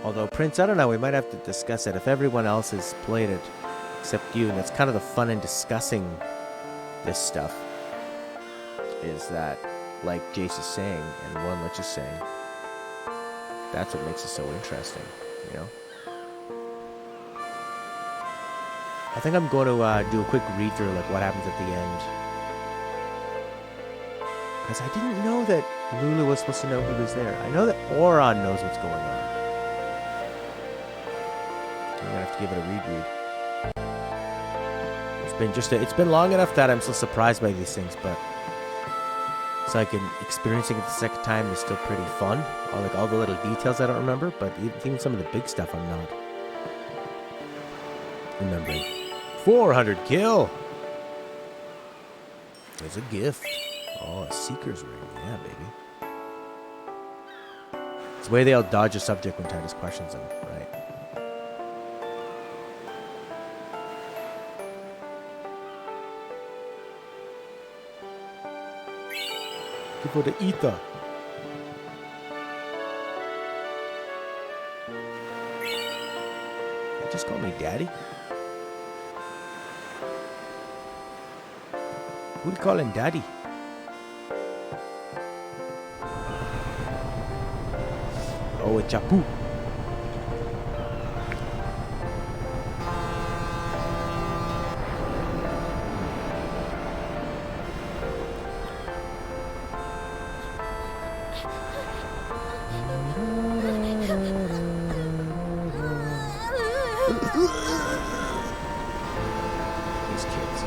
Although, Prince, I don't know. We might have to discuss it. If everyone else has played it except you, and that's kind of the fun in discussing this stuff, is that, like Jace is saying, and One Lich is saying, that's what makes it so interesting, you know? I think I'm going to do a quick read-through, like what happens at the end. Because I didn't know that Lulu was supposed to know he was there. I know that Oron knows what's going on. I'm going to have to give it a read. It's been long enough that I'm still surprised by these things, but it's like experiencing it the second time is still pretty fun. All the little details I don't remember, but even some of the big stuff I'm not remembering. 400 kill! It's a gift. Oh, a Seeker's Ring. Yeah, baby. It's the way they'll dodge a subject when Titus questions them, right? For the ether. They just call me Daddy? Who do you call him Daddy? Oh, it's Chapu. These kids.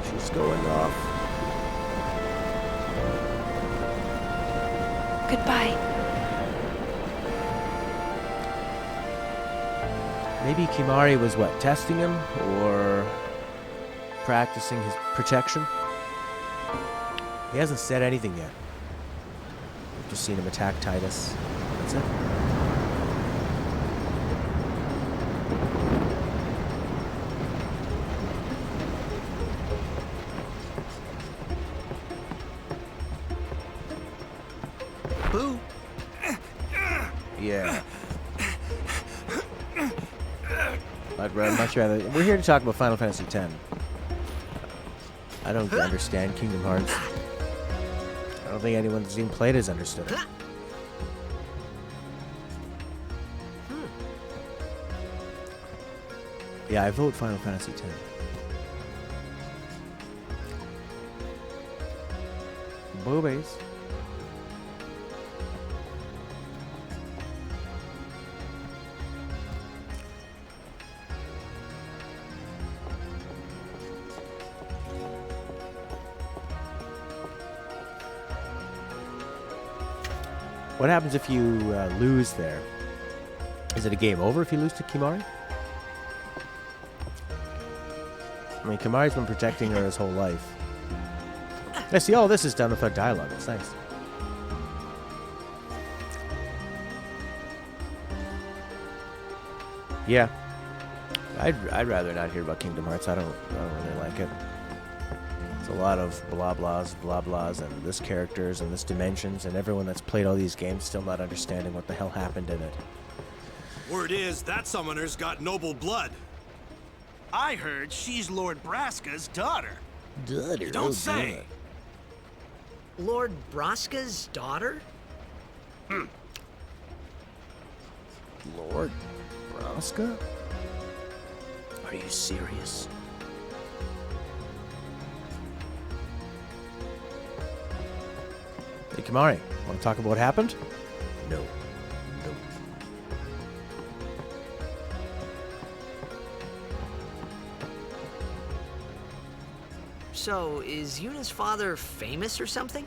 She's going off. Goodbye. Maybe Kimahri was what, testing him or practicing his protection? He hasn't said anything yet. We've just seen him attack Titus. That's it. Boo. Yeah. I'd much rather. We're here to talk about Final Fantasy X. I don't understand Kingdom Hearts. I don't think anyone that's even played has understood it. Yeah, I vote Final Fantasy X. Boobies. What happens if you lose there? Is it a game over if you lose to Kimahri? I mean, Kimahri's been protecting her his whole life. I see all this is done without dialogue. It's nice. Yeah. I'd rather not hear about Kingdom Hearts. I don't really like it. It's a lot of blah blahs, and this characters and this dimensions, and everyone that's played all these games still not understanding what the hell happened in it. Word is that summoner's got noble blood. I heard she's Lord Braska's daughter. Daughter? You don't say. Lord Braska's daughter? Lord Braska? Are you serious? Hey, Kimahri, want to talk about what happened? So, is Yuna's father famous or something?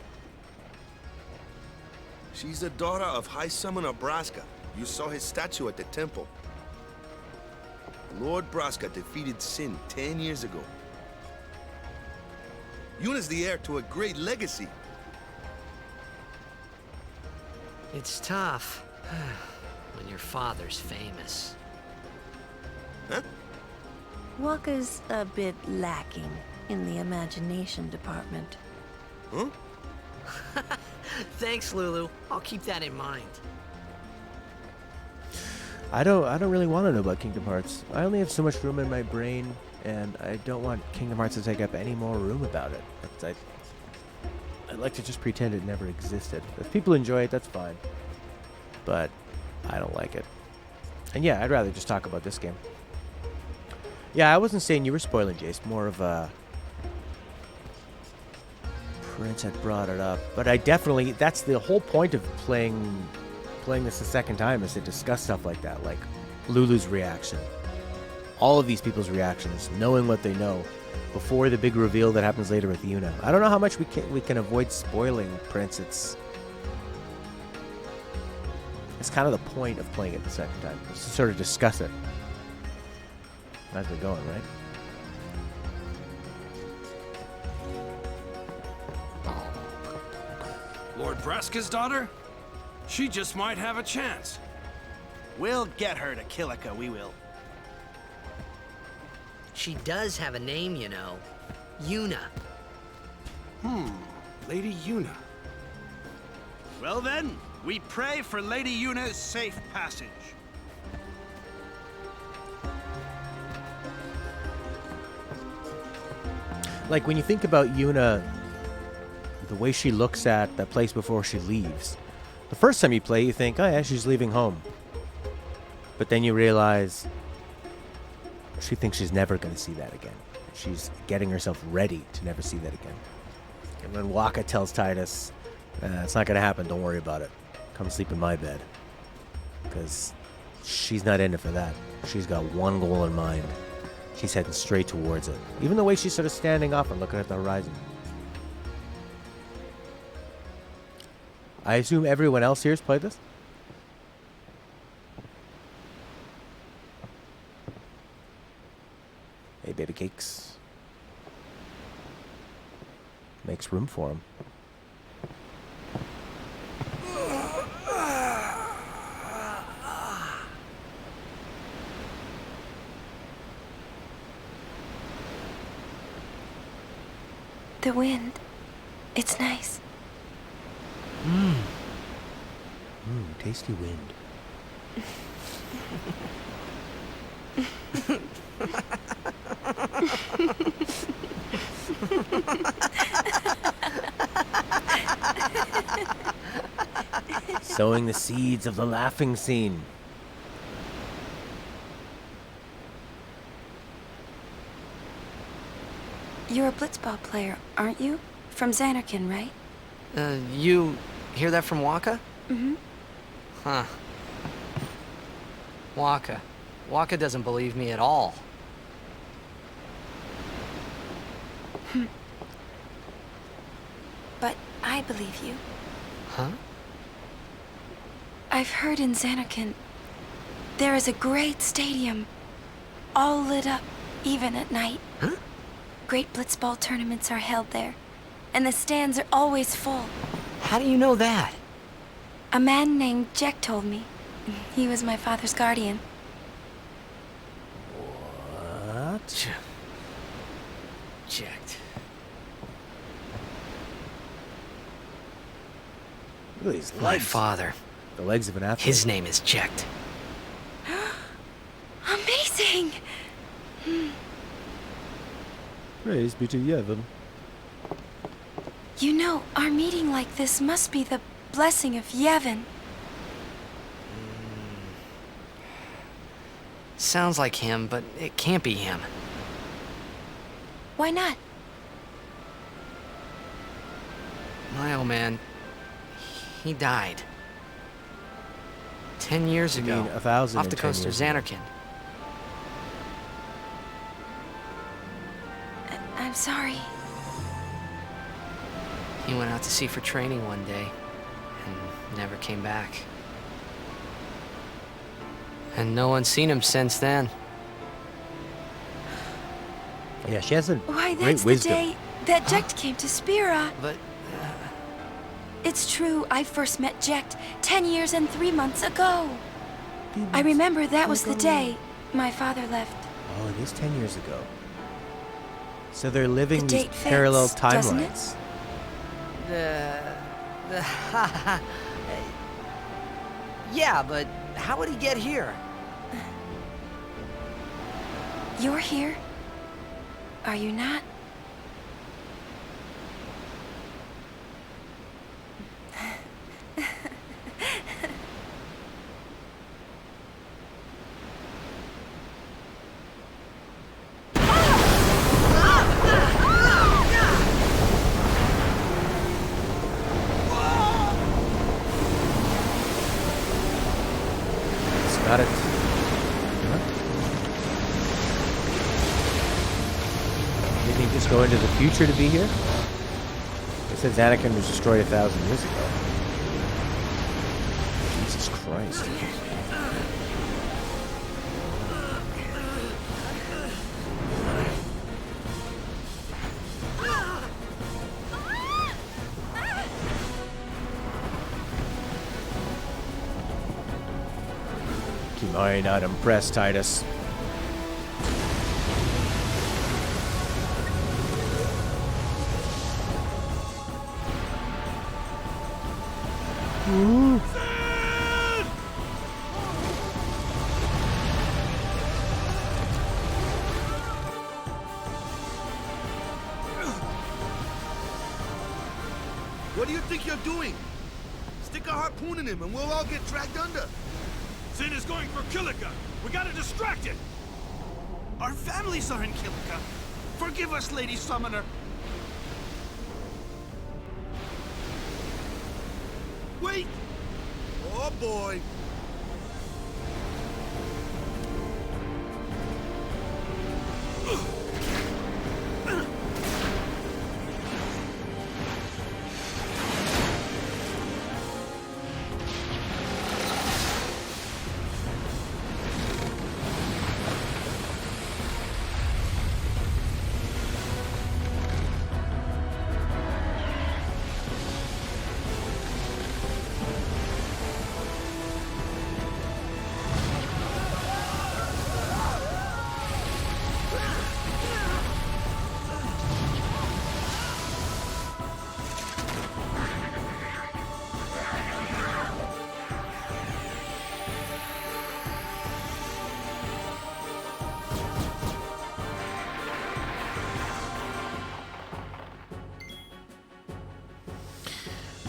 She's the daughter of High Summoner Braska. You saw his statue at the temple. Lord Braska defeated Sin 10 years ago. Yuna's the heir to a great legacy. It's tough when your father's famous. Huh? Wakka's a bit lacking in the imagination department. Huh? Thanks, Lulu. I'll keep that in mind. I don't really want to know about Kingdom Hearts. I only have so much room in my brain, and I don't want Kingdom Hearts to take up any more room about it. I'd like to just pretend it never existed. If people enjoy it, that's fine. But I don't like it. And yeah, I'd rather just talk about this game. Yeah, I wasn't saying you were spoiling, Jace. More of a... Prince had brought it up. But I definitely... That's the whole point of playing this the second time, is to discuss stuff like that. Like Lulu's reaction. All of these people's reactions. Knowing what they know. Before the big reveal that happens later with Yuna. I don't know how much we can avoid spoiling Prince. It's kind of the point of playing it the second time. Just to sort of discuss it as we're going, right? Lord Braska's daughter? She just might have a chance. We'll get her to Kilika, we will. She does have a name, you know. Yuna. Lady Yuna. Well then, we pray for Lady Yuna's safe passage. Like, when you think about Yuna, the way she looks at that place before she leaves, the first time you play, you think, oh yeah, she's leaving home. But then you realize she thinks she's never going to see that again. She's getting herself ready to never see that again. And when Wakka tells Tidus, it's not going to happen, don't worry about it. Come sleep in my bed. Because she's not in it for that. She's got one goal in mind. She's heading straight towards it. Even the way she's sort of standing up and looking at the horizon. I assume everyone else here has played this? Hey, baby cakes. Makes room for him. The wind. It's nice. Tasty wind. Sowing the seeds of the laughing scene. You're a blitzball player, aren't you? From Xanarkand, right? You hear that from Wakka? Mm-hmm. Huh. Wakka. Wakka doesn't believe me at all. But I believe you. Huh? I've heard in Xanarkand there is a great stadium, all lit up, even at night. Huh? Great blitzball tournaments are held there, and the stands are always full. How do you know that? A man named Jack told me. He was my father's guardian. What? Checked. Look at these My legs. father. The legs of an athlete. His name is Checked. Amazing! Praise be to Yevon. You know, our meeting like this must be the blessing of Yevon. Sounds like him, but it can't be him. Why not? My old man, he died. 10 years You ago. mean 1,000 off the and 10 coast of years ago. Xanarkand. I'm sorry. He went out to sea for training one day and never came back. And no one's seen him since then. Yeah, she has a Why, great that's wisdom. the day that Jecht came to Spira. But, It's true, I first met Jecht 10 years and 3 months ago. I remember that was the day my father left. Oh, it is 10 years ago. So they're living The these date parallel fits, doesn't it? timelines. Yeah, but how would he get here? You're here? Are you not? Got it. Didn't he just go into the future to be here? It says Anakin was destroyed 1,000 years ago. Jesus Christ. Kimari not impressed, Titus. Ooh. What do you think you're doing? Stick a harpoon in him and we'll all get dragged under. Sin is going for Kilika. We gotta distract it. Our families are in Kilika. Forgive us, Lady Summoner. Wait! Oh boy!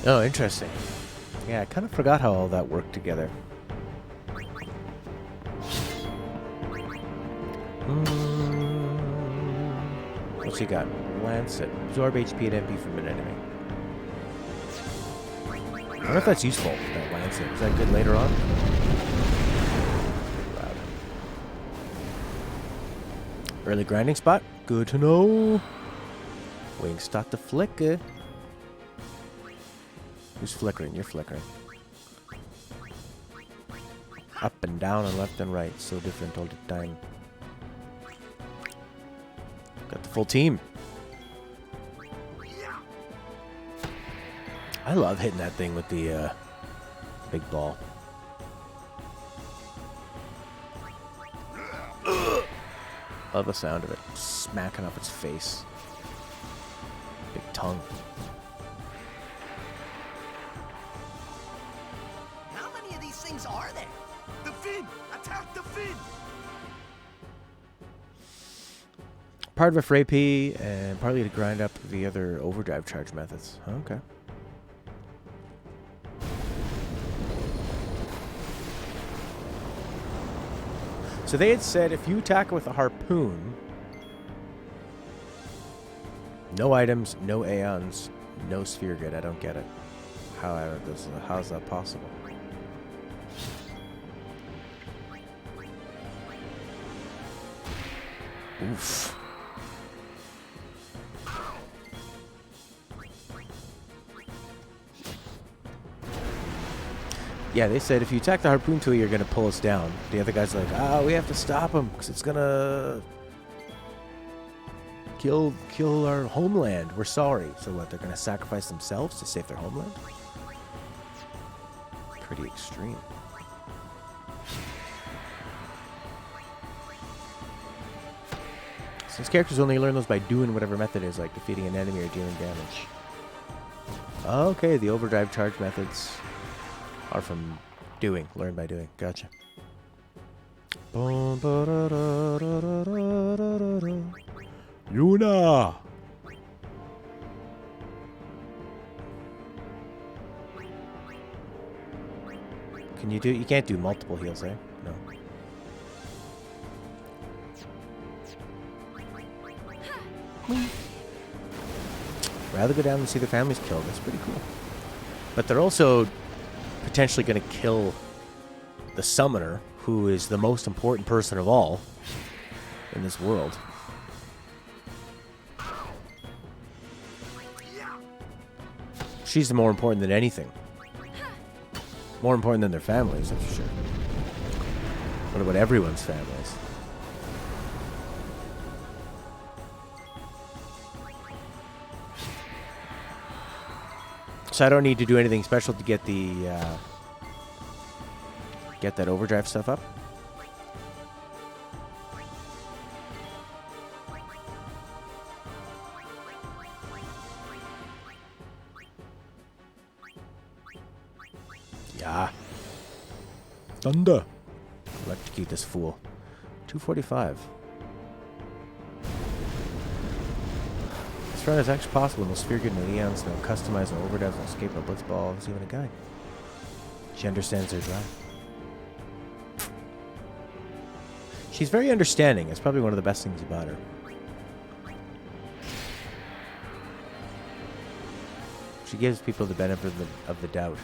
Oh, interesting. Yeah, I kind of forgot how all that worked together. What's he got? Lancet. Absorb HP and MP from an enemy. I wonder if that's useful, that Lancet. Is that good later on? Early grinding spot. Good to know. Wings start to flicker. Who's flickering? You're flickering. Up and down and left and right. So different all the time. Got the full team. I love hitting that thing with the big ball. Love the sound of it smacking up its face. Big tongue. How many of these things are there? The fin! Attack the fin! Part of a Frey P and partly to grind up the other overdrive charge methods. Okay. So they had said if you attack it with a harpoon, no items, no aeons, no sphere grid. I don't get it. How is that possible? Oof. Yeah, they said if you attack the harpoon tool, you're gonna pull us down. The other guy's like, we have to stop him because it's gonna kill our homeland. We're sorry. So what? They're gonna sacrifice themselves to save their homeland? Pretty extreme. Since characters only learn those by doing whatever method is, like defeating an enemy or dealing damage. Okay, the overdrive charge methods are from doing, learned by doing. Gotcha. Yuna! Can you do? You can't do multiple heals, eh? No. Rather go down and see the families killed. That's pretty cool. But they're also potentially going to kill the summoner, who is the most important person of all in this world. She's more important than anything. More important than their families, that's for sure. What about everyone's families? So I don't need to do anything special to get the get that overdrive stuff up. Yeah. Thunder. Electrocute this fool. 245. This run is actually possible. No sphere grid, no eons, no customize, no overdrives, no escape, no blitzball. There's even a guy. She understands her drive. She's very understanding. It's probably one of the best things about her. She gives people the benefit of the doubt.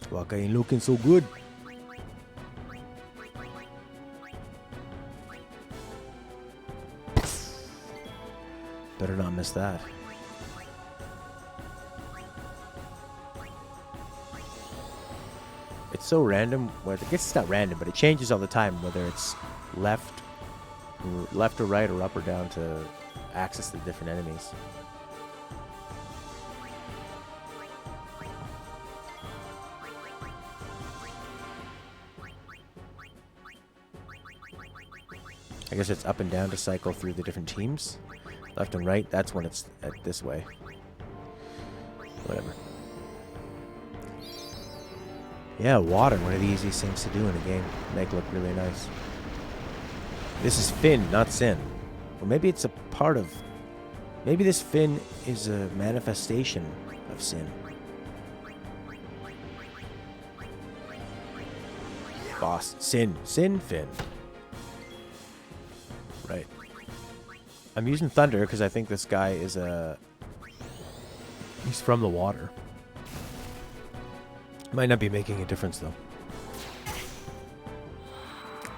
Waka ain't looking so good. Better not miss that. It's so random. Well, I guess it's not random, but it changes all the time, whether it's left or right or up or down to access the different enemies. I guess it's up and down to cycle through the different teams. Left and right, that's when it's this way. Whatever. Yeah, water, one of the easiest things to do in a game. Make look really nice. This is Finn, not Sin. Or maybe it's a part of... Maybe this Finn is a manifestation of Sin. Boss. Sin, Finn. Right. I'm using Thunder because I think this guy is he's from the water. Might not be making a difference though.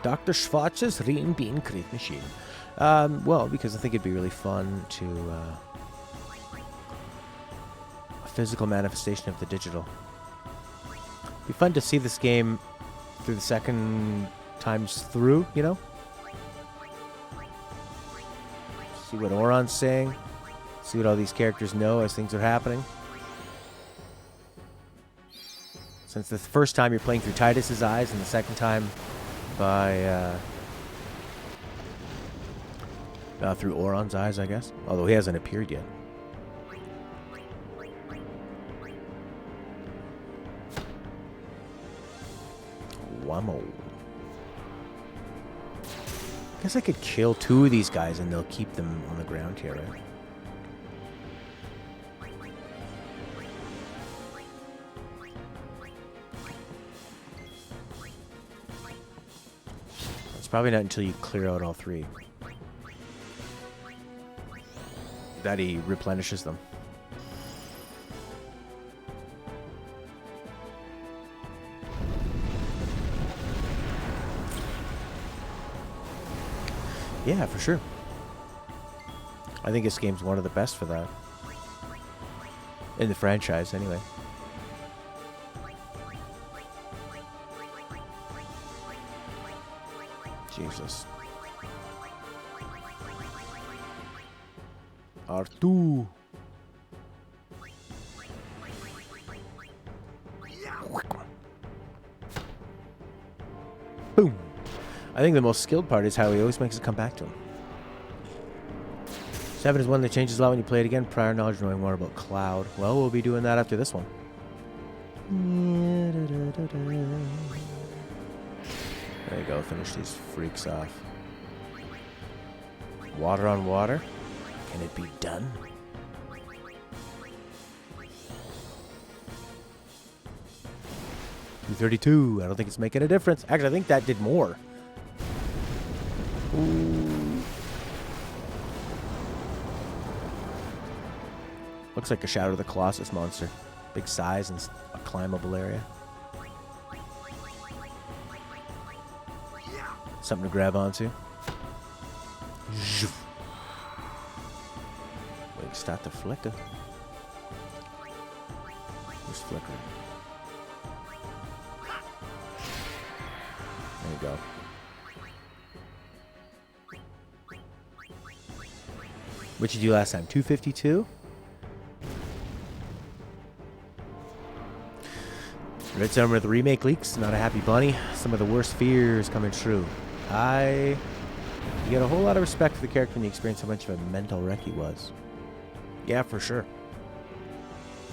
Dr. Schwarz's Rein Bean Crate Machine. Well, because I think it'd be really fun to a physical manifestation of the digital. It'd be fun to see this game through the second times through, you know? See what Auron's saying. See what all these characters know as things are happening. Since the first time you're playing through Tidus's eyes, and the second time by through Auron's eyes, I guess. Although he hasn't appeared yet. Whammo. I guess I could kill two of these guys and they'll keep them on the ground here, right? It's probably not until you clear out all three that he replenishes them. Yeah, for sure. I think this game's one of the best for that. In the franchise, anyway. Jesus. R2. Boom. I think the most skilled part is how he always makes it come back to him. 7 is one that changes a lot when you play it again. Prior knowledge knowing more about Cloud. Well, we'll be doing that after this one. There you go. Finish these freaks off. Water on water. Can it be done? $232. I don't think it's making a difference. Actually, I think that did more. Ooh. Looks like a Shadow of the Colossus monster. Big size and a climbable area. Something to grab onto. Wait, start to flicker. Who's flickering? There you go. What did you do last time? 252? Red Summer, the remake leaks. Not a happy bunny. Some of the worst fears coming true. You get a whole lot of respect for the character when you experience how much of a mental wreck he was. Yeah, for sure.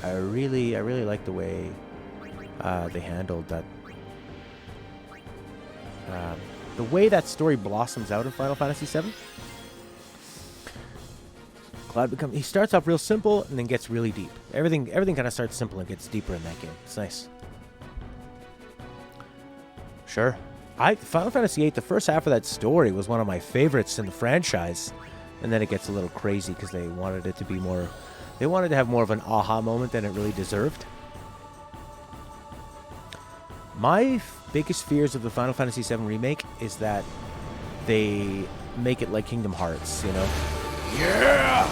I really like the way they handled that. The way that story blossoms out in Final Fantasy VII. Cloud he starts off real simple and then gets really deep. Everything kind of starts simple and gets deeper in that game. It's nice. Sure. Final Fantasy VIII, the first half of that story was one of my favorites in the franchise. And then it gets a little crazy because they wanted it to be more... They wanted to have more of an aha moment than it really deserved. My biggest fears of the Final Fantasy VII Remake is that they make it like Kingdom Hearts, you know? Yeah!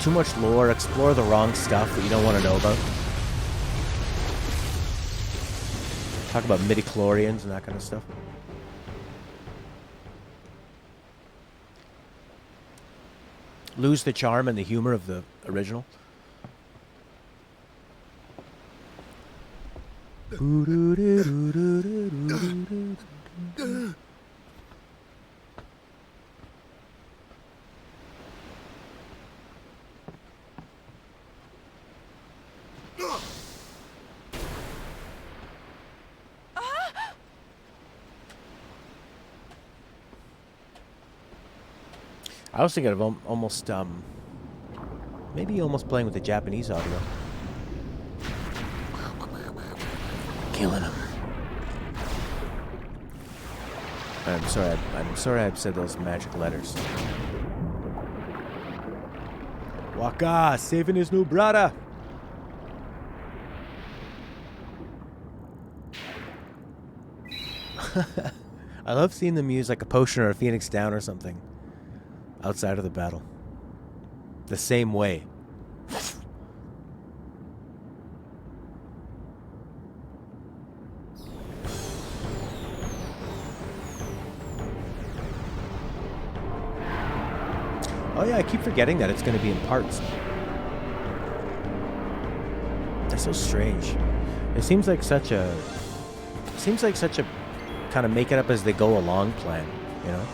Too much lore, explore the wrong stuff that you don't want to know about. Talk about midichlorians and that kind of stuff. Lose the charm and the humor of the original. I was thinking of almost, maybe almost playing with the Japanese audio. Killing him. I'm sorry I've said those magic letters. Waka, saving his new brother. I love seeing them use like a potion or a Phoenix Down or something outside of the battle. The same way. Oh yeah, I keep forgetting that it's going to be in parts. That's so strange. It seems like such a kind of make it up as they go along plan, you know?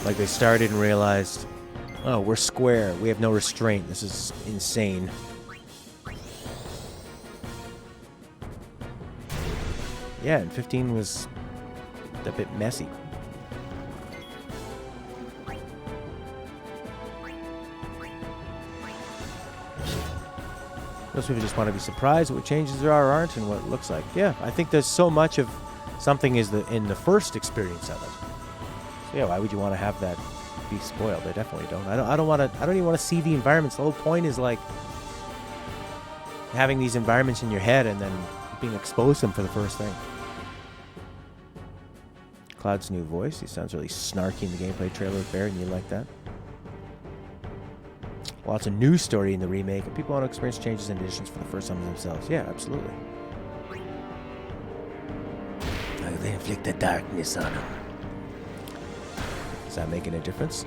Like they started and realized, oh, we're square. We have no restraint. This is insane. Yeah, and 15 was a bit messy. Most people just want to be surprised at what changes there are or aren't and what it looks like. Yeah, I think there's so much of something in the first experience of it. So yeah, why would you want to have that be spoiled? I definitely don't. I don't even want to see the environments. The whole point is like having these environments in your head and then being exposed to them for the first thing. Cloud's new voice. He sounds really snarky in the gameplay trailer with Barry, and you like that. Lots of new story in the remake, and people want to experience changes and additions for the first time themselves. Yeah, absolutely. They inflict the darkness on him. Is that making a difference?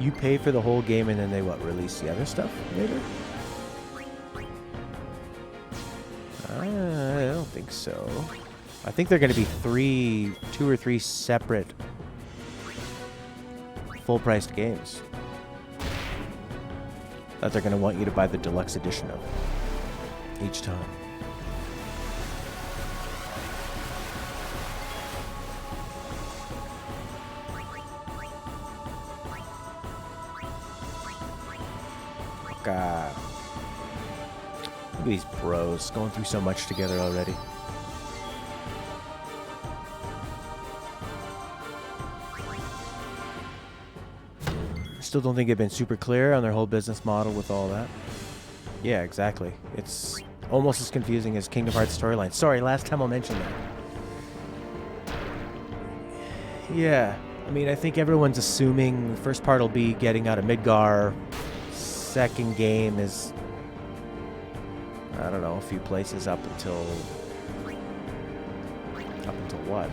You pay for the whole game and then they release the other stuff later? I don't think so. I think they're going to be 2 or 3 separate full-priced games that they're going to want you to buy the deluxe edition of each time. God. Look at these bros going through so much together already. Still don't think they've been super clear on their whole business model with all that. Yeah, exactly. It's almost as confusing as Kingdom Hearts storyline. Sorry, last time I'll mention that. Yeah, I mean, I think everyone's assuming the first part will be getting out of Midgar. Second game is, I don't know, a few places up until what?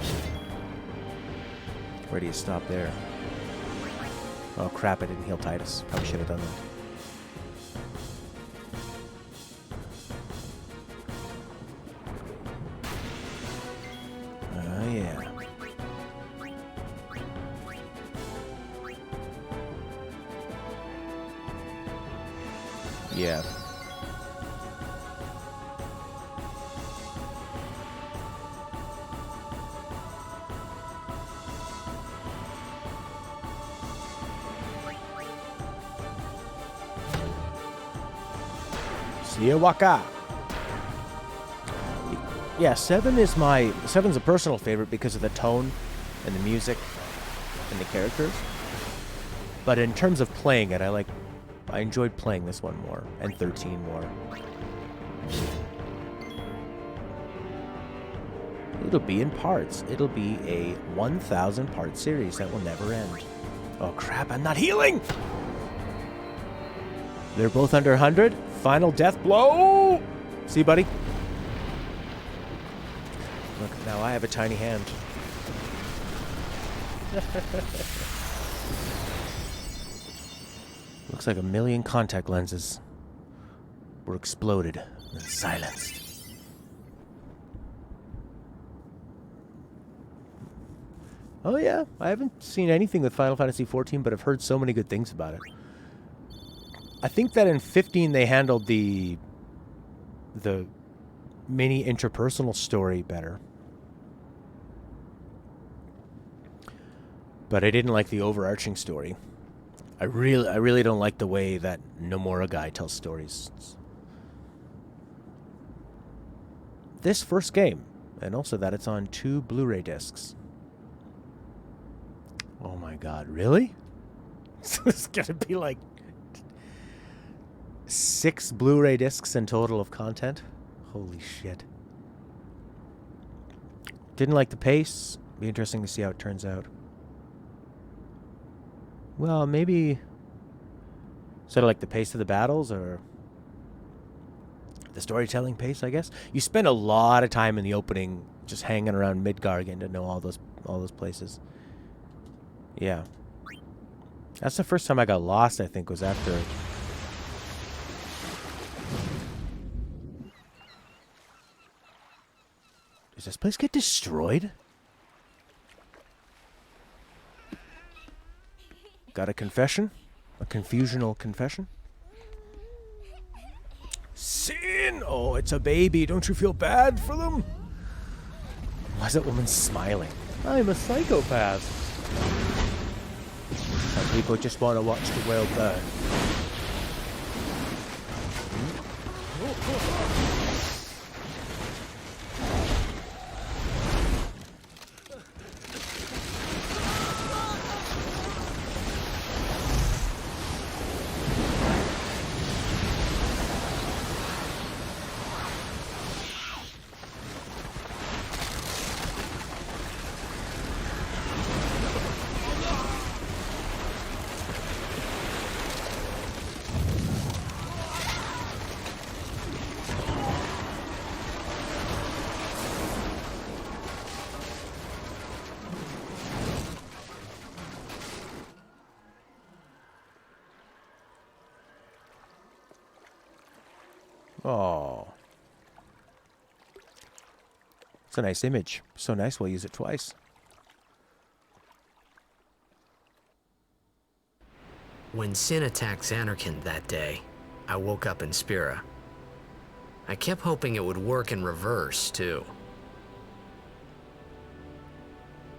Where do you stop there? Oh crap, I didn't heal Titus. Probably should have done that. Oh yeah. Yeah. See ya, waka. Yeah, 7's a personal favorite because of the tone and the music and the characters. But in terms of playing it, I enjoyed playing this one more, and 13 more. It'll be in parts. It'll be a 1,000 part series that will never end. Oh crap, I'm not healing! They're both under 100. Final death blow! See, buddy? Look, now I have a tiny hand. Looks like 1 million contact lenses were exploded and silenced. Oh yeah, I haven't seen anything with Final Fantasy XIV, but I've heard so many good things about it. I think that in 15 they handled the mini interpersonal story better. But I didn't like the overarching story. I really don't like the way that Nomura guy tells stories. This first game, and also that it's on 2 Blu-ray discs. Oh my god, really? So it's gonna be like 6 Blu-ray discs in total of content? Holy shit. Didn't like the pace. Be interesting to see how it turns out. Well, maybe sort of like the pace of the battles, or the storytelling pace, I guess. You spend a lot of time in the opening just hanging around Midgar, getting to know all those places. Yeah. That's the first time I got lost, I think, was after... Does this place get destroyed? Got a confession? A confusional confession? Sin! Oh, it's a baby. Don't you feel bad for them? Why is that woman smiling? I'm a psychopath. Some people just want to watch the world burn. Oh. It's a nice image. So nice we'll use it twice. When Sin attacked Xanarkand that day, I woke up in Spira. I kept hoping it would work in reverse, too.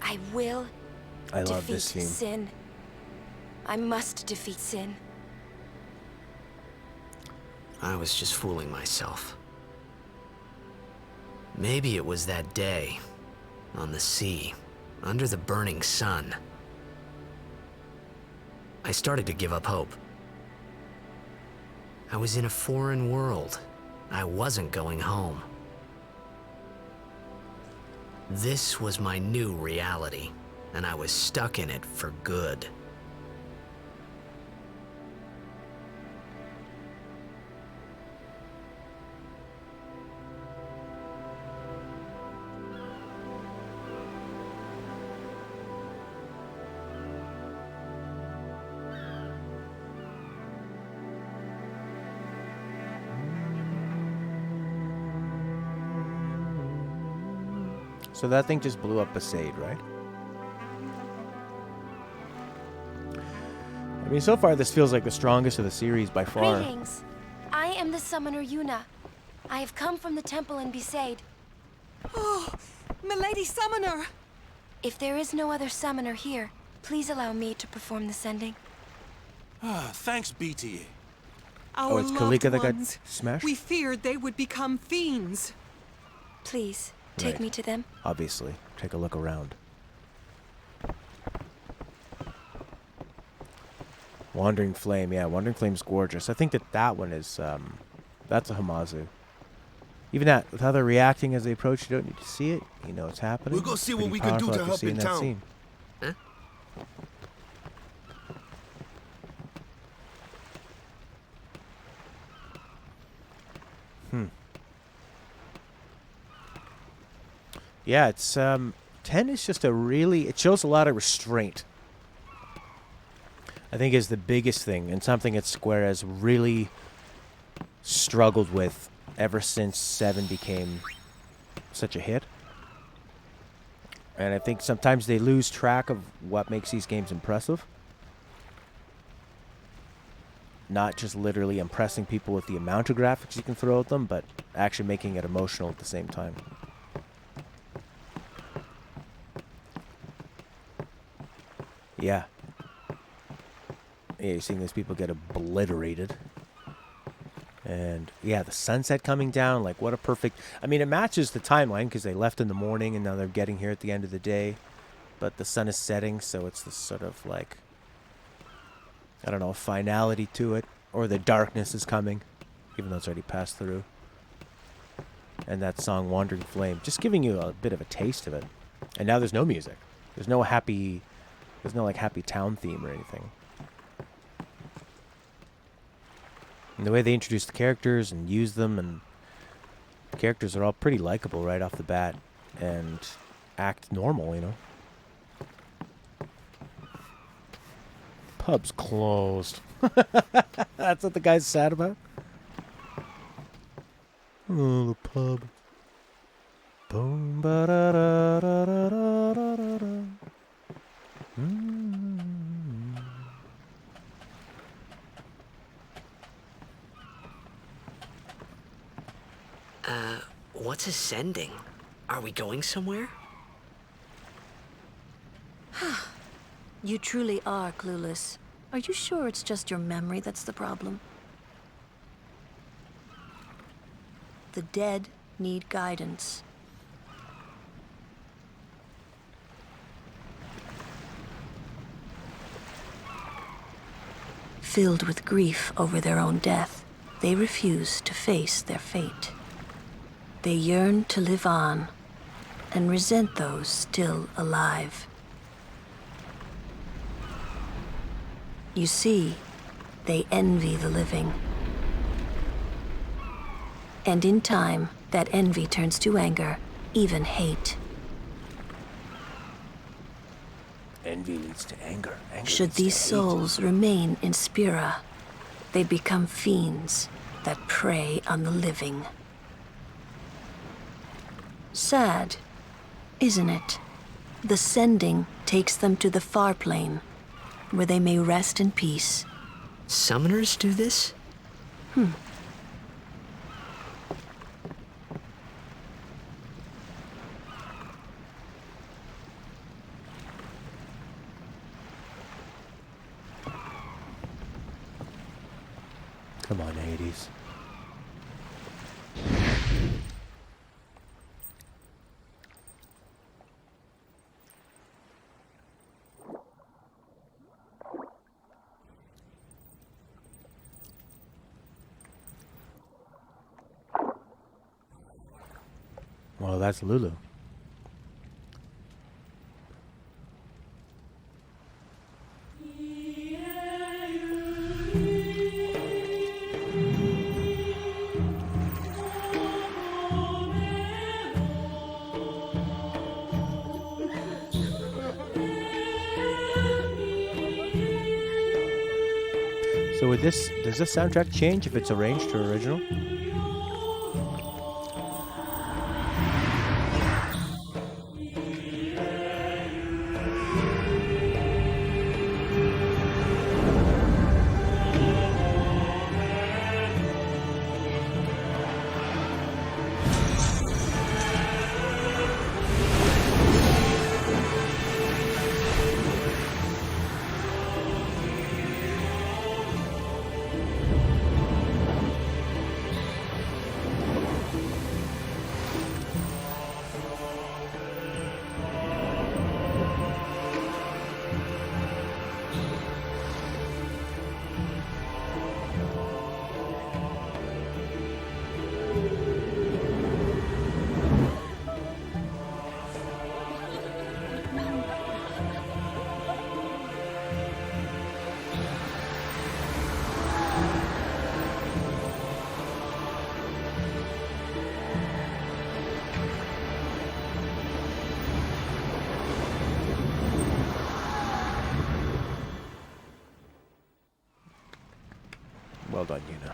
I will I love defeat this scene. Sin. I must defeat Sin. I was just fooling myself. Maybe it was that day, on the sea, under the burning sun. I started to give up hope. I was in a foreign world. I wasn't going home. This was my new reality, and I was stuck in it for good. So that thing just blew up Besaid, right? I mean, so far this feels like the strongest of the series by far. Greetings. I am the summoner Yuna. I have come from the temple in Besaid. Oh, Milady Summoner! If there is no other summoner here, please allow me to perform the sending. Thanks, BT. Our it's loved Kalika that got ones. smashed? We feared they would become fiends. Please, take Right. me to them. Obviously. Take a look around. Wandering Flame. Yeah, Wandering Flame's gorgeous. I think that one is, that's a Hamazu. Even that, with how they're reacting as they approach, you don't need to see it. You know it's happening. We'll go see what Pretty we can do powerful to after help seeing in that town. scene. Huh? Yeah, it's 10 is just it shows a lot of restraint. I think is the biggest thing, and something that Square has really struggled with ever since 7 became such a hit. And I think sometimes they lose track of what makes these games impressive. Not just literally impressing people with the amount of graphics you can throw at them, but actually making it emotional at the same time. Yeah. Yeah, you're seeing these people get obliterated. And yeah, the sunset coming down, like what a perfect... I mean, it matches the timeline because they left in the morning and now they're getting here at the end of the day. But the sun is setting, so it's this sort of like... I don't know, finality to it. Or the darkness is coming, even though it's already passed through. And that song, Wandering Flame, just giving you a bit of a taste of it. And now there's no music. There's no happy... There's no like happy town theme or anything. And the way they introduce the characters and use them, and the characters are all pretty likable right off the bat and act normal, you know. Pub's closed. That's what the guy's sad about. Oh, the pub. Boom, ba da da da da da da da. What's ascending? Are we going somewhere? You truly are clueless. Are you sure it's just your memory that's the problem? The dead need guidance. Filled with grief over their own death, they refuse to face their fate. They yearn to live on and resent those still alive. You see, they envy the living. And in time, that envy turns to anger, even hate. Envy leads to anger. Anger Should leads to these hate. souls remain in Spira, they become fiends, that prey on the living. Sad, isn't it? The sending takes them to the far plane, where they may rest in peace. Summoners do this? Come on, Hades. Well, that's Lulu. So with this, does this soundtrack change if it's arranged to original? Well done, Yuna.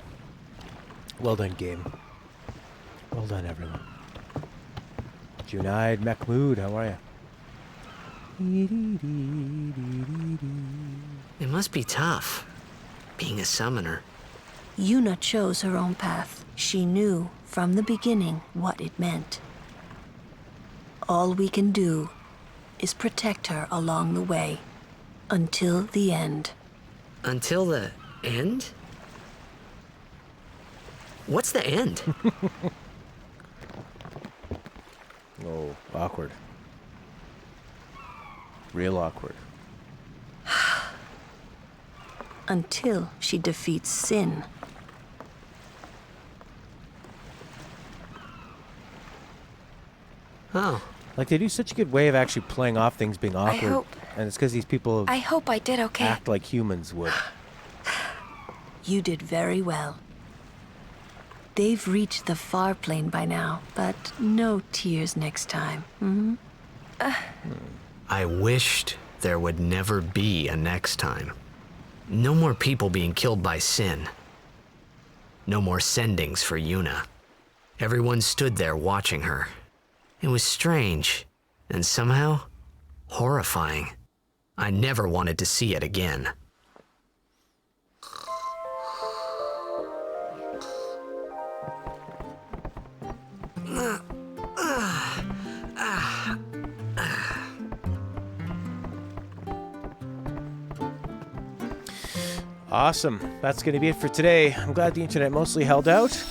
Well done, game. Well done, everyone. Junaid Mahmood, how are you? It must be tough, being a summoner. Yuna chose her own path. She knew from the beginning what it meant. All we can do is protect her along the way, until the end. Until the end? What's the end? Oh, awkward. Real awkward. Until she defeats sin. Oh. Like, they do such a good way of actually playing off things being awkward. And it's because these people I hope I did okay. act like humans would. You did very well. They've reached the far plane by now, but no tears next time. Mm-hmm. I wished there would never be a next time. No more people being killed by sin. No more sendings for Yuna. Everyone stood there watching her. It was strange, and somehow horrifying. I never wanted to see it again. Awesome. That's going to be it for today. I'm glad the internet mostly held out.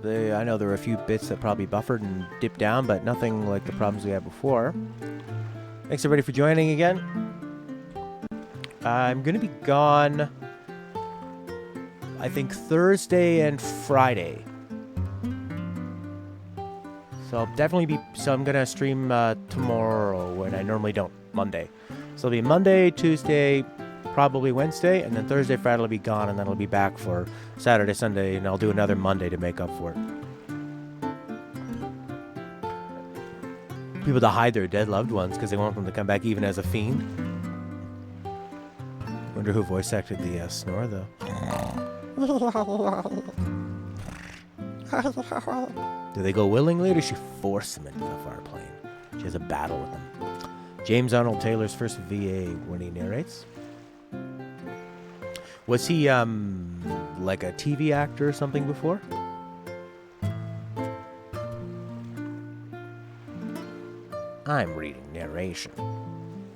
I know there were a few bits that probably buffered and dipped down, but nothing like the problems we had before. Thanks everybody for joining again. I'm going to be gone, I think, Thursday and Friday. So I'll definitely be... So I'm going to stream tomorrow when I normally don't. Monday. So it'll be Monday, Tuesday, probably Wednesday, and then Thursday, Friday will be gone, and then I'll be back for Saturday, Sunday, and I'll do another Monday to make up for it. People to hide their dead loved ones because they want them to come back even as a fiend. Who Wonder who voice acted the snore, though. Do they go willingly, or does she force them into the far plane? She has a battle with them. James Arnold Taylor's first VA when he narrates. Was he, like a TV actor or something before? I'm reading narration.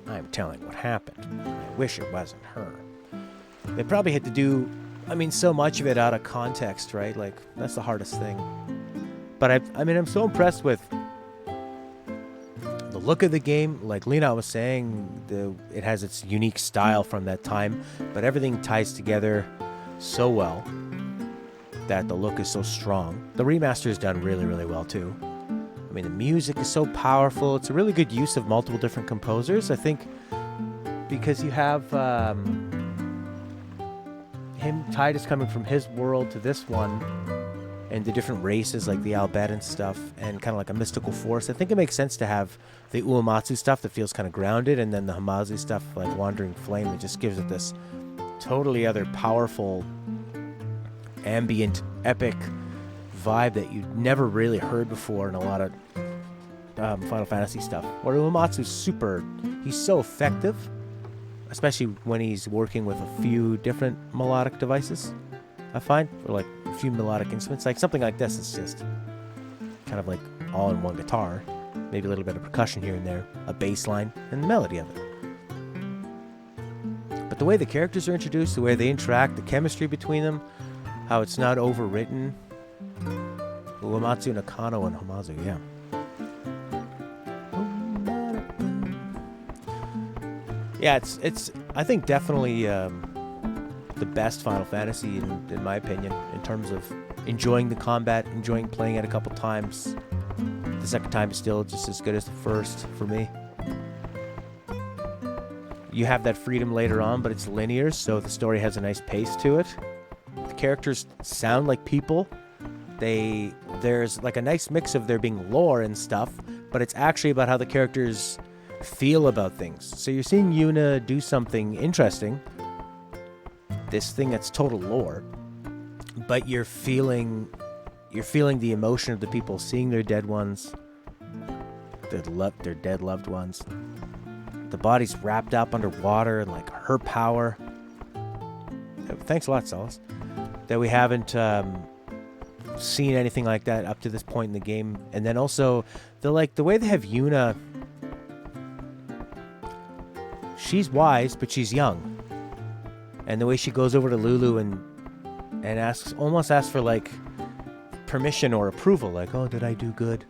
I'm telling what happened. I wish it wasn't her. They probably had to do, I mean, so much of it out of context, right? Like, that's the hardest thing. But I'm so impressed with the look of the game. Like Lena was saying, it has its unique style from that time, but everything ties together so well that the look is so strong. The remaster is done really, really well too. I mean, the music is so powerful. It's a really good use of multiple different composers, I think, because you have Tidus coming from his world to this one, and the different races like the Albed and stuff, and kind of like a mystical force. I think it makes sense to have the Uematsu stuff that feels kind of grounded, and then the Hamazu stuff like Wandering Flame that just gives it this totally other powerful, ambient, epic vibe that you've never really heard before in a lot of Final Fantasy stuff. Where Uematsu's he's so effective, especially when he's working with a few different melodic devices, I find, or like a few melodic instruments. Like something like this is just kind of like all in one guitar, maybe a little bit of percussion here and there, a bass line, and the melody of it. But the way the characters are introduced, the way they interact, the chemistry between them, how it's not overwritten. Uematsu, Nakano, and Hamazu, yeah. Yeah, it's I think definitely the best Final Fantasy in my opinion, in terms of enjoying the combat, enjoying playing it a couple times. The second time is still just as good as the first for me. You have that freedom later on, but it's linear, so the story has a nice pace to it. The characters sound like people. There's like a nice mix of there being lore and stuff, but it's actually about how the characters feel about things. So you're seeing Yuna do something interesting, this thing that's total lore, but you're feeling the emotion of the people seeing their dead ones, their dead loved ones. The body's wrapped up underwater and like her power. Thanks a lot, Solace. That we haven't seen anything like that up to this point in the game. And then also the way they have Yuna. She's wise, but she's young. And the way she goes over to Lulu and almost asks for like permission or approval, like, oh, did I do good?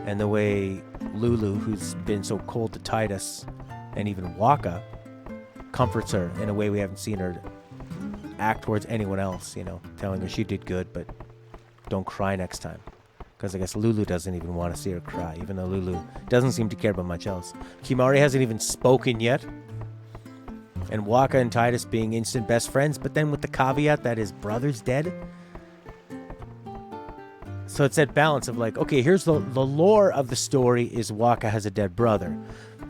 And the way Lulu, who's been so cold to Tidus, and even Wakka, comforts her in a way we haven't seen her act towards anyone else, telling her she did good, but don't cry next time. Because I guess Lulu doesn't even want to see her cry, even though Lulu doesn't seem to care about much else. Kimahri hasn't even spoken yet. And Wakka and Tidus being instant best friends, but then with the caveat that his brother's dead. So it's that balance of like, okay, here's the lore of the story is Wakka has a dead brother.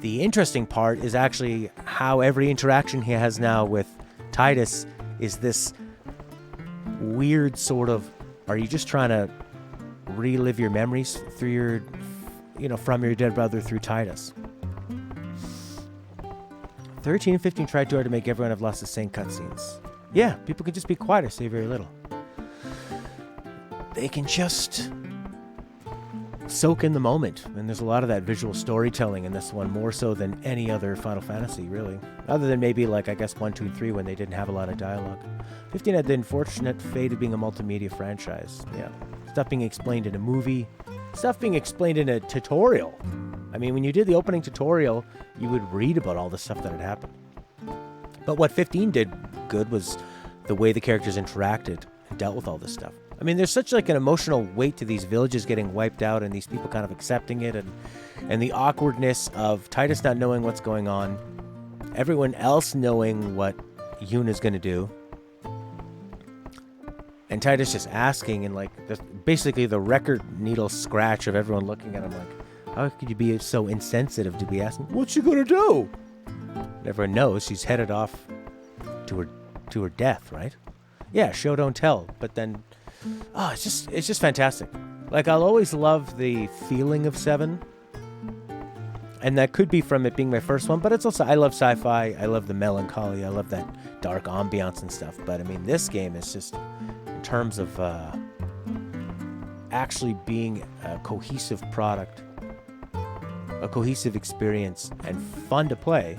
The interesting part is actually how every interaction he has now with Tidus is this weird sort of, are you just trying to relive your memories through from your dead brother through Tidus? 13 and 15 tried too hard to make everyone have lost the same cutscenes. Yeah, people can just be quiet or say very little. They can just soak in the moment, and there's a lot of that visual storytelling in this one, more so than any other Final Fantasy, really. Other than maybe, like, I guess 1, 2, and 3 when they didn't have a lot of dialogue. 15 had the unfortunate fate of being a multimedia franchise. Yeah. Stuff being explained in a movie, stuff being explained in a tutorial. I mean, when you did the opening tutorial, you would read about all the stuff that had happened. But what 15 did good was the way the characters interacted and dealt with all this stuff. I mean, there's such like an emotional weight to these villages getting wiped out and these people kind of accepting it, and the awkwardness of Tidus not knowing what's going on, everyone else knowing what Yuna's going to do, and Tidus just asking, and like basically the record needle scratch of everyone looking at him like, how could you be so insensitive to be asking, what's she gonna do? And everyone knows she's headed off to her death, right? Yeah, show don't tell. But then, it's just fantastic. Like, I'll always love the feeling of 7. And that could be from it being my first one, but it's also, I love sci-fi, I love the melancholy, I love that dark ambiance and stuff. But I mean, this game is just, in terms of actually being a cohesive product, a cohesive experience, and fun to play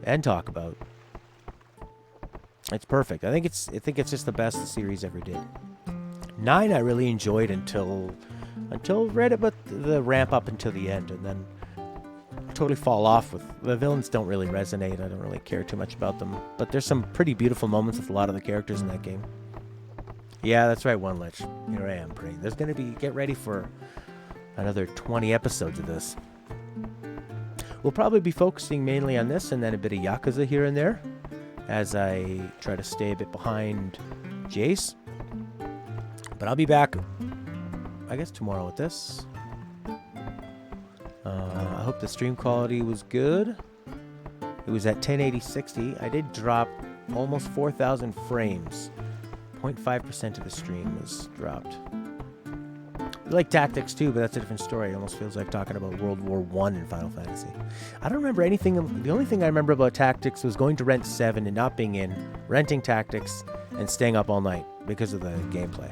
and talk about, it's perfect. I think it's just the best the series ever did. 9 I really enjoyed until right about the ramp up until the end, and then totally fall off with the villains. Don't really resonate. I don't really care too much about them, but there's some pretty beautiful moments with a lot of the characters in that game. Yeah, that's right, One Lich. Here I am praying. There's gonna be, get ready for another 20 episodes of this. We'll probably be focusing mainly on this and then a bit of Yakuza here and there as I try to stay a bit behind Jace. But I'll be back, I guess, tomorrow with this. I hope the stream quality was good. It was at 1080-60. I did drop almost 4,000 frames. 0.5% of the stream was dropped. I like Tactics too, but that's a different story. It almost feels like talking about World War I in Final Fantasy. I don't remember anything. The only thing I remember about Tactics was going to rent 7 and not being in, renting Tactics, and staying up all night because of the gameplay.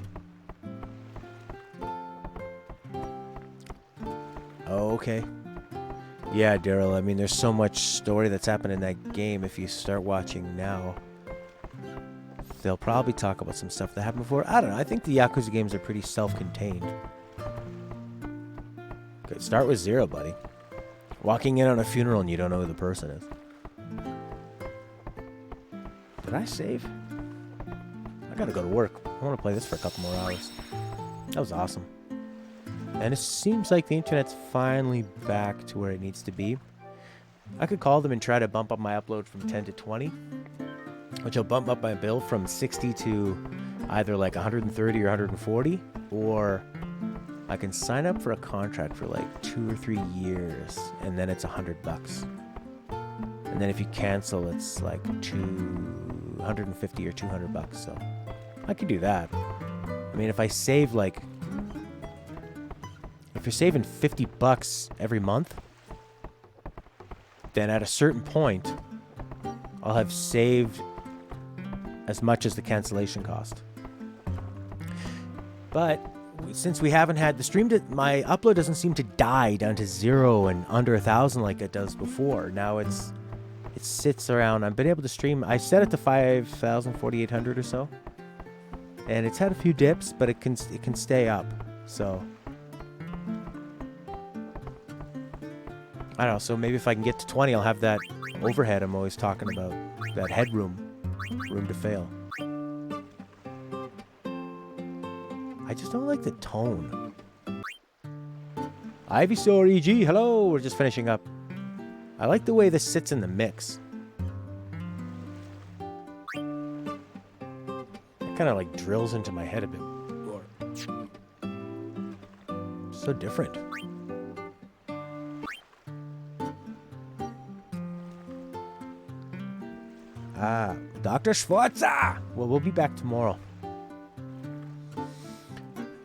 Okay. Yeah, Daryl, I mean, there's so much story that's happened in that game. If you start watching now, they'll probably talk about some stuff that happened before. I don't know. I think the Yakuza games are pretty self-contained. Okay, start with 0, buddy. Walking in on a funeral and you don't know who the person is. Did I save? I gotta go to work. I want to play this for a couple more hours. That was awesome. And it seems like the internet's finally back to where it needs to be. I could call them and try to bump up my upload from 10 to 20, which will bump up my bill from 60 to either like 130 or 140, or I can sign up for a contract for like 2 or 3 years, and then it's $100. And then if you cancel, it's like 250 or $200. So I could do that. I mean, if I save like, if you're saving $50 every month, then at a certain point, I'll have saved as much as the cancellation cost. But since we haven't had the stream, my upload doesn't seem to die down to 0 and under 1,000 like it does before. Now it sits around. I've been able to stream. I set it to 5,000, 4,800 or so, and it's had a few dips, but it can stay up. So I don't know. So maybe if I can get to 20, I'll have that overhead I'm always talking about, that headroom, room to fail. I just don't like the tone. Ivysaur EG, hello. We're just finishing up. I like the way this sits in the mix. It kind of like drills into my head a bit more. So different. Ah, Dr. Schwarza! Well, we'll be back tomorrow.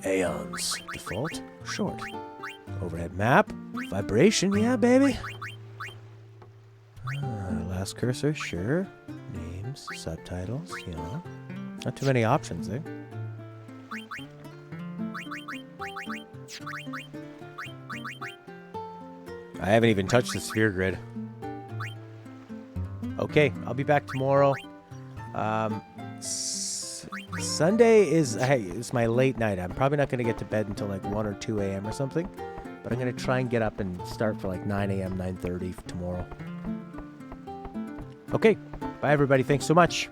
Aeons. Default. Short. Overhead map. Vibration. Yeah, baby. Last cursor. Sure. Names. Subtitles. Yeah. Not too many options, eh? I haven't even touched the sphere grid. Okay, I'll be back tomorrow. Sunday is, hey, it's my late night. I'm probably not going to get to bed until like 1 or 2 a.m. or something. But I'm going to try and get up and start for like 9 a.m., 9:30 tomorrow. Okay, bye everybody. Thanks so much.